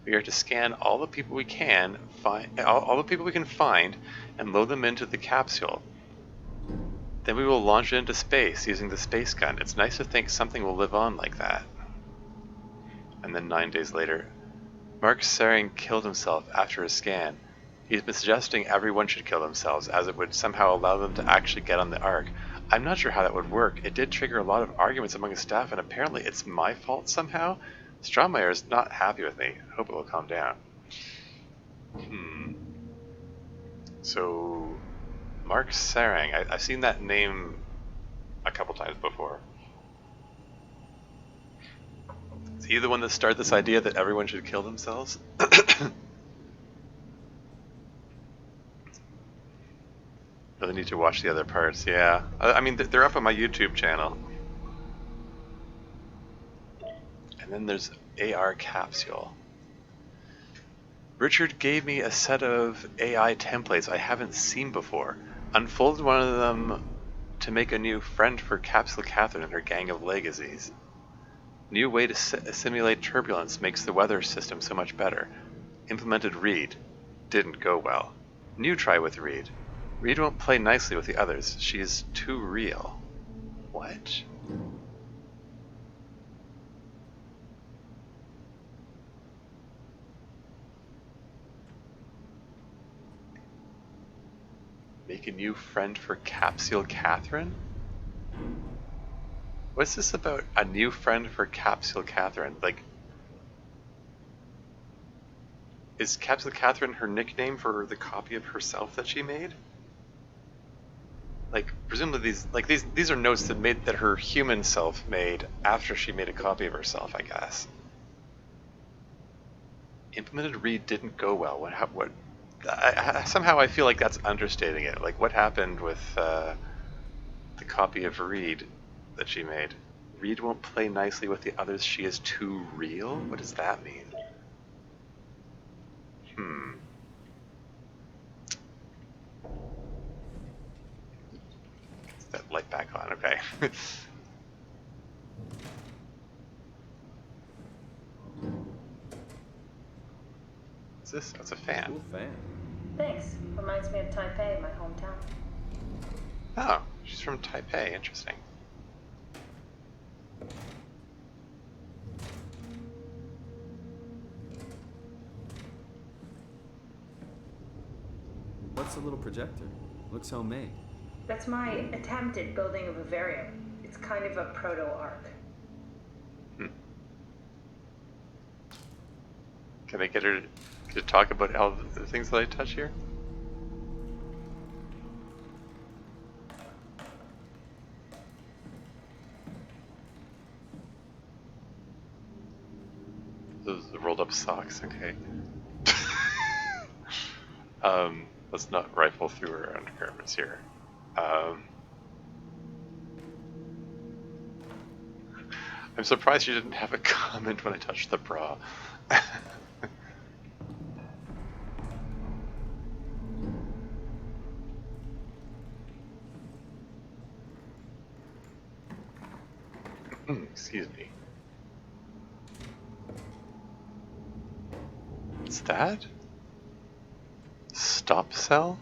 [SPEAKER 1] We are to scan all the people we can find, all the people we can find, and load them into the capsule. Then we will launch it into space using the space gun. It's nice to think something will live on like that. And then 9 days later, Mark Sering killed himself after a scan. He's been suggesting everyone should kill themselves, as it would somehow allow them to actually get on the Ark. I'm not sure how that would work. It did trigger a lot of arguments among the staff, and apparently it's my fault somehow. Strommeyer is not happy with me. I hope it will calm down. So, Mark Sering. I've seen that name a couple times before. Is he the one that started this idea that everyone should kill themselves? Really need to watch the other parts, yeah. I mean, they're up on my YouTube channel. And then there's AR Capsule. Richard gave me a set of AI templates I haven't seen before. Unfolded one of them to make a new friend for Capsule Catherine and her gang of legacies. New way to simulate turbulence makes the weather system so much better. Implemented Reed. Didn't go well. New try with Reed. Reed won't play nicely with the others. She is too real. What? Make a new friend for Capsule Catherine? What's this about a new friend for Capsule Catherine? Like, is Capsule Catherine her nickname for the copy of herself that she made? Like, presumably these are notes that her human self made after she made a copy of herself, I guess. Implemented Reed didn't go well. What? Somehow I feel like that's understating it. Like, what happened with the copy of Reed that she made? Reed won't play nicely with the others. She is too real? What does that mean? Get that light back on, okay. What's this? That's a fan.
[SPEAKER 15] Cool fan.
[SPEAKER 10] Thanks. Reminds me of Taipei, my hometown.
[SPEAKER 1] Oh, she's from Taipei. Interesting.
[SPEAKER 15] What's the little projector? Looks homemade.
[SPEAKER 10] That's my attempt at building a vivarium. It's kind of a proto-arc.
[SPEAKER 1] Can I get her to talk about all the things that I touch here? Those are the rolled up socks, okay. Let's not rifle through her undergarments here. I'm surprised you didn't have a comment when I touched the bra. Excuse me. What's that? Stop cell?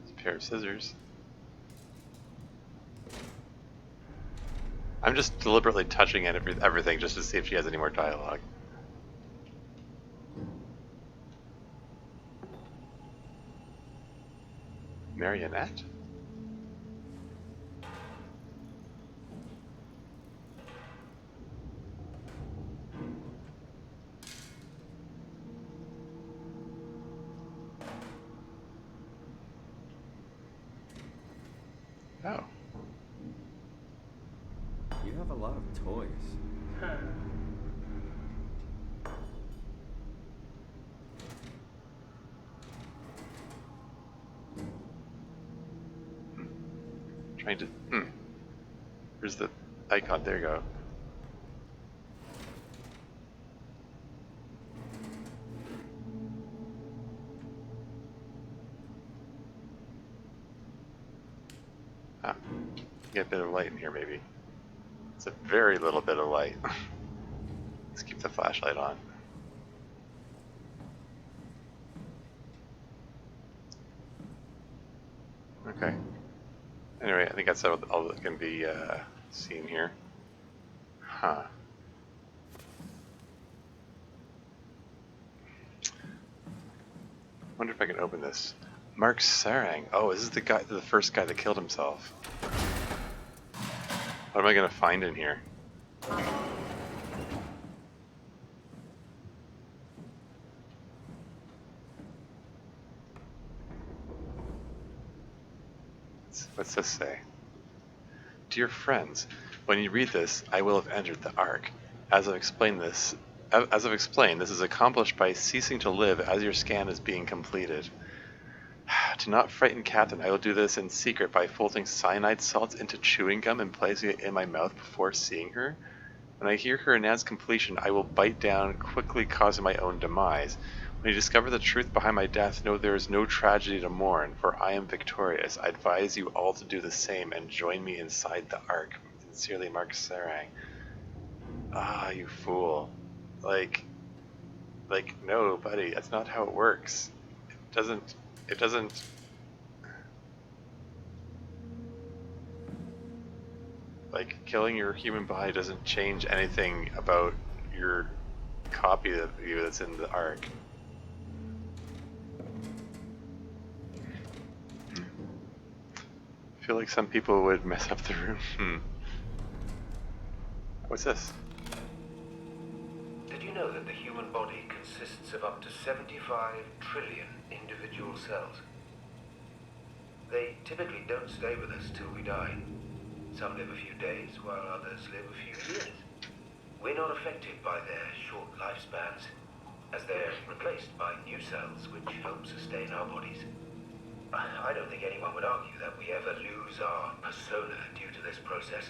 [SPEAKER 1] It's a pair of scissors. I'm just deliberately touching at everything just to see if she has any more dialogue. Marionette? Oh.
[SPEAKER 15] You have a lot of toys.
[SPEAKER 1] Trying to... Here's the icon. There you go. Ah, get a bit of light in here, maybe. It's a very little bit of light. Let's keep the flashlight on. Okay. Anyway, I think that's all that can be seen here. Huh. Wonder if I can open this. Mark Sarang. Oh, this is the guy, the first guy that killed himself. What am I gonna find in here? What's this say? Dear friends, when you read this, I will have entered the Ark. As I've explained, this is accomplished by ceasing to live as your scan is being completed. To not frighten Catherine, I will do this in secret by folding cyanide salts into chewing gum and placing it in my mouth before seeing her. When I hear her announce completion, I will bite down, quickly causing my own demise. When you discover the truth behind my death, know there is no tragedy to mourn, for I am victorious. I advise you all to do the same and join me inside the Ark. Sincerely, Mark Sarang. Ah, you fool. Like, no, buddy, that's not how it works. It doesn't... Like, killing your human body doesn't change anything about your copy of you that's in the Ark. I feel like some people would mess up the room. What's this?
[SPEAKER 16] Did you know that the human body consists of up to 75 trillion individual cells? They typically don't stay with us till we die. Some live a few days, while others live a few years. We're not affected by their short lifespans, as they're replaced by new cells which help sustain our bodies. I don't think anyone would argue that we ever lose our persona due to this process.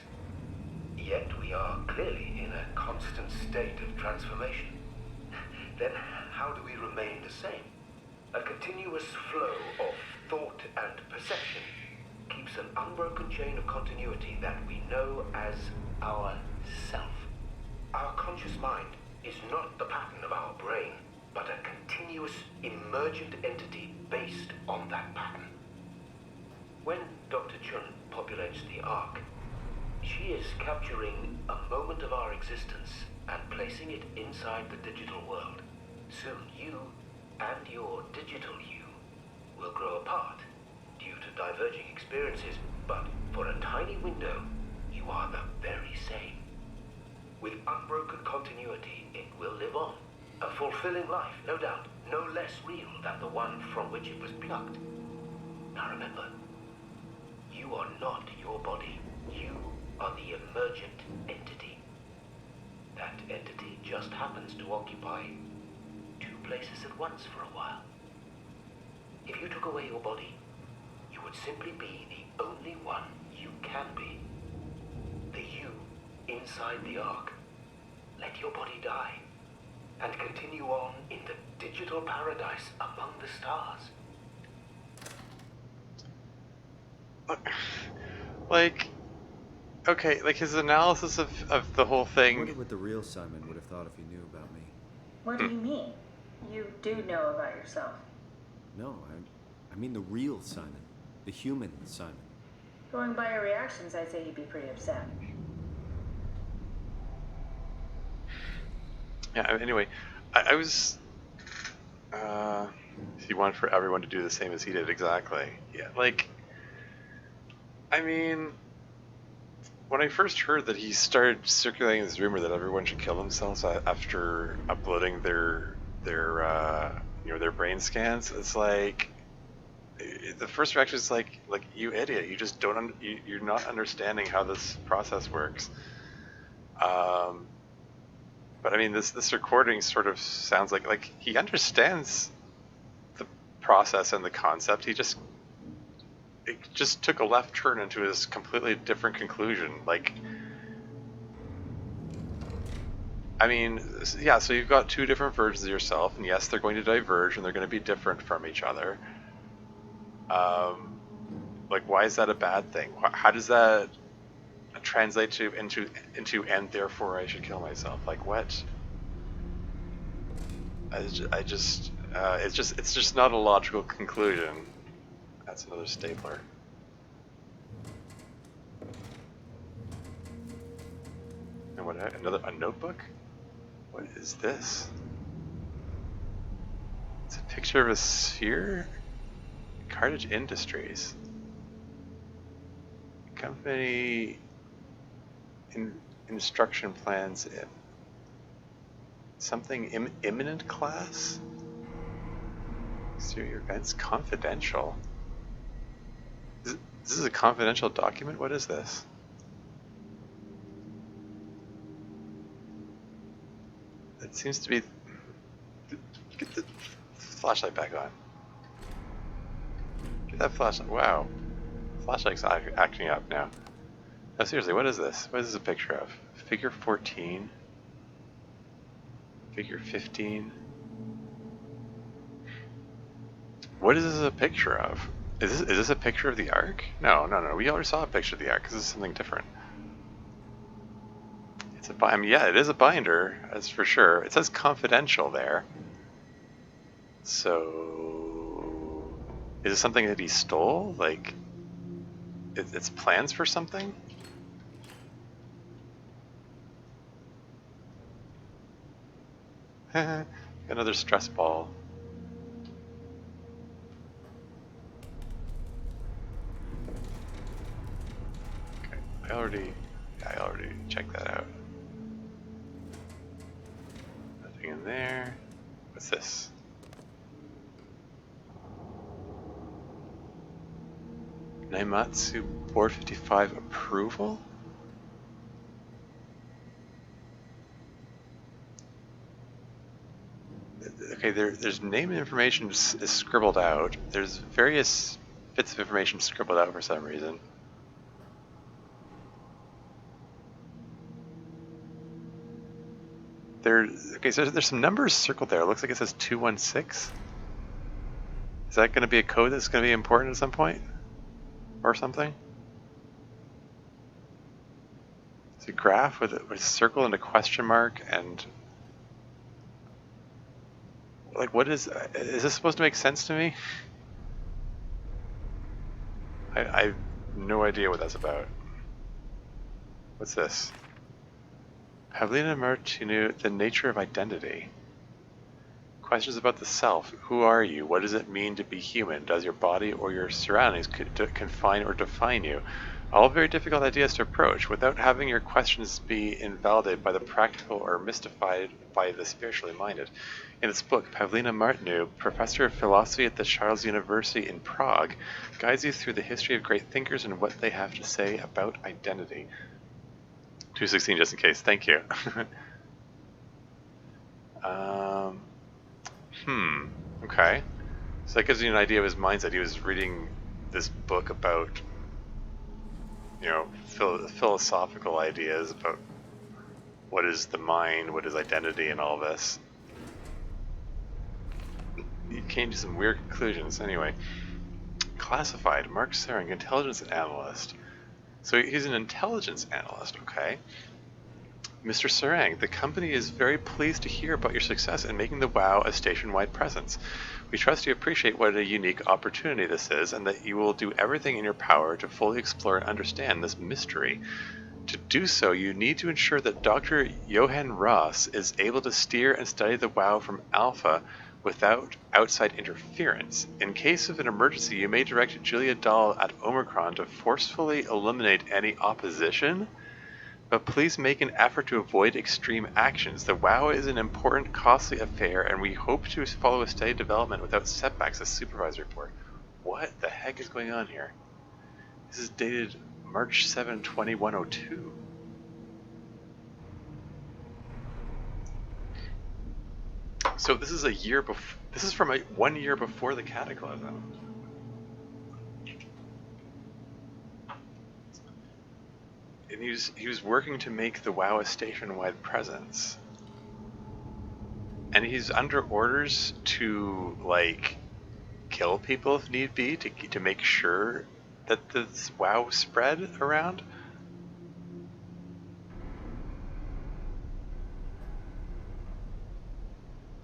[SPEAKER 16] Yet we are clearly in a constant state of transformation. Then how do we remain the same? A continuous flow of thought and perception keeps an unbroken chain of continuity that we know as our self. Our conscious mind is not the pattern of our brain, but a continuous emergent entity based on that pattern. When Dr. Chun populates the Ark, she is capturing a moment of our existence and placing it inside the digital world. Soon you and your digital you will grow apart due to diverging experiences, but for a tiny window, you are the very same. With unbroken continuity, it will live on. A fulfilling life, no doubt, no less real than the one from which it was plucked. Now remember, you are not your body. You are the emergent entity. That entity just happens to occupy two places at once for a while. If you took away your body, you would simply be the only one you can be. The you inside the Ark. Let your body die and continue on in the digital paradise among the stars.
[SPEAKER 1] Like, okay, like his analysis of the whole
[SPEAKER 15] I
[SPEAKER 1] thing.
[SPEAKER 15] wonder what the real Simon would have thought if he knew about me.
[SPEAKER 10] What do you mean? You do know about yourself.
[SPEAKER 15] No, I mean the real Simon. The human Simon.
[SPEAKER 10] Going by your reactions, I'd say he'd be pretty upset.
[SPEAKER 1] Yeah, anyway, I was... he wanted for everyone to do the same as he did, exactly. Yeah, like... I mean... When I first heard that he started circulating this rumor that everyone should kill themselves after uploading their brain scans, it's like... the first reaction is like you idiot, you just don't you're not understanding how this process works. But I mean, this recording sort of sounds like he understands the process and the concept. It just took a left turn into his completely different conclusion. Like, I mean, yeah, so you've got two different versions of yourself, and yes, they're going to diverge and they're going to be different from each other. Like, why is that a bad thing? How does that translate into and therefore I should kill myself? Like, what? It's just not a logical conclusion. That's another stapler. And what? A notebook? What is this? It's a picture of a sphere? Cartage Industries. Company instruction plans in something imminent class? Exterior events confidential. This is a confidential document? What is this? It seems to be... Get the flashlight back on. Get that flashlight. Wow. Flashlight's acting up now. No, seriously, what is this? What is this a picture of? Figure 14? Figure 15? What is this a picture of? Is this a picture of the Ark? No. We already saw a picture of the Ark. This is something different. It's a binder. Yeah, it is a binder, that's for sure. It says confidential there. So, is it something that he stole? Like, it's plans for something? Another stress ball. Okay, I already checked that out. Nothing in there. What's this? Naimatsu Board 55 approval? Okay, there's name and information is scribbled out. There's various bits of information scribbled out for some reason. Okay, so there's some numbers circled there. It looks like it says 216. Is that going to be a code that's going to be important at some point? Or something? It's a graph with a circle and a question mark and... Like, what is this supposed to make sense to me? I have no idea what that's about. What's this? Pavlina Martinu, the nature of identity. Questions about the self. Who are you? What does it mean to be human? Does your body or your surroundings confine or define you? All very difficult ideas to approach without having your questions be invalidated by the practical or mystified by the spiritually minded. In this book, Pavlina Martinu, professor of philosophy at the Charles University in Prague, guides you through the history of great thinkers and what they have to say about identity. 216 just in case, thank you. Okay. So that gives you an idea of his mindset. He was reading this book about, you know, philosophical ideas about what is the mind, what is identity, and all this. He came to some weird conclusions. Anyway, classified, Mark Serring, intelligence analyst. So he's an intelligence analyst, okay. Mr. Serang, the company is very pleased to hear about your success in making the WoW a station-wide presence. We trust you appreciate what a unique opportunity this is, and that you will do everything in your power to fully explore and understand this mystery. To do so, you need to ensure that Dr. Johan Ross is able to steer and study the WoW from Alpha without outside interference. In case of an emergency, you may direct Julia Dahl at Omicron to forcefully eliminate any opposition. But please make an effort to avoid extreme actions. The WoW is an important, costly affair, and we hope to follow a steady development without setbacks, a supervisor report. What the heck is going on here? This is dated March 7, 2102. So this is a year before. This is from 1 year before the Cataclysm. And he was working to make the WoW a station-wide presence. And he's under orders to, like, kill people if need be to make sure that this WoW spread around.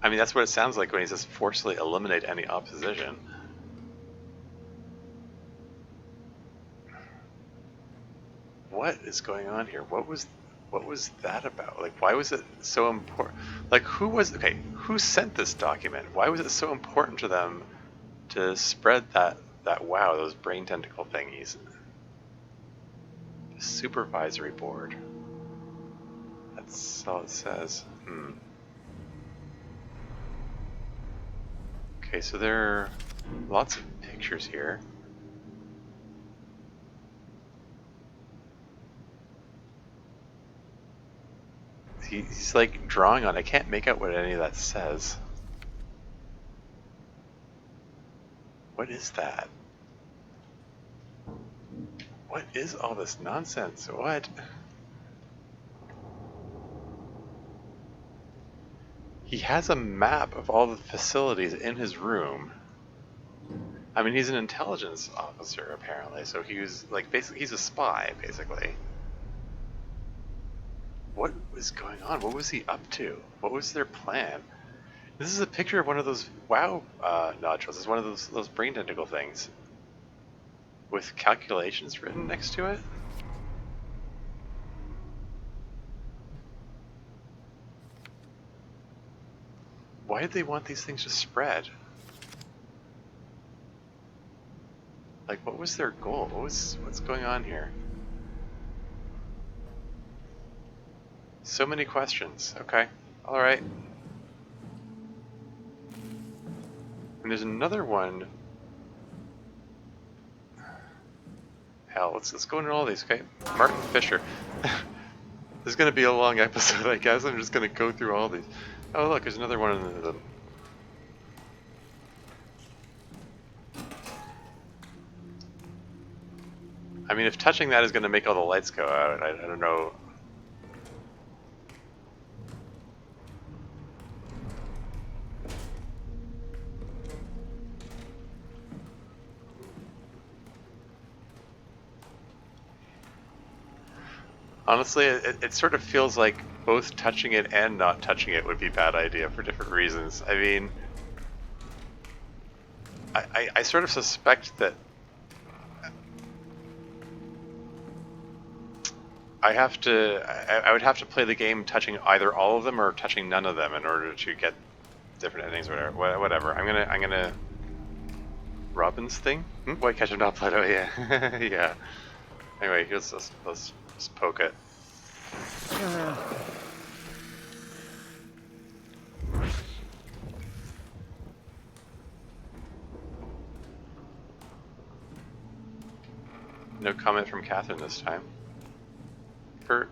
[SPEAKER 1] I mean, that's what it sounds like when he says forcibly eliminate any opposition. What is going on here? What was that about? Like, why was it so important? Like, who sent this document? Why was it so important to them to spread that wow, those brain tentacle thingies? The supervisory board. That's all it says. Okay, so there are lots of pictures here. He's like drawing on. I can't make out what any of that says. What is that? What is all this nonsense? What? He has a map of all the facilities in his room. I mean, he's an intelligence officer apparently, so he was like basically he's a spy basically. What was going on? What was he up to? What was their plan? This is a picture of one of those WoW nodules. It's one of those brain tentacle things with calculations written next to it. Why did they want these things to spread? Like, what was their goal? What's going on here? So many questions. Okay, all right. And there's another one. Hell, let's go into all these. Okay, Martin Fisher. This is gonna be a long episode, I guess. I'm just gonna go through all these. Oh, look, there's another one in the. I mean, if touching that is gonna make all the lights go out, I don't know. Honestly, it sort of feels like both touching it and not touching it would be a bad idea for different reasons. I mean, I sort of suspect that I would have to play the game touching either all of them or touching none of them in order to get different endings or whatever. I'm gonna Robin's thing? White ketchup, not Play-Doh, yeah. Yeah. Anyway, let's poke it. No comment from Catherine this time. Her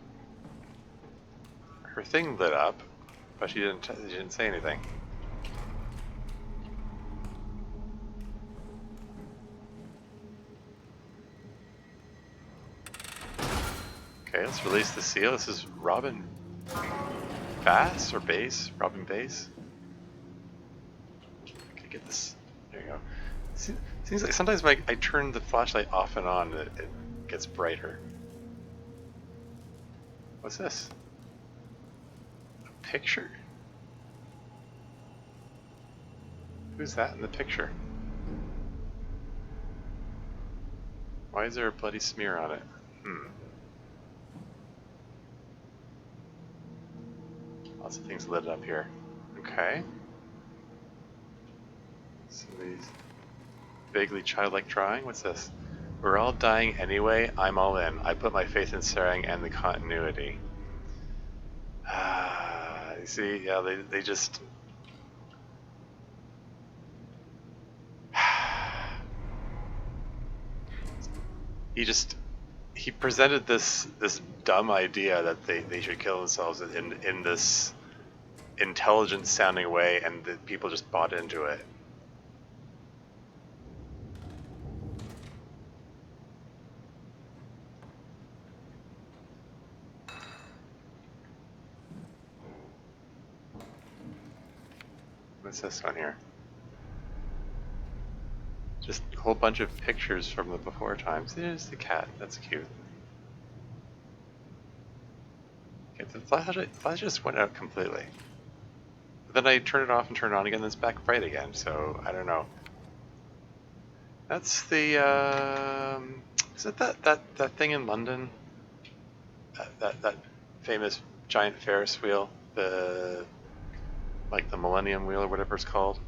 [SPEAKER 1] thing lit up, but she didn't say anything. Okay, let's release the seal. This is Robin Bass or Base? Robin Base. Okay, get this. There you go. Seems like sometimes when I turn the flashlight off and on, it gets brighter. What's this? A picture? Who's that in the picture? Why is there a bloody smear on it? Lots of things lit up here. Okay. Some of these vaguely childlike drawing. What's this? We're all dying anyway. I'm all in. I put my faith in Sarang and the continuity. You see, yeah, they just. he presented this dumb idea that they should kill themselves in this intelligent sounding way, and the people just bought into it. What's this one here? Just a whole bunch of pictures from the before times. There's the cat. That's cute. Okay, the flash just went out completely. But then I turn it off and turn it on again, and it's back bright again. So I don't know. That's the is it that thing in London? That famous giant Ferris wheel, the Millennium Wheel or whatever it's called.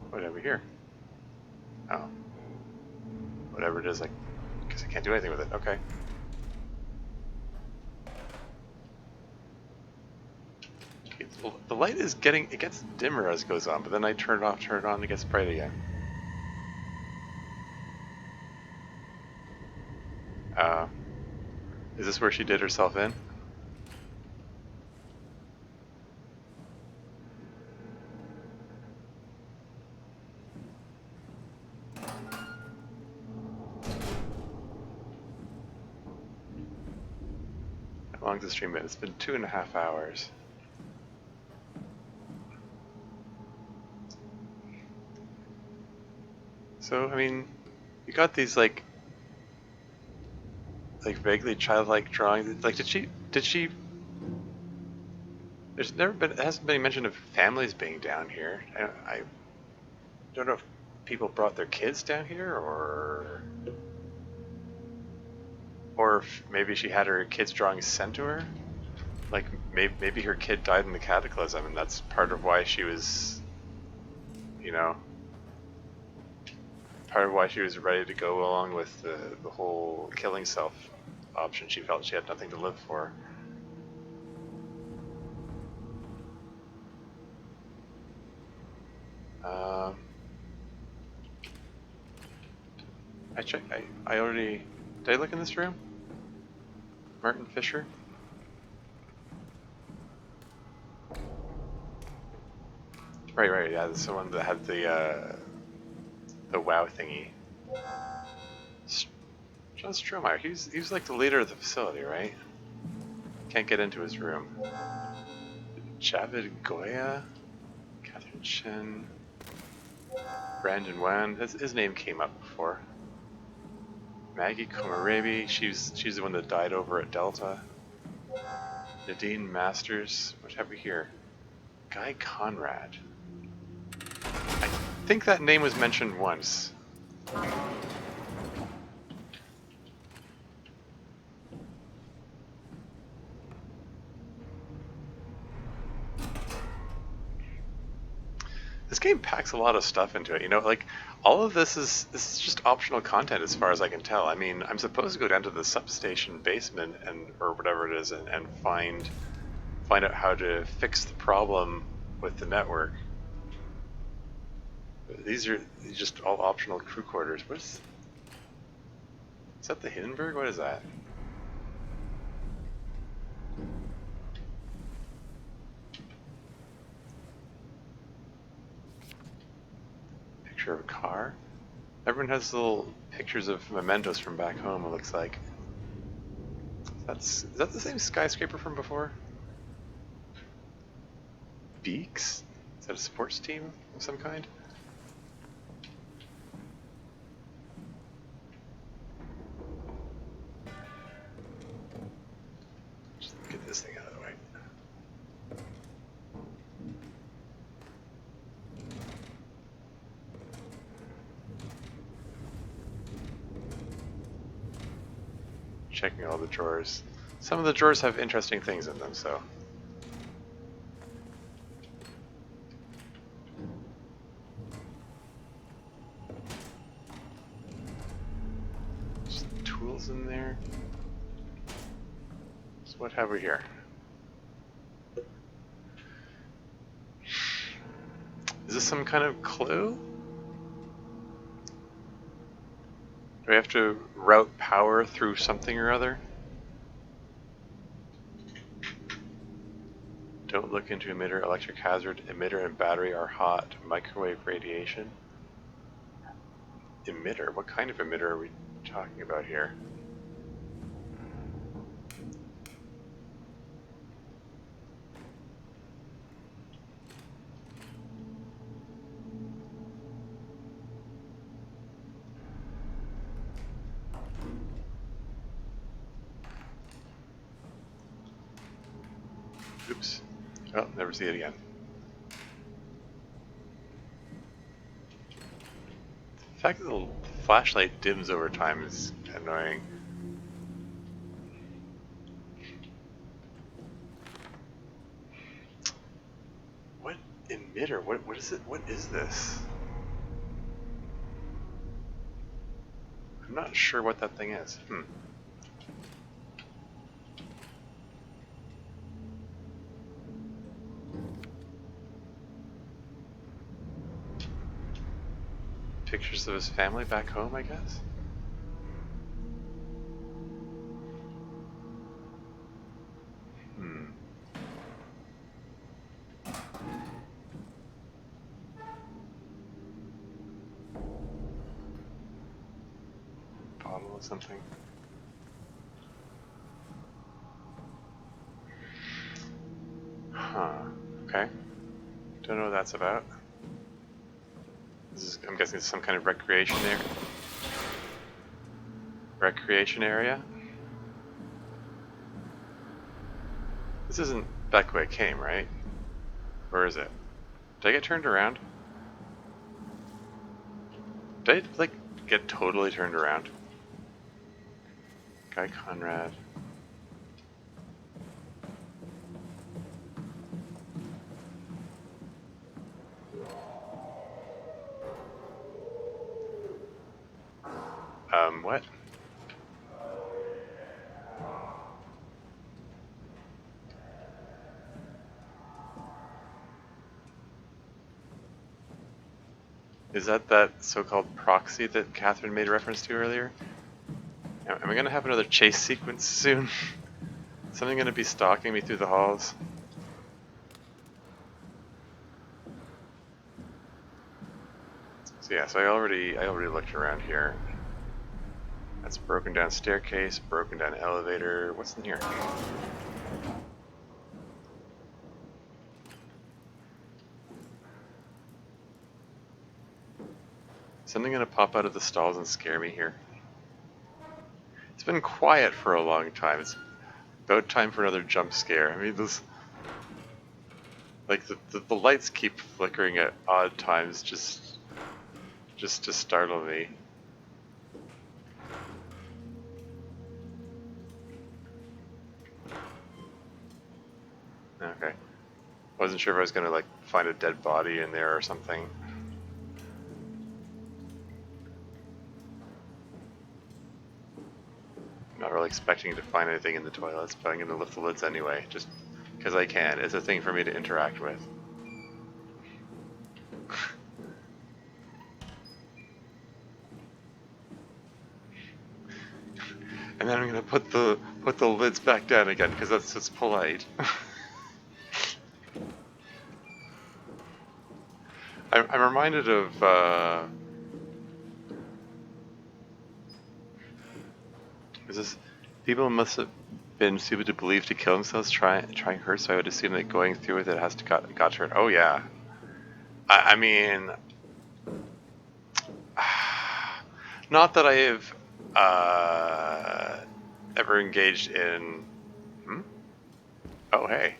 [SPEAKER 1] What have we here? Oh, whatever it is, I guess I can't do anything with it. Okay. The light is it gets dimmer as it goes on, but then I turn it off, turn it on, it gets bright again. Is this where she did herself in? How long's the stream been? It's been 2.5 hours. So, I mean, you got these like vaguely childlike drawings. Like, did she? It hasn't been mention of families being down here. I don't know if people brought their kids down here, or if maybe she had her kids' drawings sent to her. Like, maybe her kid died in the cataclysm, and that's part of why she was, part of why she was ready to go along with the whole killing self option. She felt she had nothing to live for. I already... Did I look in this room? Martin Fisher? Right, yeah, that's the one that had the WoW thingy. John Strohmeyer, he was like the leader of the facility, right? Can't get into his room. Javid Goya? Catherine Chen? Brandon Wan, his name came up before. Maggie Komarebi, she's the one that died over at Delta. Nadine Masters, what have we here? Guy Conrad. I think that name was mentioned once. This game packs a lot of stuff into it, like all of this is just optional content as far as I can tell. I mean, I'm supposed to go down to the substation basement or whatever it is and find out how to fix the problem with the network. These are just all optional crew quarters. Is that the Hindenburg? What is that? Picture of a car? Everyone has little pictures of mementos from back home, it looks like. Is that the same skyscraper from before? Beaks? Is that a sports team of some kind? Just get this thing out of the way. Checking all the drawers. Some of the drawers have interesting things in them, so. Just tools in there. So what have we here? Is this some kind of clue? Do we have to route power through something or other? Don't look into emitter, electric hazard. Emitter and battery are hot. Microwave radiation. Emitter? What kind of emitter are we talking about here? Oops. Oh, never see it again. The fact that the flashlight dims over time is annoying. What emitter? What is it? What is this? I'm not sure what that thing is. Pictures of his family back home, I guess? Bottle of something. Huh. Okay. Don't know what that's about. This is, I'm guessing it's some kind of recreation there. Recreation area? This isn't back where I came, right? Or is it? Did I get turned around? Did I, like, get totally turned around? Guy Conrad. What? Is that so-called proxy that Catherine made reference to earlier? Am I gonna have another chase sequence soon? Something gonna be stalking me through the halls? So yeah, so I already looked around here. That's broken down staircase, broken down elevator. What's in here? Something gonna pop out of the stalls and scare me here. It's been quiet for a long time. It's about time for another jump scare. I mean, this, like the lights keep flickering at odd times, just to startle me. Okay. Wasn't sure if I was gonna like find a dead body in there or something. Not really expecting to find anything in the toilets, but I'm gonna lift the lids anyway, just because I can. It's a thing for me to interact with. And then I'm gonna put the lids back down again because that's just polite. I'm reminded of is this people must have been stupid to believe to kill themselves trying her, so I would assume that going through with it has to got to hurt. Oh yeah. I mean, not that I have ever engaged in. Oh hey.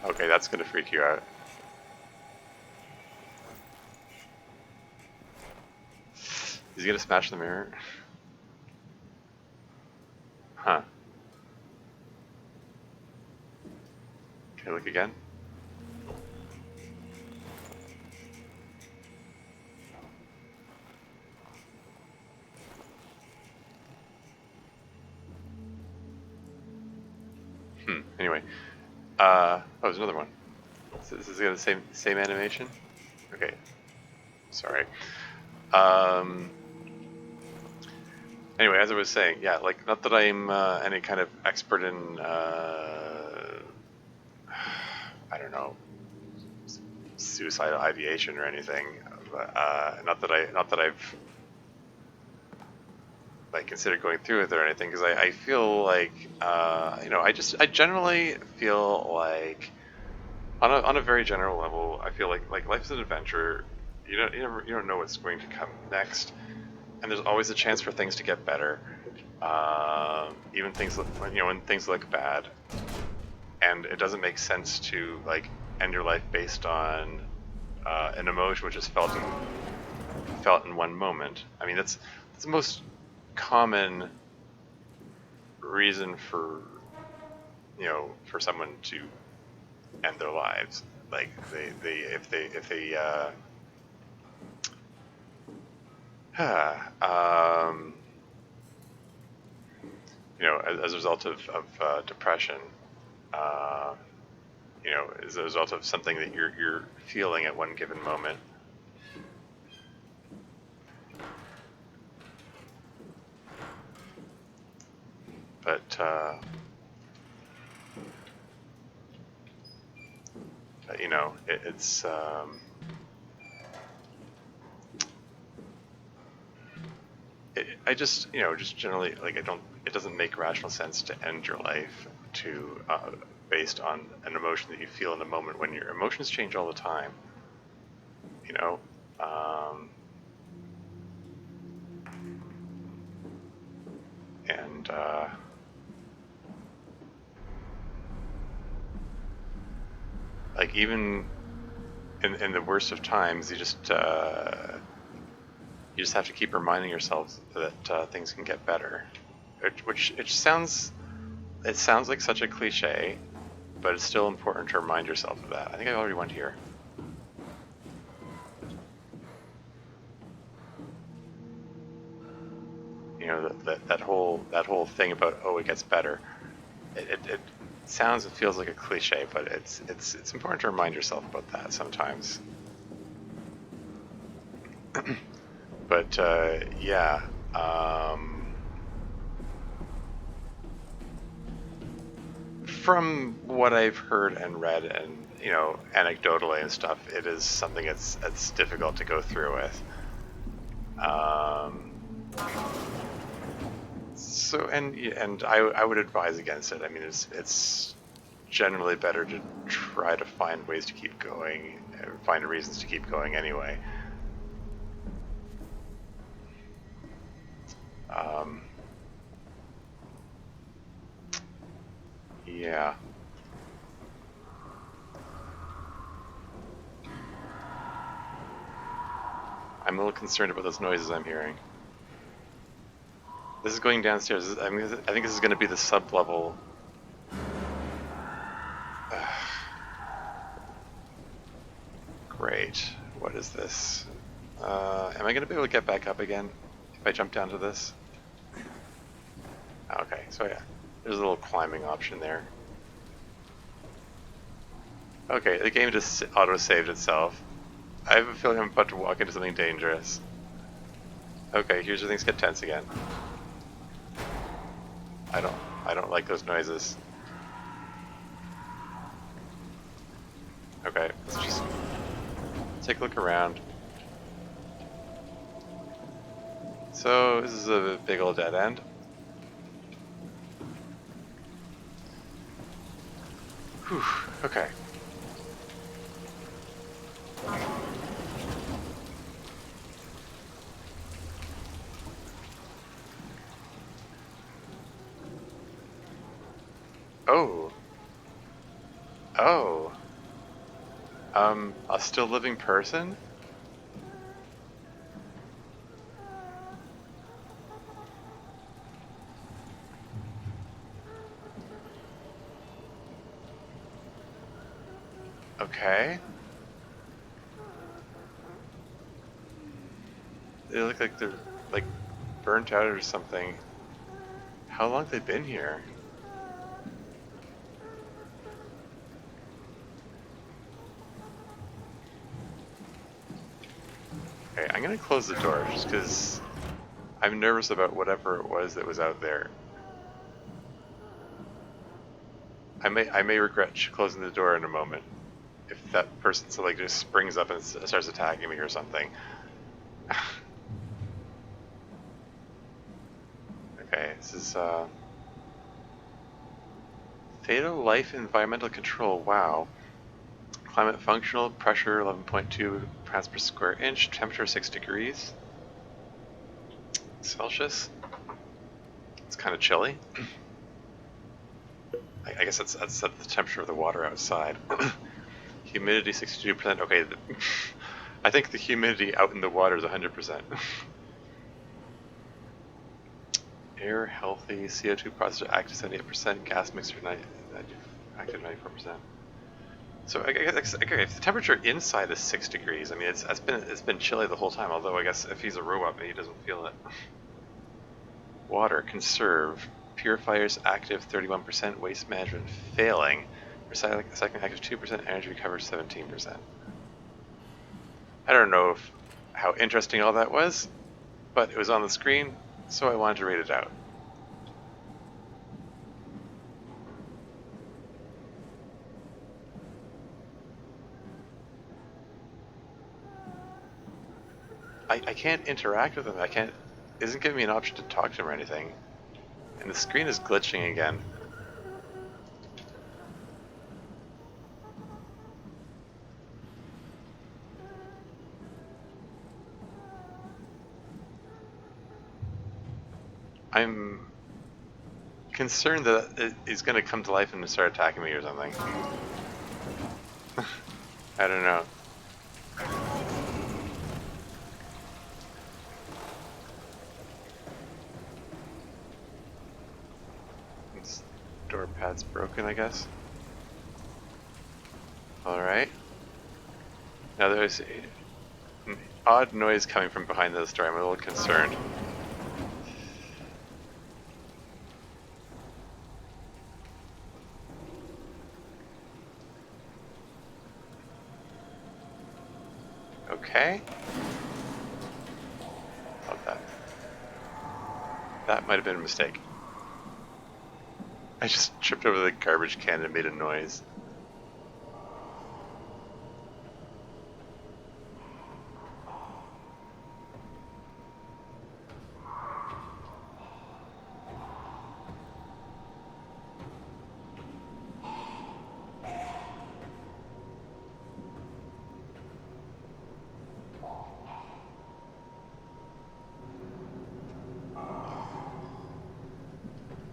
[SPEAKER 1] Okay, that's gonna freak you out. Is he gonna smash the mirror? Huh. Can I look again? Anyway, oh, there's another one. So this is the same animation. Okay, sorry. Anyway, as I was saying, yeah, like, not that I'm any kind of expert in, I don't know, suicidal ideation or anything. But, not that I've like considered going through with it or anything, because I feel like, you know, I generally feel like, on a very general level, I feel like life is an adventure. You don't know what's going to come next, and there's always a chance for things to get better. Even things when things look bad, and it doesn't make sense to like end your life based on an emotion which is felt in one moment. I mean, that's the most common reason for for someone to end their lives. Like if they as a result of depression, as a result of something that you're feeling at one given moment. But it's I just just generally, like, it doesn't make rational sense to end your life to based on an emotion that you feel in the moment, when your emotions change all the time. And like, even in the worst of times, you just have to keep reminding yourself that things can get better. Which sounds like such a cliche, but it's still important to remind yourself of that. I think I already went here. That whole thing about, oh, it gets better. It sounds and feels like a cliche, but it's important to remind yourself about that sometimes. But yeah. From what I've heard and read, and anecdotally and stuff, it is something that's difficult to go through with. So and I would advise against it. I mean, it's generally better to try to find ways to keep going, find reasons to keep going anyway. Yeah. I'm a little concerned about those noises I'm hearing. This is going downstairs. I think this is going to be the sub-level. Great. What is this? Am I going to be able to get back up again if I jump down to this? Okay, so yeah, there's a little climbing option there. Okay, the game just auto-saved itself. I have a feeling I'm about to walk into something dangerous. Okay, here's where things get tense again. I don't like those noises. Okay, let's just take a look around. So this is a big old dead end. Whew, okay. Oh. Oh. A still living person? Okay. They look like they're like burnt out or something. How long have they been here? gonna close the door just because I'm nervous about whatever it was that was out there. I may regret closing the door in a moment if that person like just springs up and starts attacking me or something. Okay, this is Theta Life Environmental Control. Wow. Climate functional, pressure 11.2 pounds per square inch, temperature 6 degrees Celsius. It's kind of chilly. I guess that's the temperature of the water outside. Humidity 62%. Okay, I think the humidity out in the water is 100%. Air healthy, CO2 processor active 78%, gas mixer active 94%. So I guess okay, if the temperature inside is 6 degrees, I mean it's been chilly the whole time. Although I guess if he's a robot, maybe he doesn't feel it. Water conserve. Purifiers active 31%, waste management failing, recycling active 2%, energy recovery 17%. I don't know how interesting all that was, but it was on the screen, so I wanted to read it out. I can't interact with him. It isn't giving me an option to talk to him or anything. And the screen is glitching again. I'm concerned that he's going to come to life and start attacking me or something. I don't know. This door pad's broken, I guess. Alright. Now there's an odd noise coming from behind this door. I'm a little concerned. Okay. Love that. That might have been a mistake. I just tripped over the garbage can and made a noise.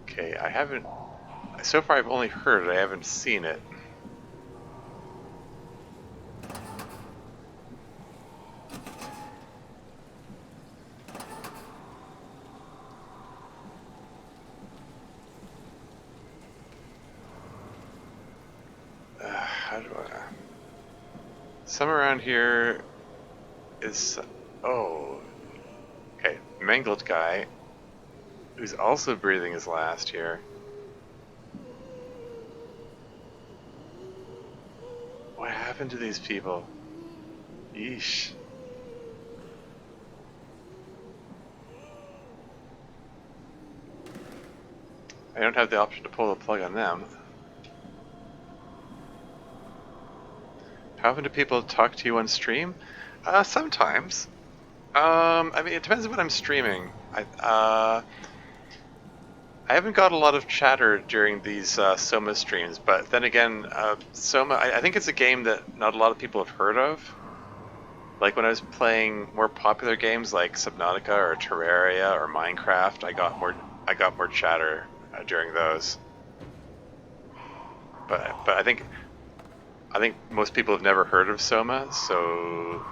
[SPEAKER 1] Okay, I haven't... So far I've only heard it, I haven't seen it. How do I... Somewhere around here is... Oh. Okay, mangled guy, who's also breathing his last here. What happened to these people? Yeesh. I don't have the option to pull the plug on them. How often do people talk to you on stream? Sometimes. I mean, it depends on what I'm streaming. I haven't got a lot of chatter during these SOMA streams, but then again, SOMA, I think it's a game that not a lot of people have heard of. Like when I was playing more popular games like Subnautica or Terraria or Minecraft, I got more chatter during those. But I think most people have never heard of SOMA, so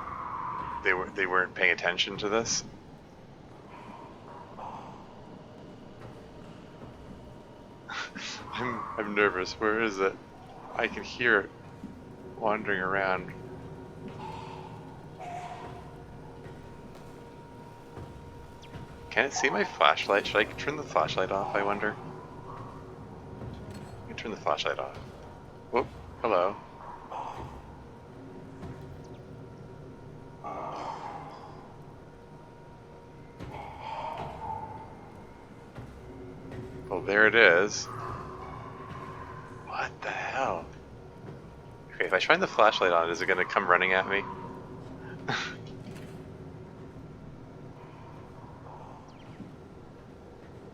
[SPEAKER 1] they weren't paying attention to this. I'm nervous. Where is it? I can hear it wandering around. Can it see my flashlight? Should I turn the flashlight off, I wonder? I can turn the flashlight off. Whoop, hello. there it is. What the hell? Okay, if I shine the flashlight on, is it gonna come running at me?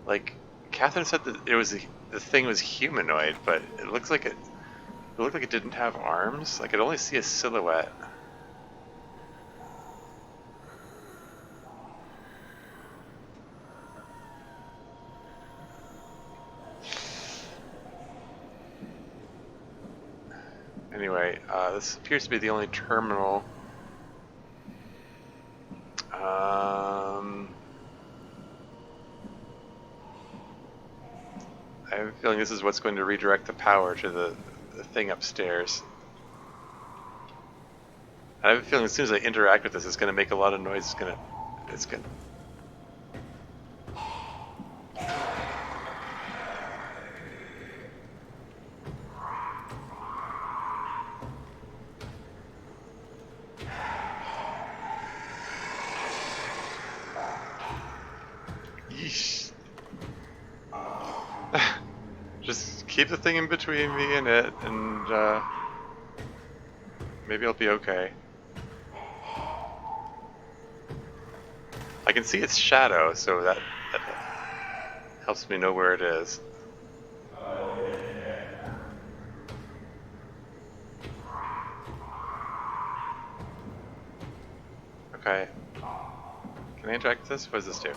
[SPEAKER 1] Like, Catherine said that it was the thing was humanoid, but it looks like it looked like it didn't have arms. I could only see a silhouette. Anyway, this appears to be the only terminal. I have a feeling this is what's going to redirect the power to the thing upstairs. I have a feeling as soon as I interact with this, it's going to make a lot of noise. It's going to. Yeesh. Just keep the thing in between me and it, and maybe I'll be okay. I can see its shadow, so that helps me know where it is. Okay. Can I interact with this? What does this do?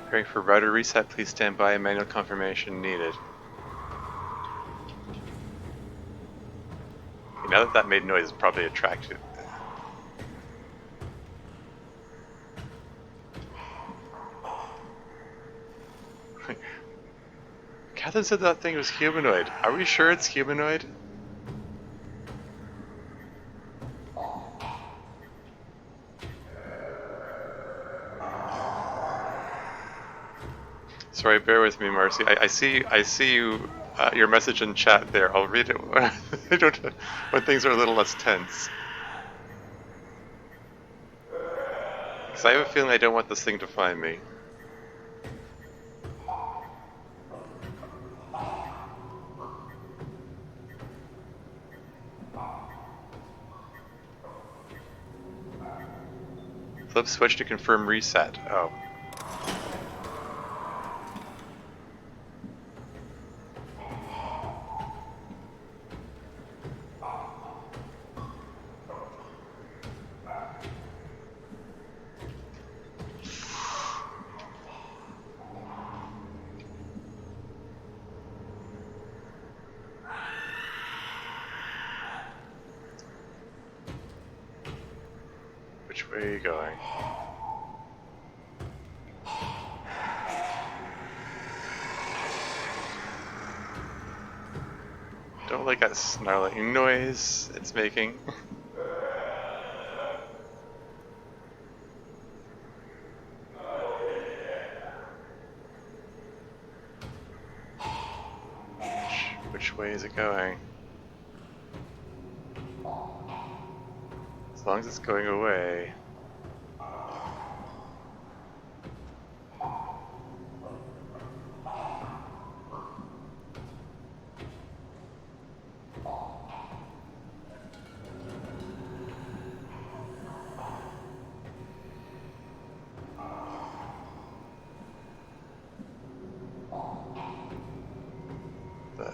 [SPEAKER 1] Preparing for router reset, please stand by. Manual confirmation needed. Okay, now that made noise, it's probably attracted. Catherine said that thing was humanoid. Are we sure it's humanoid? Sorry, bear with me, Marcy. I see you, your message in chat there. I'll read it when things are a little less tense. Because I have a feeling I don't want this thing to find me. Flip switch to confirm reset. Oh. Which way are you going? Don't like that snarling noise it's making. Which way is it going? As long as it's going away.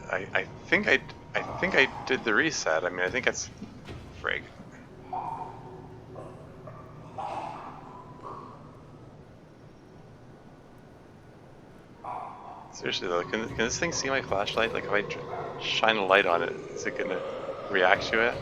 [SPEAKER 1] I think I did the reset. I mean, I think it's frig. Seriously though, can this thing see my flashlight? Like if I shine a light on it, is it gonna react to it?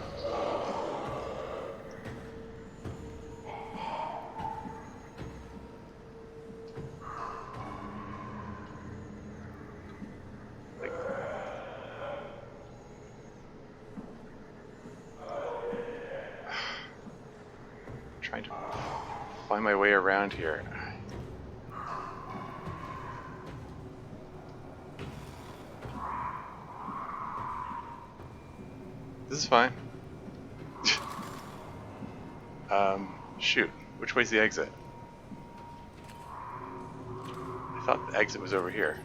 [SPEAKER 1] Trying to find my way around here. This is fine. Shoot. Which way's the exit? I thought the exit was over here.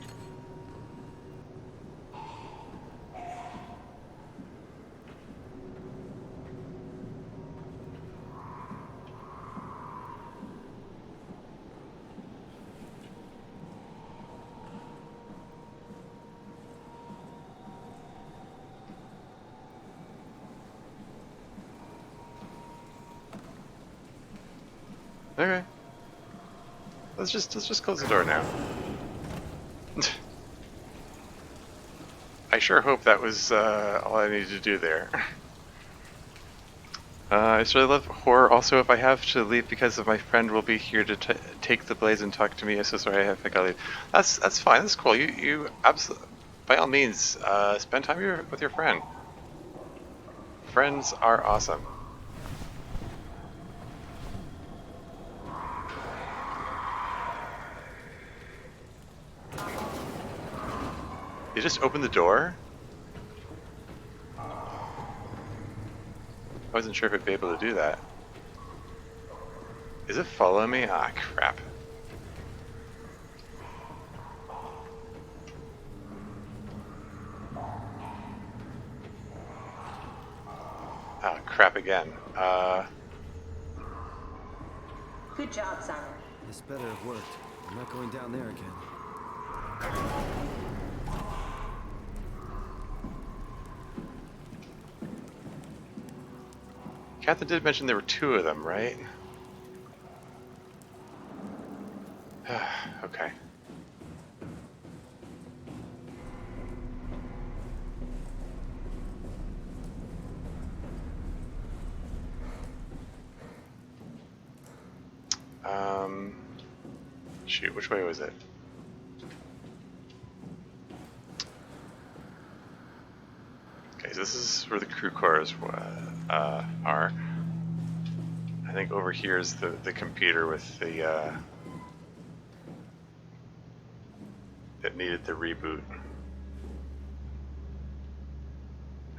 [SPEAKER 1] Okay. Let's just close the door now. I sure hope that was all I needed to do there. I really love horror. Also, if I have to leave because of my friend will be here to take the blaze and talk to me, I'm so sorry I gotta leave. That's fine. That's cool. You absolutely, by all means, spend time with your friend. Friends are awesome. You just opened the door? I wasn't sure if I'd be able to do that. Is it following me? Ah, crap. Ah, crap again.
[SPEAKER 10] Good job, Simon.
[SPEAKER 15] This better have worked. I'm not going down there again.
[SPEAKER 1] Catherine did mention there were 2 of them, right? Okay. Shoot, which way was it? Okay, so this is where the crew cars are. I think over here is the computer with the that needed the reboot.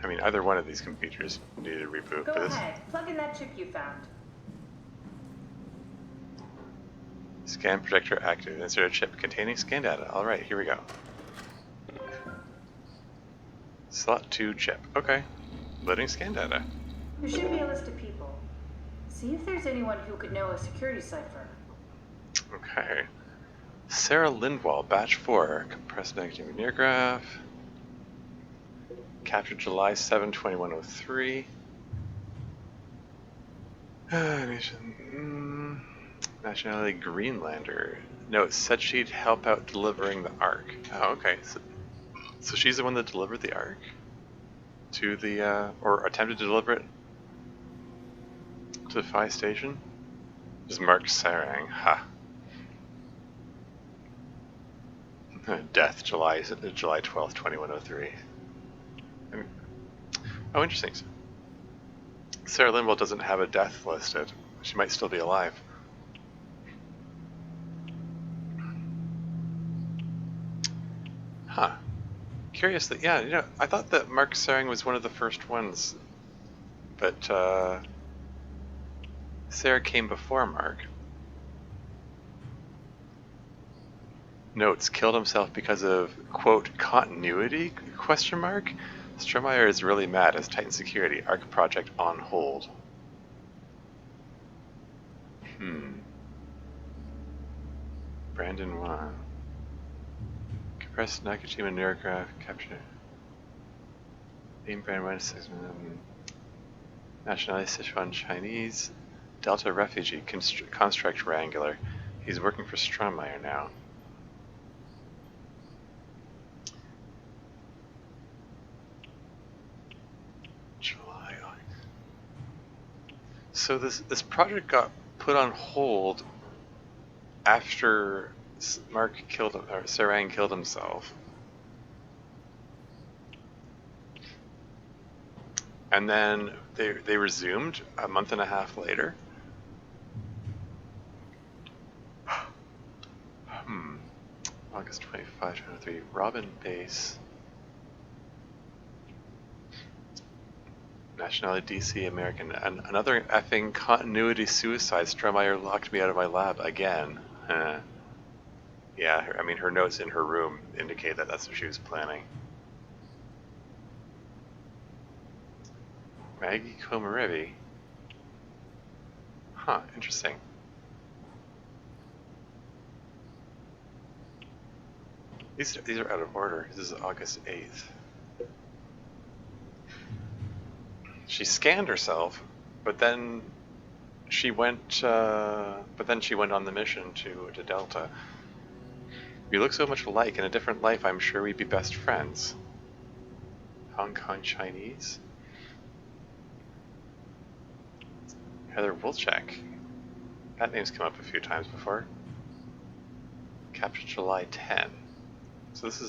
[SPEAKER 1] I mean, either one of these computers needed a reboot.
[SPEAKER 10] Go ahead, plug in that chip you found.
[SPEAKER 1] Scan projector active. Insert a chip containing scan data. Alright, here we go. Slot 2 chip. Okay. Loading scan data.
[SPEAKER 10] There should be a list of people. See if there's anyone who could know a security cipher.
[SPEAKER 1] Okay. Sarah Lindwall, batch 4. Compressed negative neargraph. Captured July 7, 2103. Nationality Greenlander. No, it said she'd help out delivering the Ark. Oh, okay. So she's the one that delivered the Ark to the, or attempted to deliver it to the Phi station? This is Mark Sarang. Ha. Death, July 12th, 2103. Oh, interesting. Sarah Lindwell doesn't have a death listed. She might still be alive. Huh. Curious that, yeah, you know, I thought that Mark Sarang was one of the first ones, but Sarah came before Mark. Notes, killed himself because of, quote, continuity, question mark? Strohmeyer is really mad as Titan Security, Arc project on hold. Brandon Wan. Compressed Nakajima Neurograph capture. Name brand 1 nationality Sichuan Chinese. Delta refugee, construct wrangler. He's working for Strohmeyer now. So this project got put on hold after Mark killed him, or Sarang killed himself, and then they resumed a month and a half later. August 25, 2023. Robin Base. Nationality DC American. Another effing continuity suicide. Strohmeyer locked me out of my lab again. Huh. Yeah, I mean, her notes in her room indicate that that's what she was planning. Maggie Komarevi. Huh, interesting. These are out of order. This is August 8th. She scanned herself, but then she went on the mission to Delta. We look so much alike. In a different life, I'm sure we'd be best friends. Hong Kong Chinese? Heather Wolchak. That name's come up a few times before. Captured July 10. So this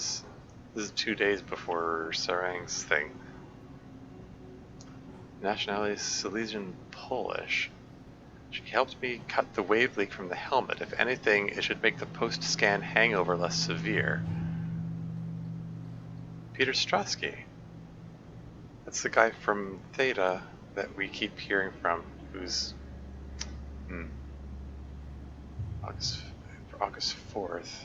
[SPEAKER 1] is 2 days before Sarang's thing. Nationality Silesian Polish. She helped me cut the wave leak from the helmet. If anything, it should make the post-scan hangover less severe. Peter Strasky. That's the guy from Theta that we keep hearing from, who's August 4th.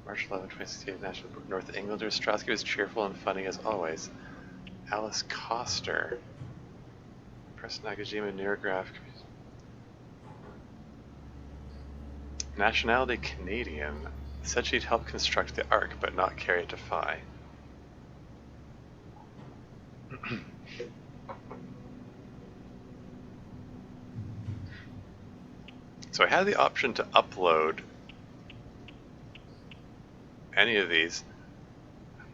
[SPEAKER 1] March 11, 2016, National North Englander. Strasky was cheerful and funny as always. Alice Coster. Press Nagajima Neurograph. Nationality Canadian. Said she'd help construct the Ark, but not carry it to Phi. So I had the option to upload any of these.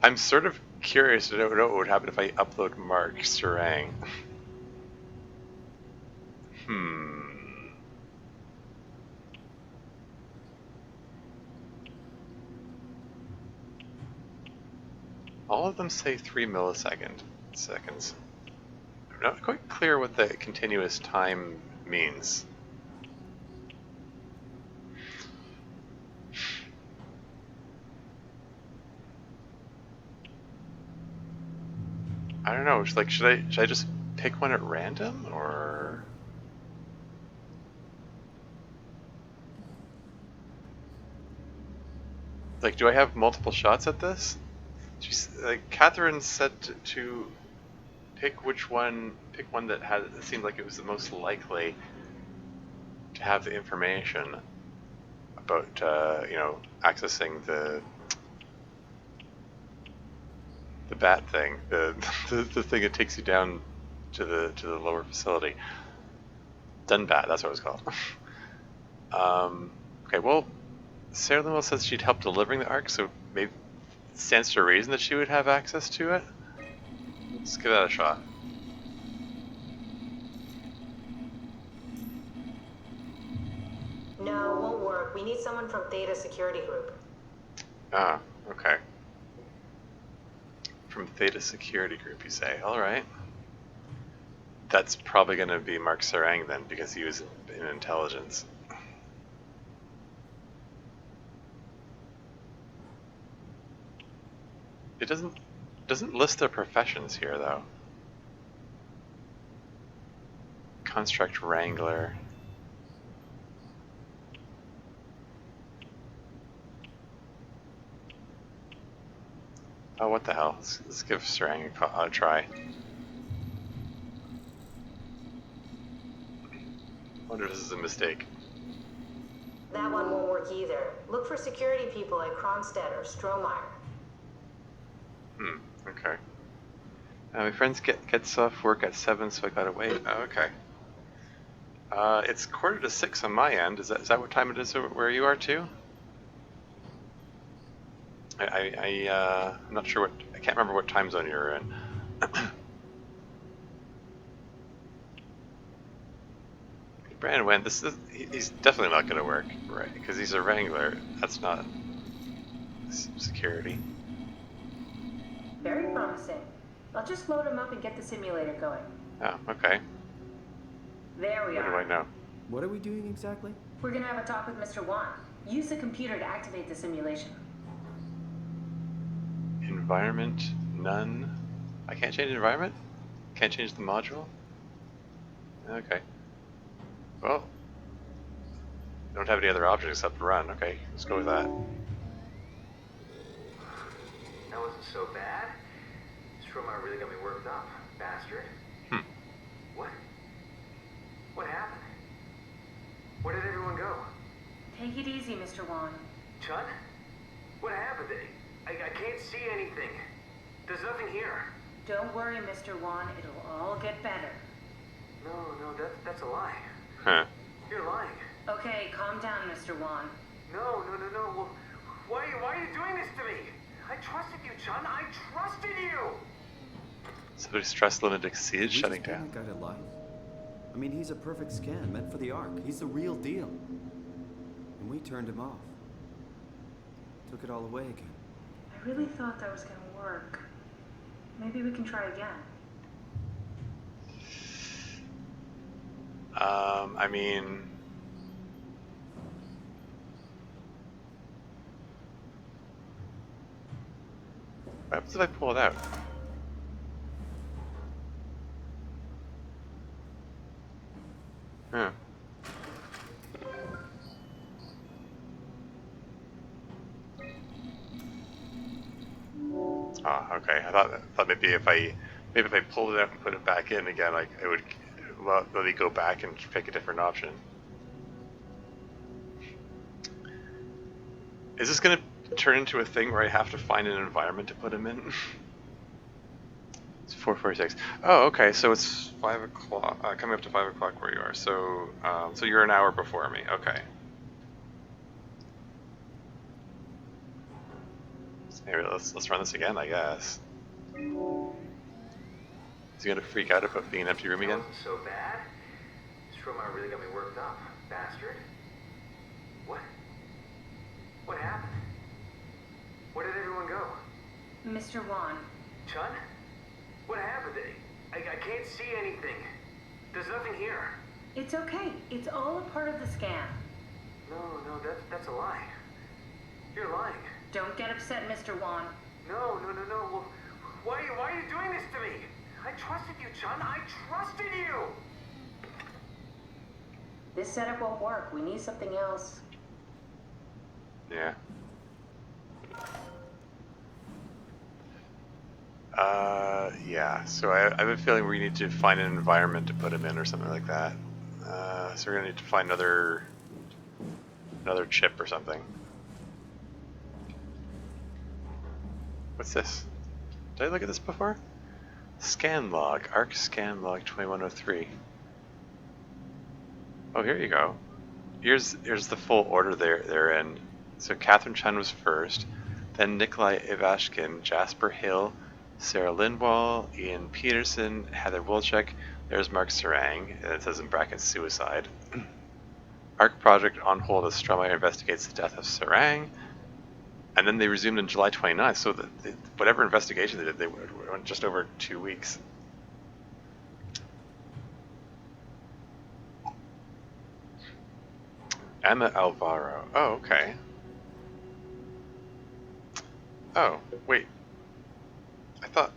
[SPEAKER 1] I'm sort of curious to know what would happen if I upload Mark Sarang. All of them say 3 seconds. I'm not quite clear what the continuous time means. I don't know. Like, should I just pick one at random, or like, do I have multiple shots at this? She's like, Catherine said to pick one that seemed like it was the most likely to have the information about accessing the bat thing, the thing that takes you down to the lower facility. Dunbat, that's what it was called. Okay, well, Sarah Linwell says she'd help delivering the Ark, so maybe it stands to reason that she would have access to it. Let's give that a shot.
[SPEAKER 8] No, won't work. We need someone from Theta Security Group.
[SPEAKER 1] Ah, okay. From Theta Security Group, you say? Alright. That's probably going to be Mark Sarang then, because he was in intelligence. It doesn't list their professions here, though. Construct Wrangler. Oh, what the hell? Let's give Sarang a try. Wonder if this is a mistake.
[SPEAKER 8] That one won't work either. Look for security people at Kronstadt or Strohmeyer.
[SPEAKER 1] Okay. My friends gets off work at 7, so I gotta wait. Oh, okay. It's 5:45 on my end. Is that what time it is where you are too? I'm not sure I can't remember what time zone you're in. Brandon went. He's definitely not going to work, right? Because he's a Wrangler. That's not security.
[SPEAKER 8] Very promising. I'll just load him up and get the simulator going.
[SPEAKER 1] Oh, okay.
[SPEAKER 8] There we are.
[SPEAKER 1] What do I know?
[SPEAKER 15] What are we doing exactly?
[SPEAKER 8] We're gonna have a talk with Mr. Wan. Use the computer to activate the simulation.
[SPEAKER 1] Environment, none. I can't change the environment? Can't change the module? Okay. Well, don't have any other options except run. Okay, let's go with that.
[SPEAKER 7] That wasn't so bad. Stromar really got me worked up, bastard. What? What happened? Where did everyone go?
[SPEAKER 8] Take it easy, Mr. Wan.
[SPEAKER 7] Chun? What happened? I can't see anything. There's nothing here.
[SPEAKER 8] Don't worry, Mr. Wan. It'll all get better.
[SPEAKER 7] No, that's a lie.
[SPEAKER 1] Huh.
[SPEAKER 7] You're lying.
[SPEAKER 8] Okay, calm down, Mr. Wan.
[SPEAKER 7] No. Well, why are you doing this to me? I trusted you, Chun. I trusted you.
[SPEAKER 1] So the stress limit exceeded, shutting
[SPEAKER 15] That
[SPEAKER 1] down.
[SPEAKER 15] guy to life. I mean, he's a perfect scan, meant for the Ark. He's the real deal. And we turned him off. Took it all away again.
[SPEAKER 8] I really thought that was gonna work. Maybe we can try again.
[SPEAKER 1] I mean... What happens if I pull it out? Huh. Oh, okay. I thought maybe if I pulled it out and put it back in again, like it would let me go back and pick a different option. Is this gonna turn into a thing where I have to find an environment to put him in? It's 4:46. Oh, okay. So it's 5 o'clock. Coming up to 5 o'clock where you are. So, so you're an hour before me. Okay. So maybe let's run this again, I guess. Is he gonna freak out about being in an empty room again?
[SPEAKER 7] That wasn't so bad. Stromar really got me worked up, bastard. What? What happened? Where did everyone go?
[SPEAKER 8] Mr. Wan.
[SPEAKER 7] Chun? What happened? I can't see anything. There's nothing here.
[SPEAKER 8] It's okay. It's all a part of the scam.
[SPEAKER 7] No, that's a lie. You're lying.
[SPEAKER 8] Don't get upset, Mr. Wan.
[SPEAKER 7] No. Well, why are you doing this to me? I trusted you, Chun. I trusted you.
[SPEAKER 8] This setup won't work. We need something else.
[SPEAKER 1] Yeah. Yeah. So I have a feeling we need to find an environment to put him in or something like that. So we're gonna need to find another chip or something. What's this? Did I look at this before? Scan log, ARC scan log 2103. Oh, here you go. Here's the full order they're in. So Catherine Chun was first, then Nikolai Ivashkin, Jasper Hill, Sarah Lindwall, Ian Peterson, Heather Wolchek. There's Mark Sarang, and it says in brackets suicide. ARC project on hold as Strohmeyer investigates the death of Sarang. And then they resumed on July 29th, so whatever investigation they did, they went just over 2 weeks. Emma Alvaro. Oh, okay. Oh, wait. I thought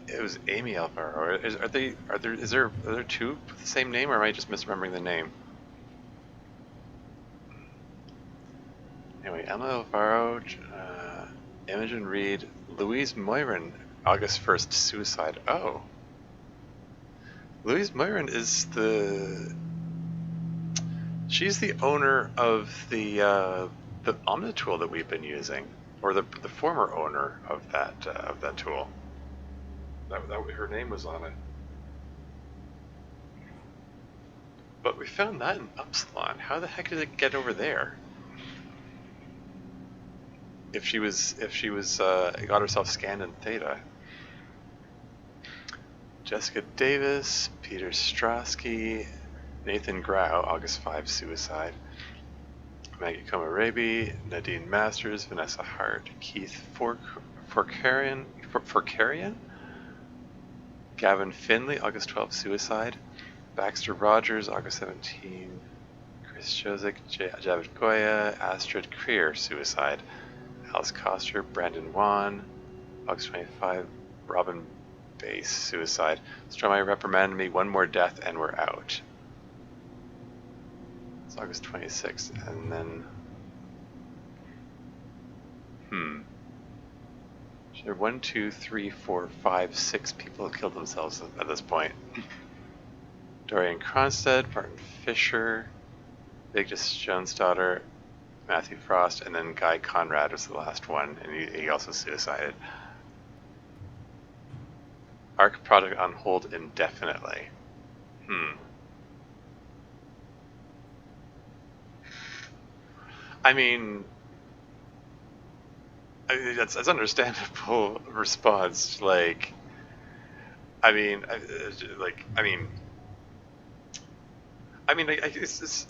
[SPEAKER 1] it was Amy Alvaro. Is there two with the same name, or am I just misremembering the name? Anyway, Emma Alvaro, Imogen Reed, Louise Moiran, August 1st, suicide. Oh. Louise Moiran is she's the owner of the Omni tool that we've been using, or the former owner of that tool. That her name was on it. But we found that in Upsilon. How the heck did it get over there? If she got herself scanned in Theta. Jessica Davis, Peter Strasky, Nathan Grau, August 5, suicide. Maggie Komarabi, Nadine Masters, Vanessa Hart, Keith Forkarian, Gavin Finley, August 12, suicide. Baxter Rogers, August 17, Chris Josek, Javid Goya, Astrid Creer, suicide. Alice Koster, Brandon Wan, August 25, Robin Base, suicide. Stromae reprimanded me, one more death and we're out. It's August 26th, and then... There are 1, 2, 3, 4, 5, 6 people have killed themselves at this point. Dorian Cronstead, Martin Fisher, Vigdis Jones' daughter, Matthew Frost, and then Guy Conrad was the last one, and he also suicided. ARC project on hold indefinitely. I mean, that's understandable response. Like, it's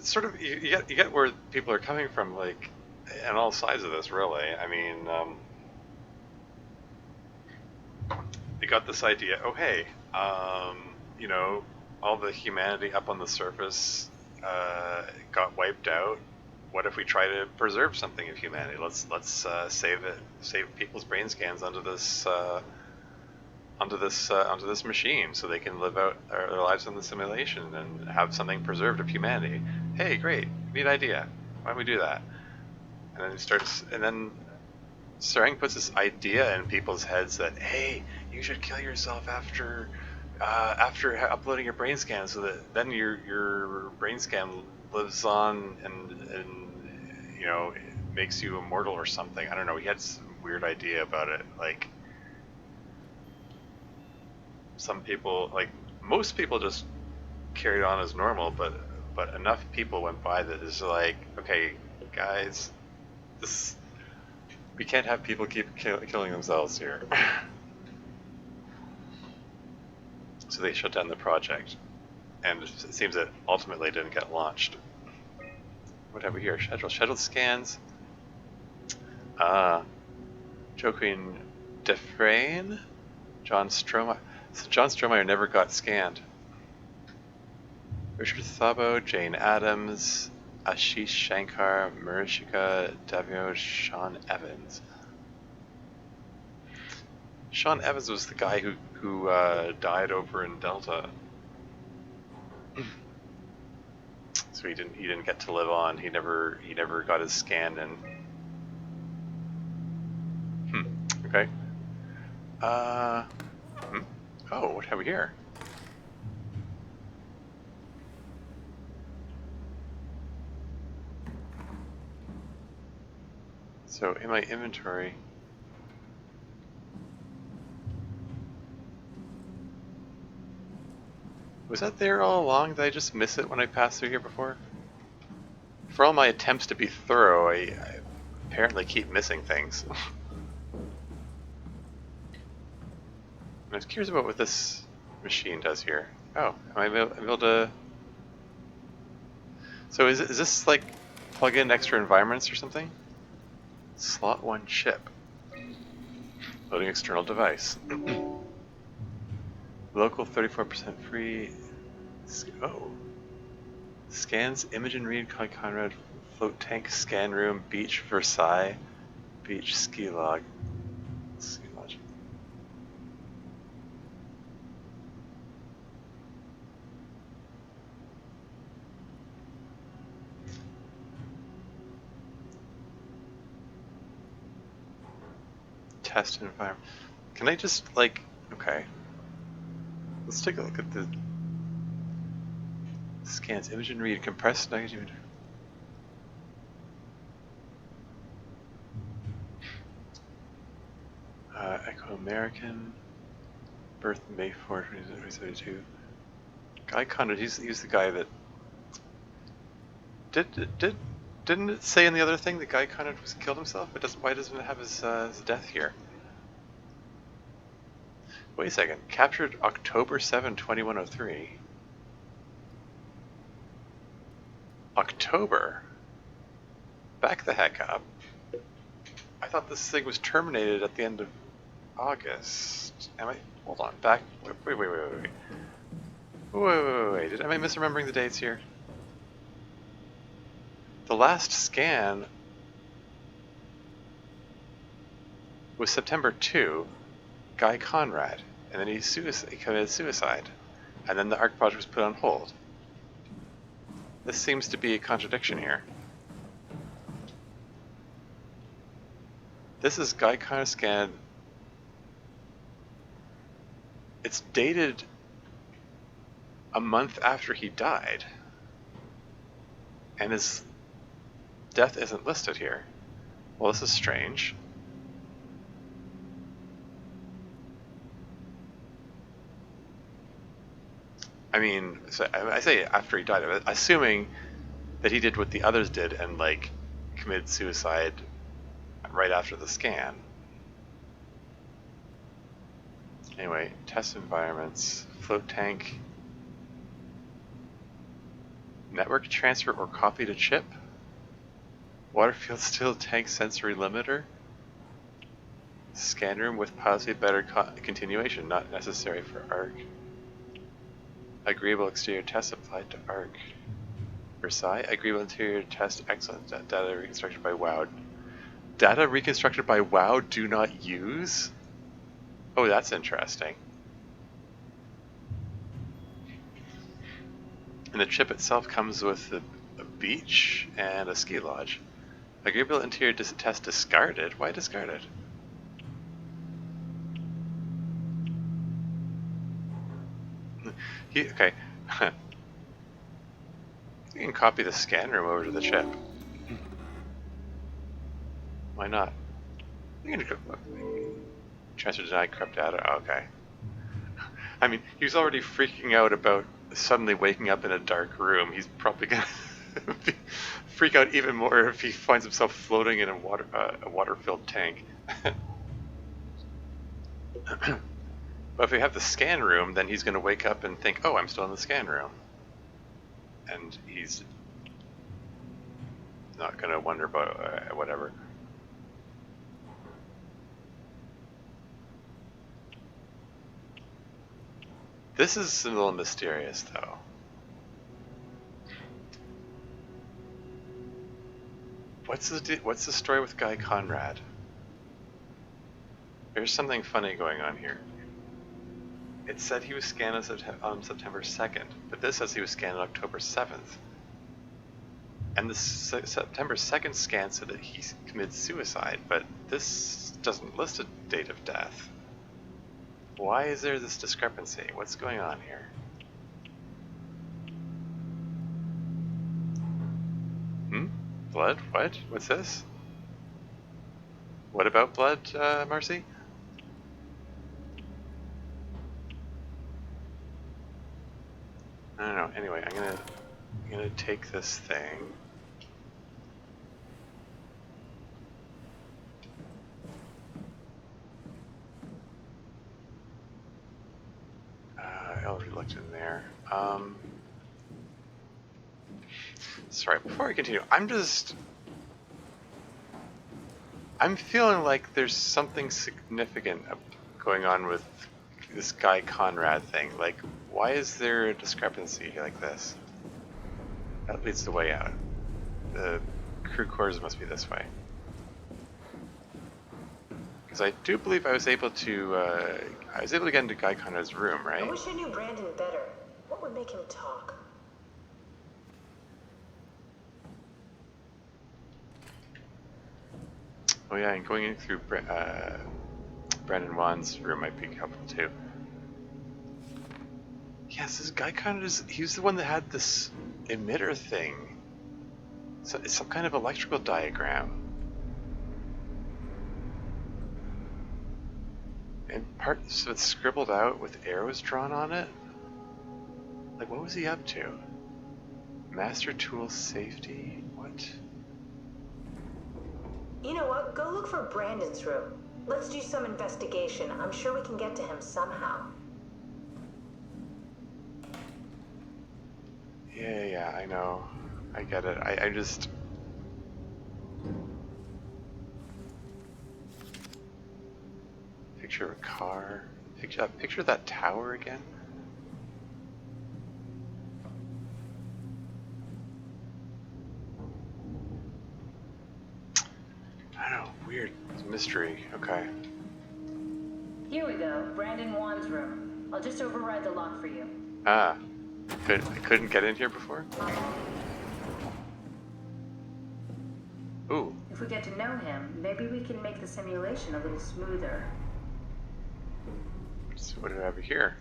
[SPEAKER 1] sort of you get where people are coming from, like, on all sides of this, really. I mean, they got this idea. Oh, hey, you know, all the humanity up on the surface got wiped out. What if we try to preserve something of humanity? Let's save people's brain scans onto this machine so they can live out their lives in the simulation and have something preserved of humanity. Hey, great, neat idea. Why don't we do that? And then Sarang puts this idea in people's heads that, hey, you should kill yourself after uploading your brain scan, so that then your brain scan lives on and you know, it makes you immortal or something. I don't know. He had some weird idea about it. Like, some people, like most people, just carried on as normal, but enough people went by that is like, okay, guys, we can't have people keep killing themselves here. So they shut down the project, and it seems that ultimately didn't get launched. What have we here? Scheduled scans. Joaquin Dufresne, John Stromae. So John Stromae never got scanned. Richard Thabo, Jane Addams, Ashish Shankar, Marishika Davio, Sean Evans. Sean Evans was the guy who died over in Delta. So he didn't get to live on. He never got his scan in. Okay. Oh, what have we here? So in my inventory, was that there all along? Did I just miss it when I passed through here before? For all my attempts to be thorough, I apparently keep missing things. I was curious about what this machine does here. Oh, am I able to... So is this like plug in extra environments or something? Slot 1 chip. Loading external device. Local 34% free. Oh. Scans, Imogen Reed, Conrad, float tank, scan room, beach, Versailles, beach, ski log. Ski lodge. Test environment. Can I just, like, okay. Let's take a look at the scans. Imogen Reed, compressed negative. Echo American. Birth May 4th, 2032. Guy Conrad, he's the guy that didn't it say in the other thing that Guy Conrad was killed himself? Why doesn't it have his death here? Wait a second. Captured October 7, 2103. October? Back the heck up. I thought this thing was terminated at the end of August. Am I? Hold on. Back. Wait. Wait. Am I misremembering the dates here? The last scan was September 2. Guy Conrad, and then he committed suicide, and then the ARC project was put on hold. This seems to be a contradiction here. This is Guy Conrad's scan. It's dated a month after he died, and his death isn't listed here. Well, this is strange. I mean, so I say after he died, assuming that he did what the others did and like committed suicide right after the scan. Anyway, test environments, float tank, network transfer or copy to chip, water field still tank sensory limiter, scan room with possibly better continuation, not necessary for ARC. Agreeable exterior test applied to ARC. Versailles, agreeable interior test, excellent. Data reconstructed by WoW. Data reconstructed by WoW do not use? Oh, that's interesting. And the chip itself comes with a beach and a ski lodge. Agreeable interior test discarded? Why discarded? Okay. You can copy the scan room over to the chip. Why not? You can transfer denied corrupt data. Okay. I mean, he was already freaking out about suddenly waking up in a dark room. He's probably gonna freak out even more if he finds himself floating in a water-filled tank. But if we have the scan room, then he's gonna wake up and think, "Oh, I'm still in the scan room," and he's not gonna wonder about whatever. This is a little mysterious, though. What's the story with Guy Conrad? There's something funny going on here. It said he was scanned on September 2nd, but this says he was scanned on October 7th. And the September 2nd scan said that he committed suicide, but this doesn't list a date of death. Why is there this discrepancy? What's going on here? Blood? What? What's this? What about blood, Marcy? I don't know. Anyway, I'm gonna take this thing. I already looked in there. Sorry, before we continue, I'm feeling like there's something significant going on with this Guy Conrad thing. Like, why is there a discrepancy like this? That leads the way out. The crew quarters must be this way. Because I do believe I was able to get into Guy Conrad's room, right?
[SPEAKER 8] I wish I knew Brandon better. What would make him talk?
[SPEAKER 1] Oh yeah, and going in through Brandon Wan's room might be helpful too. Yes, this Guy Conrad he's the one that had this emitter thing. So it's some kind of electrical diagram. And so it's scribbled out with arrows drawn on it? Like, what was he up to? Master tool safety? What?
[SPEAKER 8] You know what? Go look for Brandon's room. Let's do some investigation. I'm sure we can get to him somehow.
[SPEAKER 1] Yeah, I know. I get it. I just... Picture of a car. Picture that tower again. I don't know. Weird mystery. Okay.
[SPEAKER 8] Here we go, Brandon Wan's room. I'll just override the lock for you.
[SPEAKER 1] Ah, I couldn't get in here before? Ooh.
[SPEAKER 8] If we get to know him, maybe we can make the simulation a little smoother.
[SPEAKER 1] So what do we have here?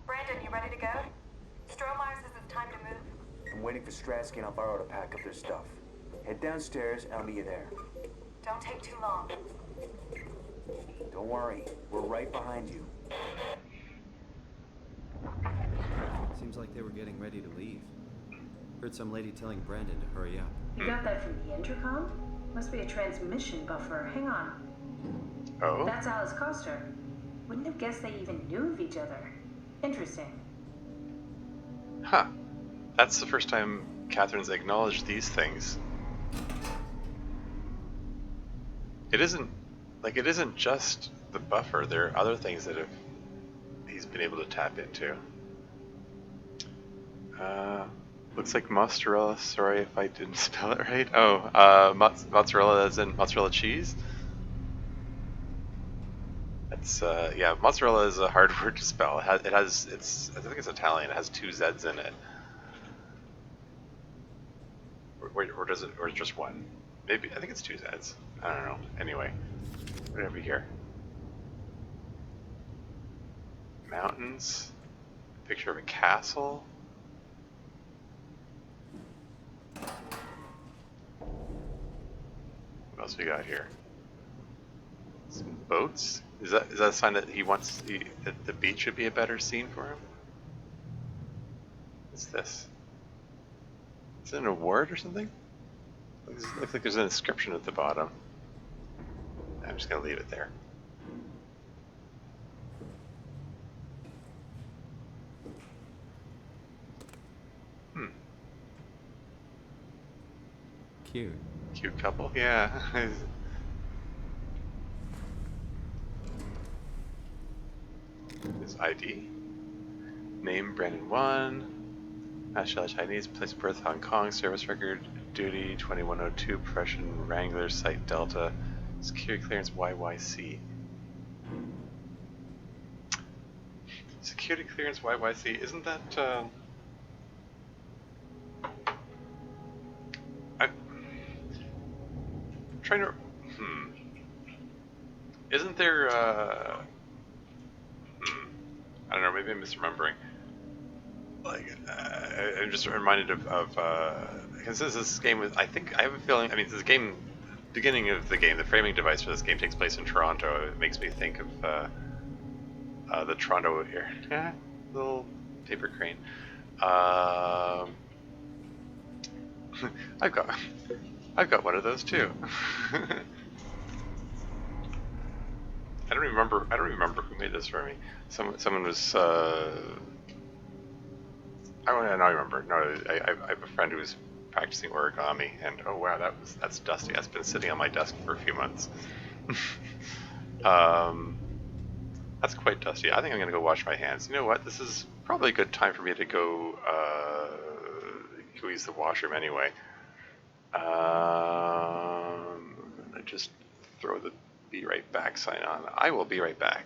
[SPEAKER 13] Brandon, you ready to go? Stromeyer says it's time to move.
[SPEAKER 17] I'm waiting for Stratsky and Alvaro to pack up their stuff. Head downstairs and I'll meet you there.
[SPEAKER 13] Don't take too long.
[SPEAKER 17] Don't worry, we're right behind you.
[SPEAKER 15] Seems like they were getting ready to leave. Heard some lady telling Brandon to hurry up.
[SPEAKER 8] You got that from the intercom? Must be a transmission buffer. Hang on.
[SPEAKER 1] Oh?
[SPEAKER 8] That's Alice Coster. Wouldn't have guessed they even knew of each other. Interesting.
[SPEAKER 1] Huh. That's the first time Catherine's acknowledged these things. It isn't just the buffer. There are other things that he's been able to tap into. Looks like mozzarella. Sorry if I didn't spell it right. Oh, mozzarella as in mozzarella cheese. That's yeah, mozzarella is a hard word to spell. I think it's Italian. It has 2 Z's in it. Or does it? Or just one? Maybe I think it's 2 Z's. I don't know. Anyway, what have we here? Mountains. Picture of a castle. What else we got here? Some boats. Is that a sign that he wants that the beach should be a better scene for him? What's this? Is it an award or something? Looks like there's an inscription at the bottom. I'm just gonna leave it there.
[SPEAKER 15] Cute.
[SPEAKER 1] Cute couple, yeah. His ID. Name Brandon 1. Nationality Chinese. Place of birth Hong Kong. Service record duty 2102. Prussian Wrangler Site Delta. Security clearance YYC. Security clearance YYC. Isn't that I'm trying to. Isn't there? I don't know. Maybe I'm misremembering. Like, I'm just reminded of because this game was. I think I have a feeling. I mean, this game, beginning of the game, the framing device for this game takes place in Toronto. It makes me think of the Toronto here. Little paper crane. I've got one of those too. I don't remember who made this for me. Someone was. I remember. No, I have a friend who was practicing origami, and oh wow, that's dusty. That's been sitting on my desk for a few months. That's quite dusty. I think I'm gonna go wash my hands. You know what? This is probably a good time for me to go use the washroom anyway. I just throw the "Be right back" sign on. I will be right back.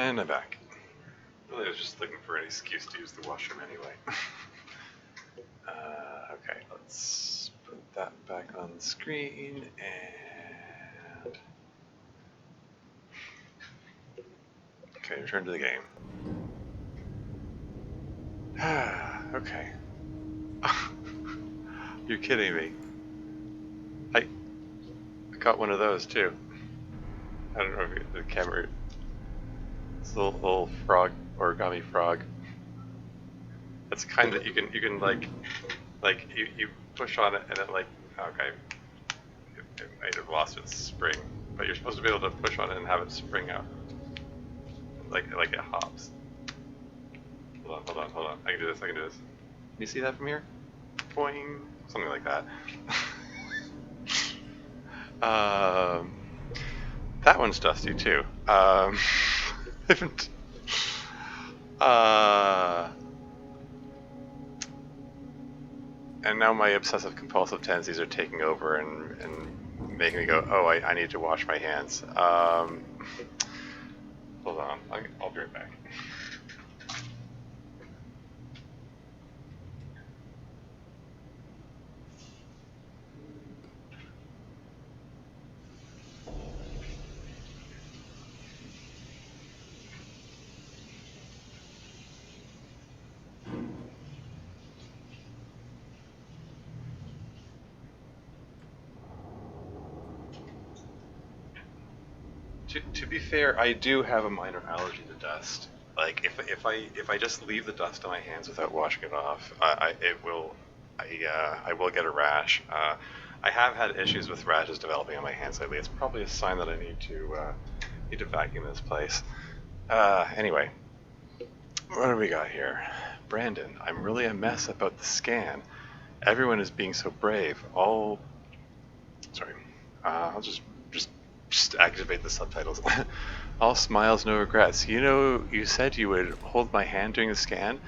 [SPEAKER 1] And I'm back. Really, I was just looking for an excuse to use the washroom anyway. Okay, let's put that back on the screen and... Okay, return to the game. Okay. You're kidding me. I got one of those too. I don't know if the camera... It's a little frog, origami frog. That's the kind that you can like you push on it and it like, okay, it might have lost its spring, but you're supposed to be able to push on it and have it spring out, like it hops. Hold on. I can do this. Can you see that from here? Boing, something like that. That one's dusty too. And now my obsessive compulsive tendencies are taking over and making me go, oh, I need to wash my hands. Hold on, I'll be right back. To be fair, I do have a minor allergy to dust. Like if I just leave the dust on my hands without washing it off, I will get a rash. I have had issues with rashes developing on my hands lately. It's probably a sign that I need to vacuum this place. Anyway, what do we got here? Brandon, I'm really a mess about the scan. Everyone is being so brave. I'll just activate the subtitles. All smiles, no regrets. You know, you said you would hold my hand during the scan.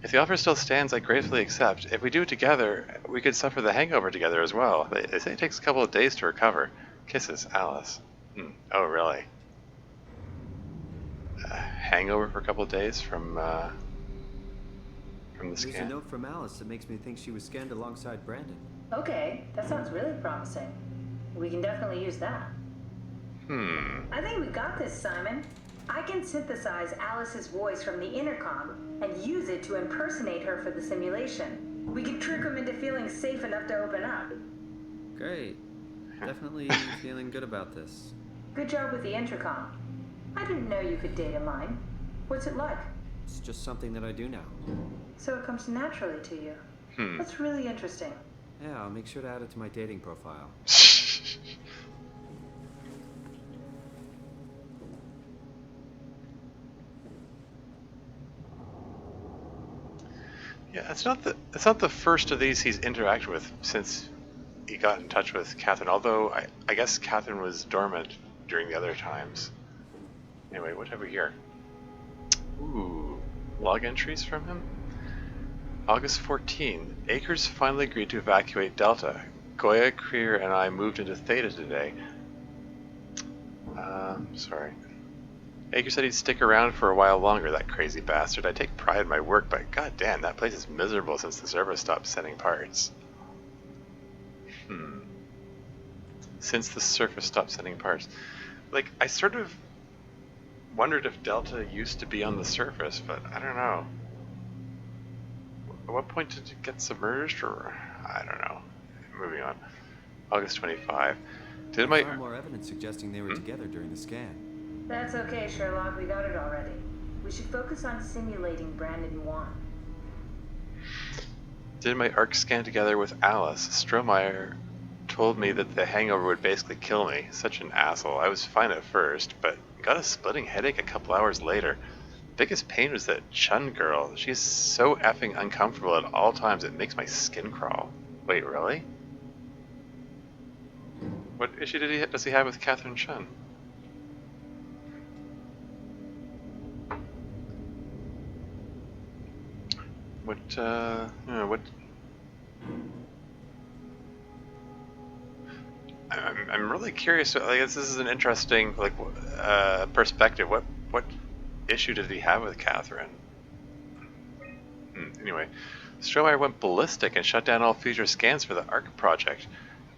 [SPEAKER 1] If the offer still stands, I gratefully accept. If we do it together, we could suffer the hangover together as well. They say it takes a couple of days to recover. Kisses, Alice. Oh, really? Hangover for a couple of days from the scan?
[SPEAKER 15] There's a note from Alice that makes me think she was scanned alongside Brandon.
[SPEAKER 8] Okay, that sounds really promising. We can definitely use that.
[SPEAKER 10] I think we got this, Simon. I can synthesize Alice's voice from the intercom and use it to impersonate her for the simulation. We can trick them into feeling safe enough to open up.
[SPEAKER 15] Great. Definitely feeling good about this.
[SPEAKER 10] Good job with the intercom. I didn't know you could data mine. What's it like?
[SPEAKER 15] It's just something that I do now.
[SPEAKER 10] So it comes naturally to you. That's really interesting.
[SPEAKER 15] Yeah, I'll make sure to add it to my dating profile.
[SPEAKER 1] Yeah, it's not the first of these he's interacted with since he got in touch with Catherine. Although I guess Catherine was dormant during the other times. Anyway, what have we here? Ooh, log entries from him. August 14. Akers finally agreed to evacuate Delta. Goya, Creer, and I moved into Theta today. Sorry. Akers said he'd stick around for a while longer, that crazy bastard. I take pride in my work, but goddamn, that place is miserable since the server stopped sending parts. Since the surface stopped sending parts. Like, I sort of wondered if Delta used to be on the surface, but I don't know. At what point did it get submerged, or I don't know. Moving on. August 25.
[SPEAKER 15] I found more evidence suggesting they were together during the scan.
[SPEAKER 10] That's okay, Sherlock. We got it already. We should focus on simulating Brandon 1.
[SPEAKER 1] Did my ARC scan together with Alice. Strohmeyer told me that the hangover would basically kill me. Such an asshole. I was fine at first, but got a splitting headache a couple hours later. Biggest pain was that Chun girl. She's so effing uncomfortable at all times it makes my skin crawl. Wait, really? What issue does he have with Catherine Chun? What I'm really curious. I guess this is an interesting perspective. What issue did he have with Catherine? Anyway, Strohmeyer went ballistic and shut down all future scans for the ARC project.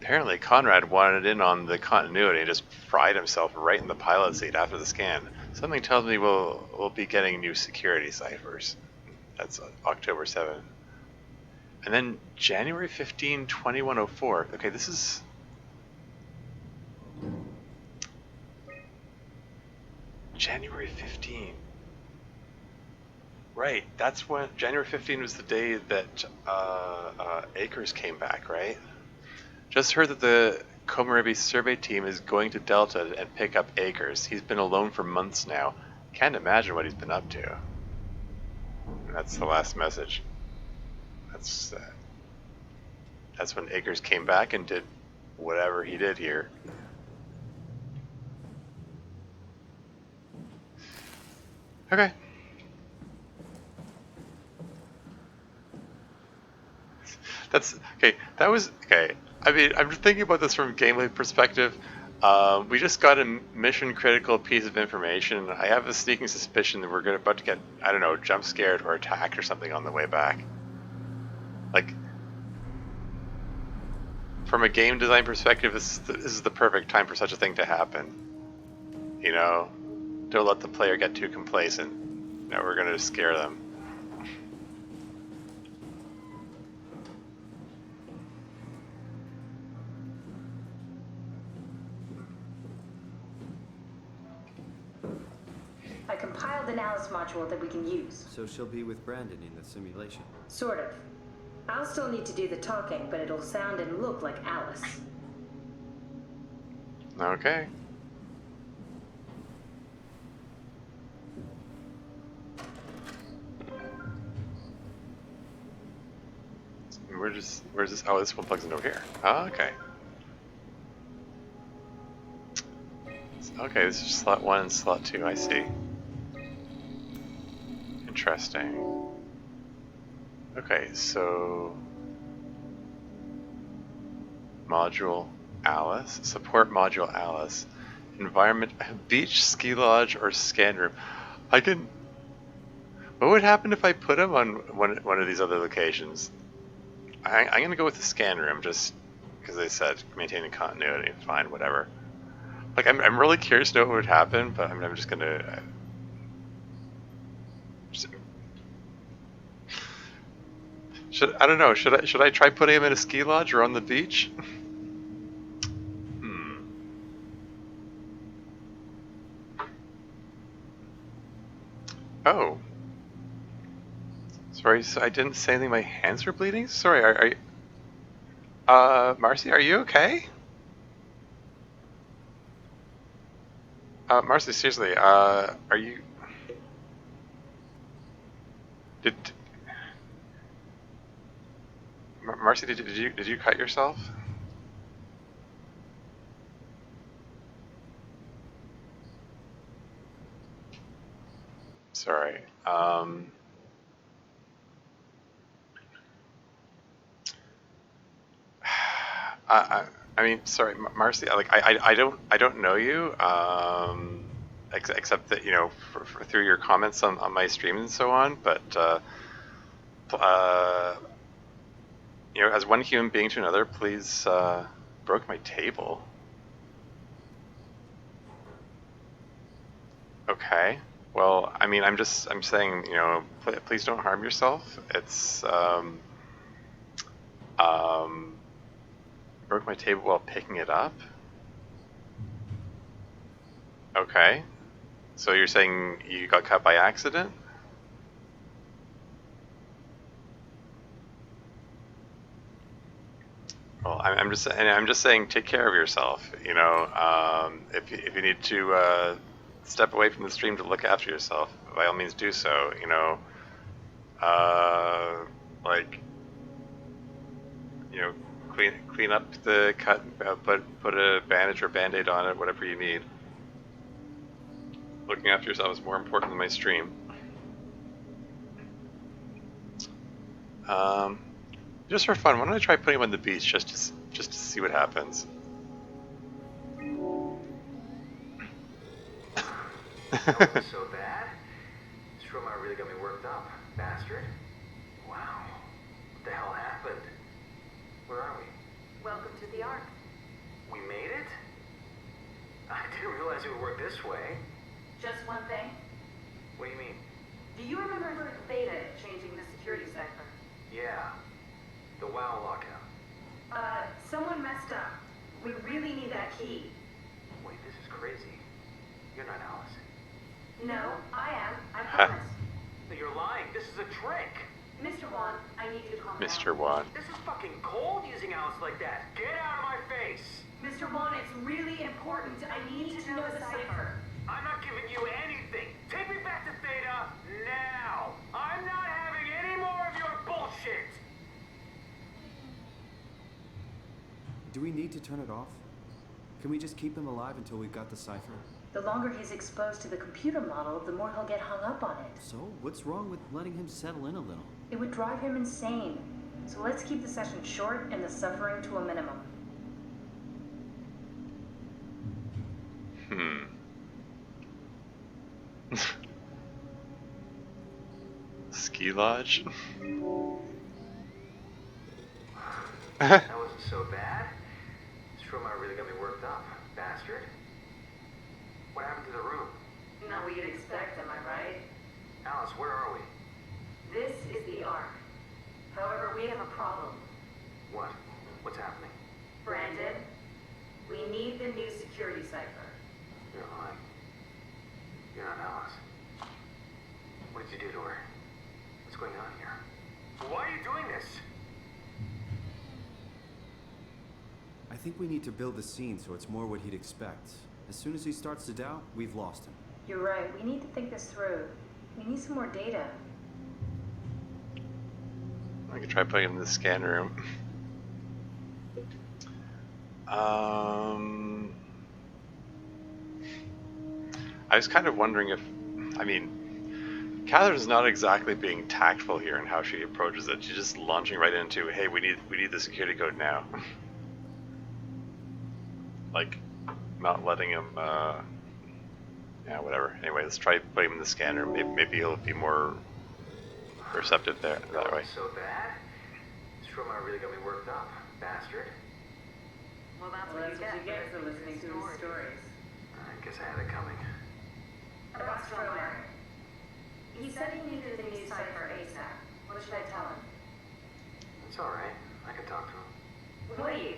[SPEAKER 1] Apparently, Conrad wanted in on the continuity and just fried himself right in the pilot seat after the scan. Something tells me we'll be getting new security ciphers. That's October 7th. And then January 15, 2104. Okay, this is... January 15. Right, that's when... January 15 was the day that Akers came back, right? Just heard that the Komaribi survey team is going to Delta and pick up Akers. He's been alone for months now. Can't imagine what he's been up to. And that's the last message. That's when Akers came back and did whatever he did here. Okay. That's okay. That was okay. I mean, I'm just thinking about this from a gameplay perspective. We just got a mission critical piece of information. I have a sneaking suspicion that we're about to get, I don't know, jump scared or attacked or something on the way back. Like, from a game design perspective, this is the perfect time for such a thing to happen. You know, don't let the player get too complacent. No, we're gonna scare them.
[SPEAKER 10] I compiled an Alice module that we can use.
[SPEAKER 15] So she'll be with Brandon in the simulation?
[SPEAKER 10] Sort of. I'll still need to do the talking, but it'll sound and look like Alice.
[SPEAKER 1] Okay. Where's this? Oh, this one plugs into here. Oh, okay. Okay, this is slot 1 and slot 2, I see. Interesting. Okay, so... Module Alice, support module Alice, environment, beach, ski lodge, or scan room. I can... What would happen if I put him on one of these other locations? I'm going to go with the scan room, just because they said maintaining continuity. Fine, whatever. Like, I'm really curious to know what would happen, but I'm just going to... I don't know, should I try putting him in a ski lodge or on the beach? Oh. Sorry, so I didn't say anything, my hands were bleeding? Sorry, are you... Marcy, are you okay? Marcy, seriously, are you... Marcy, did you cut yourself? Sorry. I mean, sorry, Marcy. Like, I don't know you. Except that, you know, through your comments on my stream and so on. But you know, as one human being to another, please broke my table. Okay. Well, I mean, I'm saying, you know, please don't harm yourself. It's broke my table while picking it up. Okay. So you're saying you got cut by accident? Well, I'm just saying, take care of yourself. You know, if you need to step away from the stream to look after yourself, by all means do so. You know, like, you know, clean up the cut, put a bandage or band-aid on it, whatever you need. Looking after yourself is more important than my stream. Just for fun, why don't I try putting him on the beach just to see what happens?
[SPEAKER 7] So bad? bastard. Wow. What the hell happened? Where are we?
[SPEAKER 10] Welcome to the Ark.
[SPEAKER 7] We made it? I didn't realize it would work this way.
[SPEAKER 10] Just one thing.
[SPEAKER 7] What do you mean?
[SPEAKER 10] Do you remember Theta changing the security cipher?
[SPEAKER 7] Yeah. The WoW lockout.
[SPEAKER 10] Someone messed up. We really need that key.
[SPEAKER 7] Wait, this is crazy. You're not Alice.
[SPEAKER 10] No, I am. I promise.
[SPEAKER 7] No, you're lying. This is a trick.
[SPEAKER 10] Mr. Wan, I need you to calm down.
[SPEAKER 1] Mr. Wan.
[SPEAKER 7] This is fucking cold using Alice like that. Get out of my face.
[SPEAKER 10] Mr. Wan, it's really important. I need to know the cipher.
[SPEAKER 7] I'm not giving you anything. Take me back to Theta now. I'm not having any more of your bullshit.
[SPEAKER 15] Do we need to turn it off? Can we just keep him alive until we've got the cipher?
[SPEAKER 10] The longer he's exposed to the computer model, the more he'll get hung up on it.
[SPEAKER 15] So, what's wrong with letting him settle in a little?
[SPEAKER 10] It would drive him insane. So let's keep the session short and the suffering to a minimum.
[SPEAKER 1] Ski lodge?
[SPEAKER 7] That wasn't so bad. Stromar really got me worked up, bastard. What happened to the room?
[SPEAKER 10] Not what you'd expect, am I right?
[SPEAKER 7] Alice, where are we?
[SPEAKER 10] This is the Ark. However, we have a problem.
[SPEAKER 7] What? What's happening?
[SPEAKER 10] Brandon, we need the new security cipher.
[SPEAKER 7] You're lying. You're not Alice. What did you do to her? What's going on here? Why are you doing this?
[SPEAKER 15] I think we need to build the scene so it's more what he'd expect. As soon as he starts to doubt, we've lost him.
[SPEAKER 10] You're right. We need to think this through. We need some more data.
[SPEAKER 1] I could try putting him in the scan room. I was kind of wondering if, I mean, Catherine's not exactly being tactful here in how she approaches it. She's just launching right into, hey, we need the security code now. Like, not letting him, yeah, whatever. Anyway, let's try putting him in the scanner. Maybe he'll be more receptive there that way.
[SPEAKER 7] So bad? Stromar really got me worked up, bastard.
[SPEAKER 10] Well, that's what you get for listening to his stories.
[SPEAKER 7] I guess I had it coming.
[SPEAKER 10] About Stromar. He said he needed the new cipher ASAP. What should I tell him?
[SPEAKER 7] It's alright. I can talk to him.
[SPEAKER 10] Wait.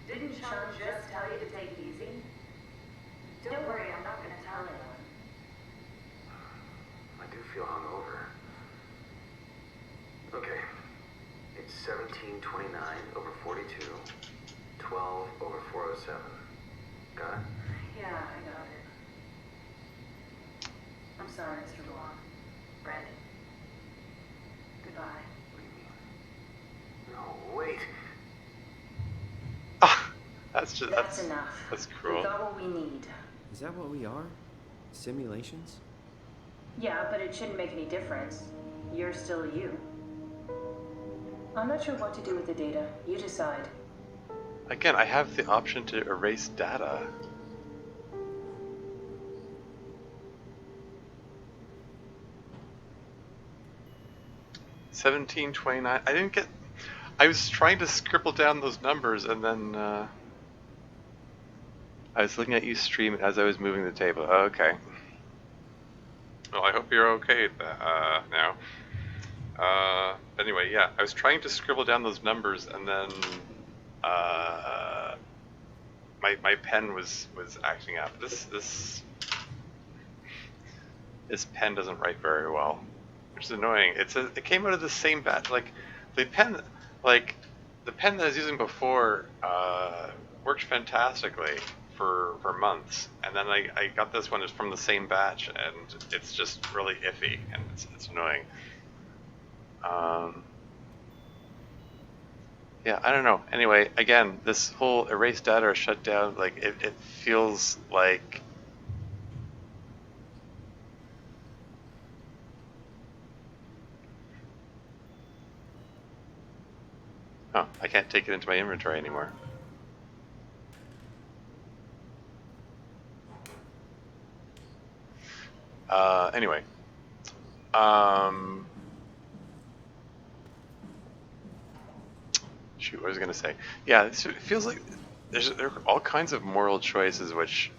[SPEAKER 10] Didn't Sean just tell you to take it easy? Don't worry, I'm not going to tell anyone.
[SPEAKER 7] I do feel hungover. Okay. It's 1729 over 42, 12 over 407. Got it?
[SPEAKER 10] Yeah, I got it. I'm sorry, Mr. Long. Brandon. Goodbye.
[SPEAKER 7] What do you mean? No, wait.
[SPEAKER 1] That's
[SPEAKER 10] enough.
[SPEAKER 1] That's cruel.
[SPEAKER 10] We got what we need.
[SPEAKER 15] Is that what we are? Simulations?
[SPEAKER 10] Yeah, but it shouldn't make any difference. You're still you. I'm not sure what to do with the data. You decide.
[SPEAKER 1] Again, I have the option to erase data. $17.29. I didn't get. I was trying to scribble down those numbers, and then I was looking at you stream as I was moving the table. Oh, okay. Well, I hope you're okay now. Anyway, yeah, I was trying to scribble down those numbers, and then my pen was acting up. This pen doesn't write very well, which is annoying. It came out of the same batch. Like the pen that I was using before worked fantastically for months, and then I got this one. It's from the same batch, and it's just really iffy, and it's annoying. Yeah, I don't know. Anyway, again, this whole erase data or shut down, like it feels like oh, I can't take it into my inventory anymore. Anyway, Shoot, what was I gonna say? Yeah, it feels like there are all kinds of moral choices which.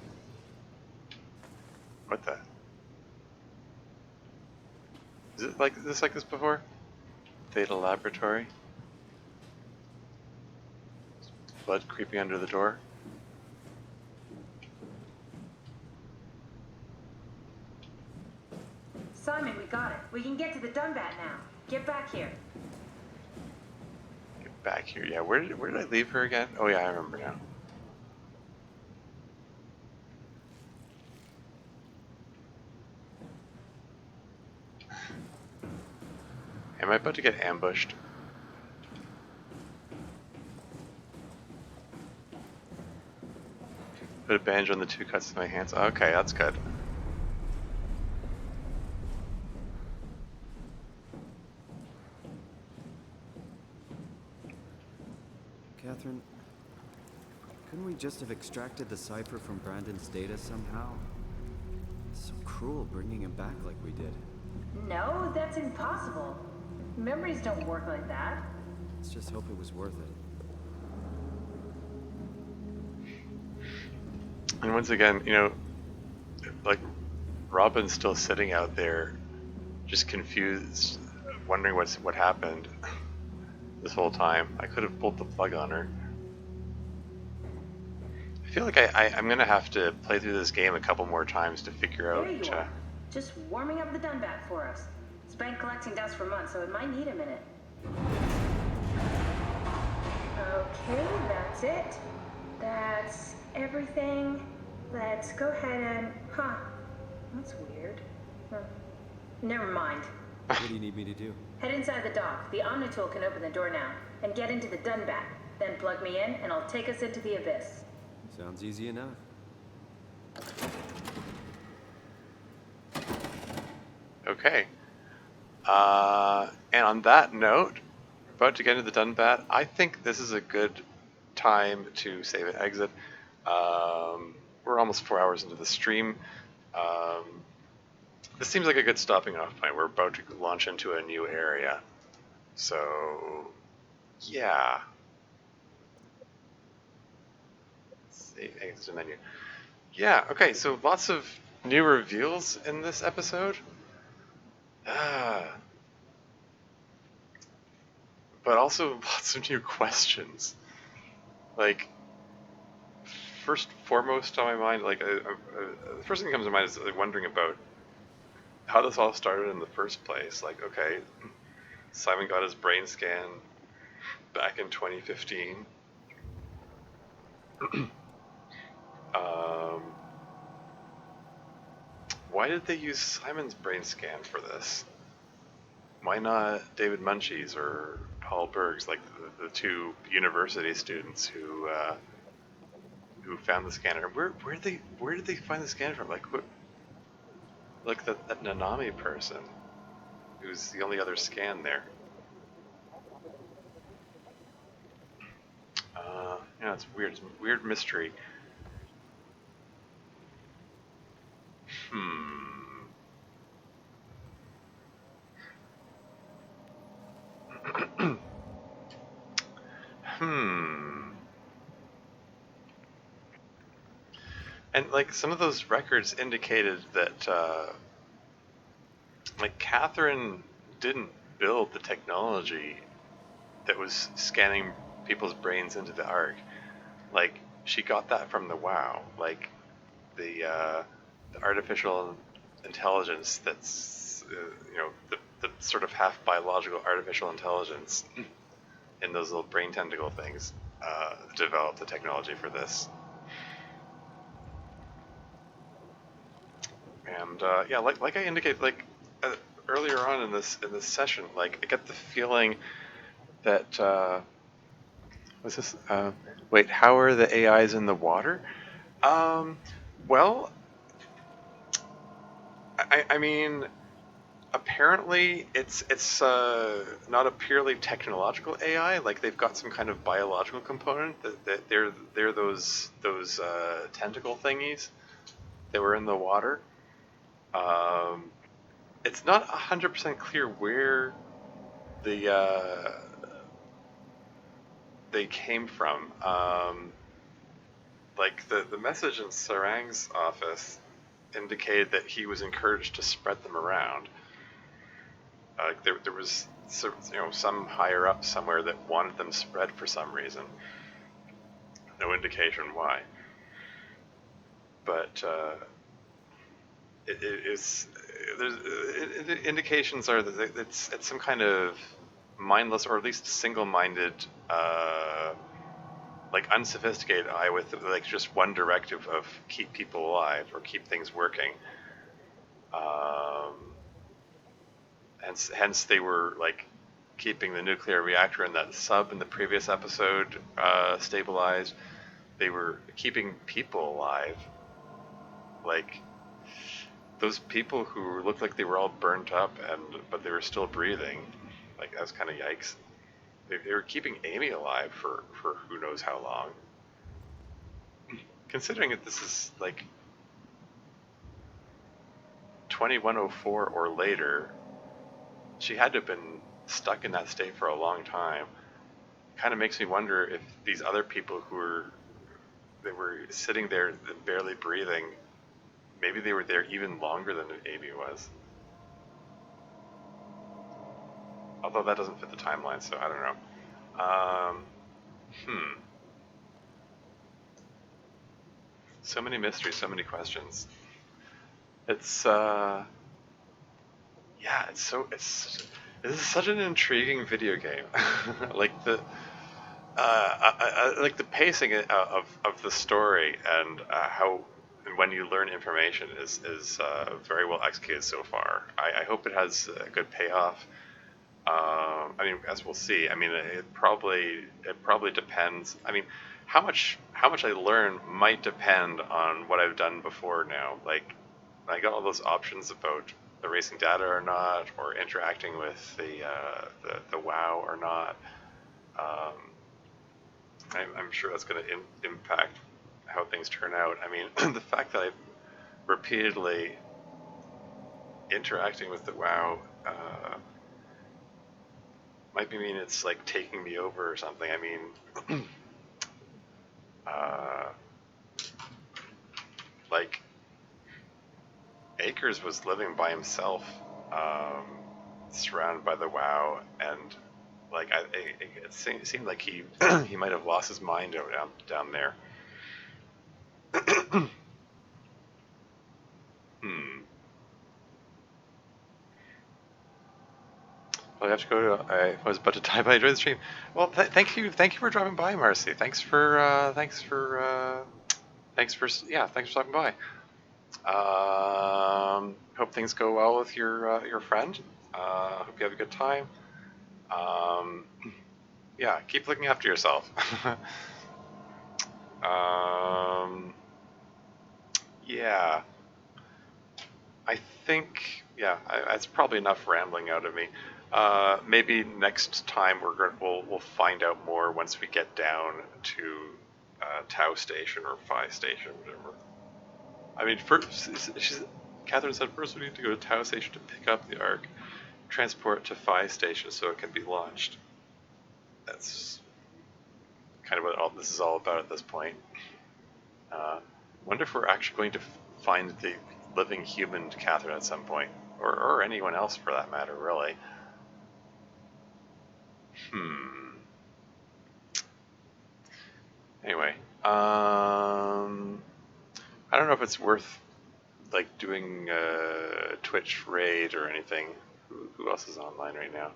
[SPEAKER 1] What the? Is it like this before? Theta Laboratory. Blood creeping under the door.
[SPEAKER 10] Simon, we got it. We can get to the Dunbat now. Get back here.
[SPEAKER 1] Get back here. Yeah, where did I leave her again? Oh yeah, I remember now. Am I about to get ambushed? Put a bandage on the 2 cuts to my hands. Okay, that's good.
[SPEAKER 15] Catherine, couldn't we just have extracted the cipher from Brandon's data somehow? It's so cruel bringing him back like we did.
[SPEAKER 10] No, that's impossible. Memories don't work like that.
[SPEAKER 15] Let's just hope it was worth it.
[SPEAKER 1] And once again, you know, like, Robin's still sitting out there, just confused, wondering what happened this whole time. I could have pulled the plug on her. I feel like I'm gonna have to play through this game a couple more times to figure out.
[SPEAKER 10] There you are. Just warming up the Dunbat for us. It's been collecting dust for months, so it might need a minute. Okay, that's it. That's everything. Let's go ahead and... Huh. That's weird. Never mind.
[SPEAKER 15] What do you need me to do?
[SPEAKER 10] Head inside the dock. The Omnitool can open the door now. And get into the Dunbat. Then plug me in, and I'll take us into the Abyss.
[SPEAKER 15] Sounds easy enough.
[SPEAKER 1] Okay. And on that note, we're about to get into the Dunbat. I think this is a good time to save and exit. We're almost 4 hours into the stream. This seems like a good stopping off point. We're about to launch into a new area. So, yeah. Let's see, exit menu. Yeah, okay, so lots of new reveals in this episode. But also lots of new questions. Like, first foremost on my mind, like, the first thing that comes to mind is like, wondering about how this all started in the first place. Like, okay, Simon got his brain scan back in 2015. Why did they use Simon's brain scan for this? Why not David Munchie's or Paul Berg's, like the 2 university students who found the scanner? Where did they find the scanner from? Like, what? Like that Nanami person, who's the only other scan there. Yeah, it's weird. It's a weird mystery. And like some of those records indicated that like Catherine didn't build the technology that was scanning people's brains into the Ark. Like, she got that from the WoW. Like, the artificial intelligence that's, you know, the sort of half biological artificial intelligence in those little brain tentacle things developed the technology for this. And yeah, like I indicated, like earlier on in this session, like I get the feeling that what's this? Wait, how are the AIs in the water? Well, I mean, apparently it's not a purely technological AI. Like they've got some kind of biological component. That they're those tentacle thingies that were in the water. It's not 100% clear where the they came from. Like the message in Sarang's office indicated that he was encouraged to spread them around. There was some higher up somewhere that wanted them spread for some reason. No indication why. But indications are that it's some kind of mindless or at least single-minded, like unsophisticated eye with like just one directive of keep people alive or keep things working. Hence they were like keeping the nuclear reactor in that sub in the previous episode stabilized. They were keeping people alive. Like those people who looked like they were all burnt up but they were still breathing. Like that was kind of yikes. They were keeping Amy alive for who knows how long. Considering that this is like 2104 or later, she had to have been stuck in that state for a long time. Kind of makes me wonder if these other people who were sitting there barely breathing, maybe they were there even longer than Amy was. Although that doesn't fit the timeline, so I don't know. So many mysteries, so many questions. It's this is such an intriguing video game. Like like the pacing of the story and how and when you learn information is very well executed so far. I hope it has a good payoff. I mean, as we'll see. I mean, it probably depends. I mean, how much I learn might depend on what I've done before now. Like, I got all those options about erasing data or not, or interacting with the WoW or not. I'm sure that's going to impact how things turn out. I mean, the fact that I've repeatedly interacting with the WoW might mean it's like taking me over or something. I mean, like Akers was living by himself, surrounded by the WoW, and like it seemed like he he might have lost his mind down there. Well, I have to go. I was about to die, but I enjoyed the stream. Well, thank you for dropping by, Marcy. Thanks for stopping by. Hope things go well with your friend. Hope you have a good time. Yeah, keep looking after yourself. Yeah, I think that's probably enough rambling out of me. Maybe next time we'll find out more once we get down to Tau Station or Phi Station, whatever. I mean, Catherine said first we need to go to Tau Station to pick up the Ark, transport it to Phi Station so it can be launched. That's kind of what all this is all about at this point. Wonder if we're actually going to find the living human Catherine at some point, or anyone else for that matter, really. Anyway, I don't know if it's worth like doing a Twitch raid or anything. Who else is online right now?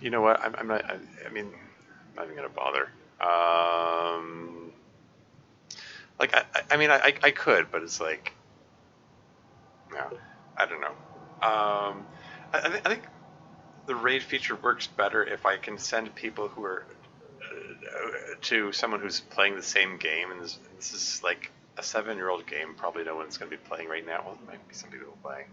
[SPEAKER 1] You know what? I'm not. I mean, I'm not even gonna bother. Like I mean, I could, but it's like, no, I don't know. I think the raid feature works better if I can send people who are to someone who's playing the same game, and this is like a 7-year-old game. Probably no one's going to be playing right now. Well, there might be some people playing,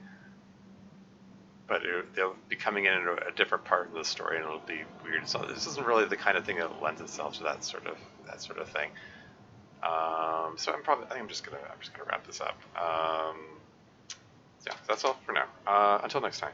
[SPEAKER 1] but they'll be coming in at a different part of the story, and it'll be weird. So this isn't really the kind of thing that lends itself to that sort of thing. So I think I'm just gonna wrap this up. yeah, that's all for now. Until next time.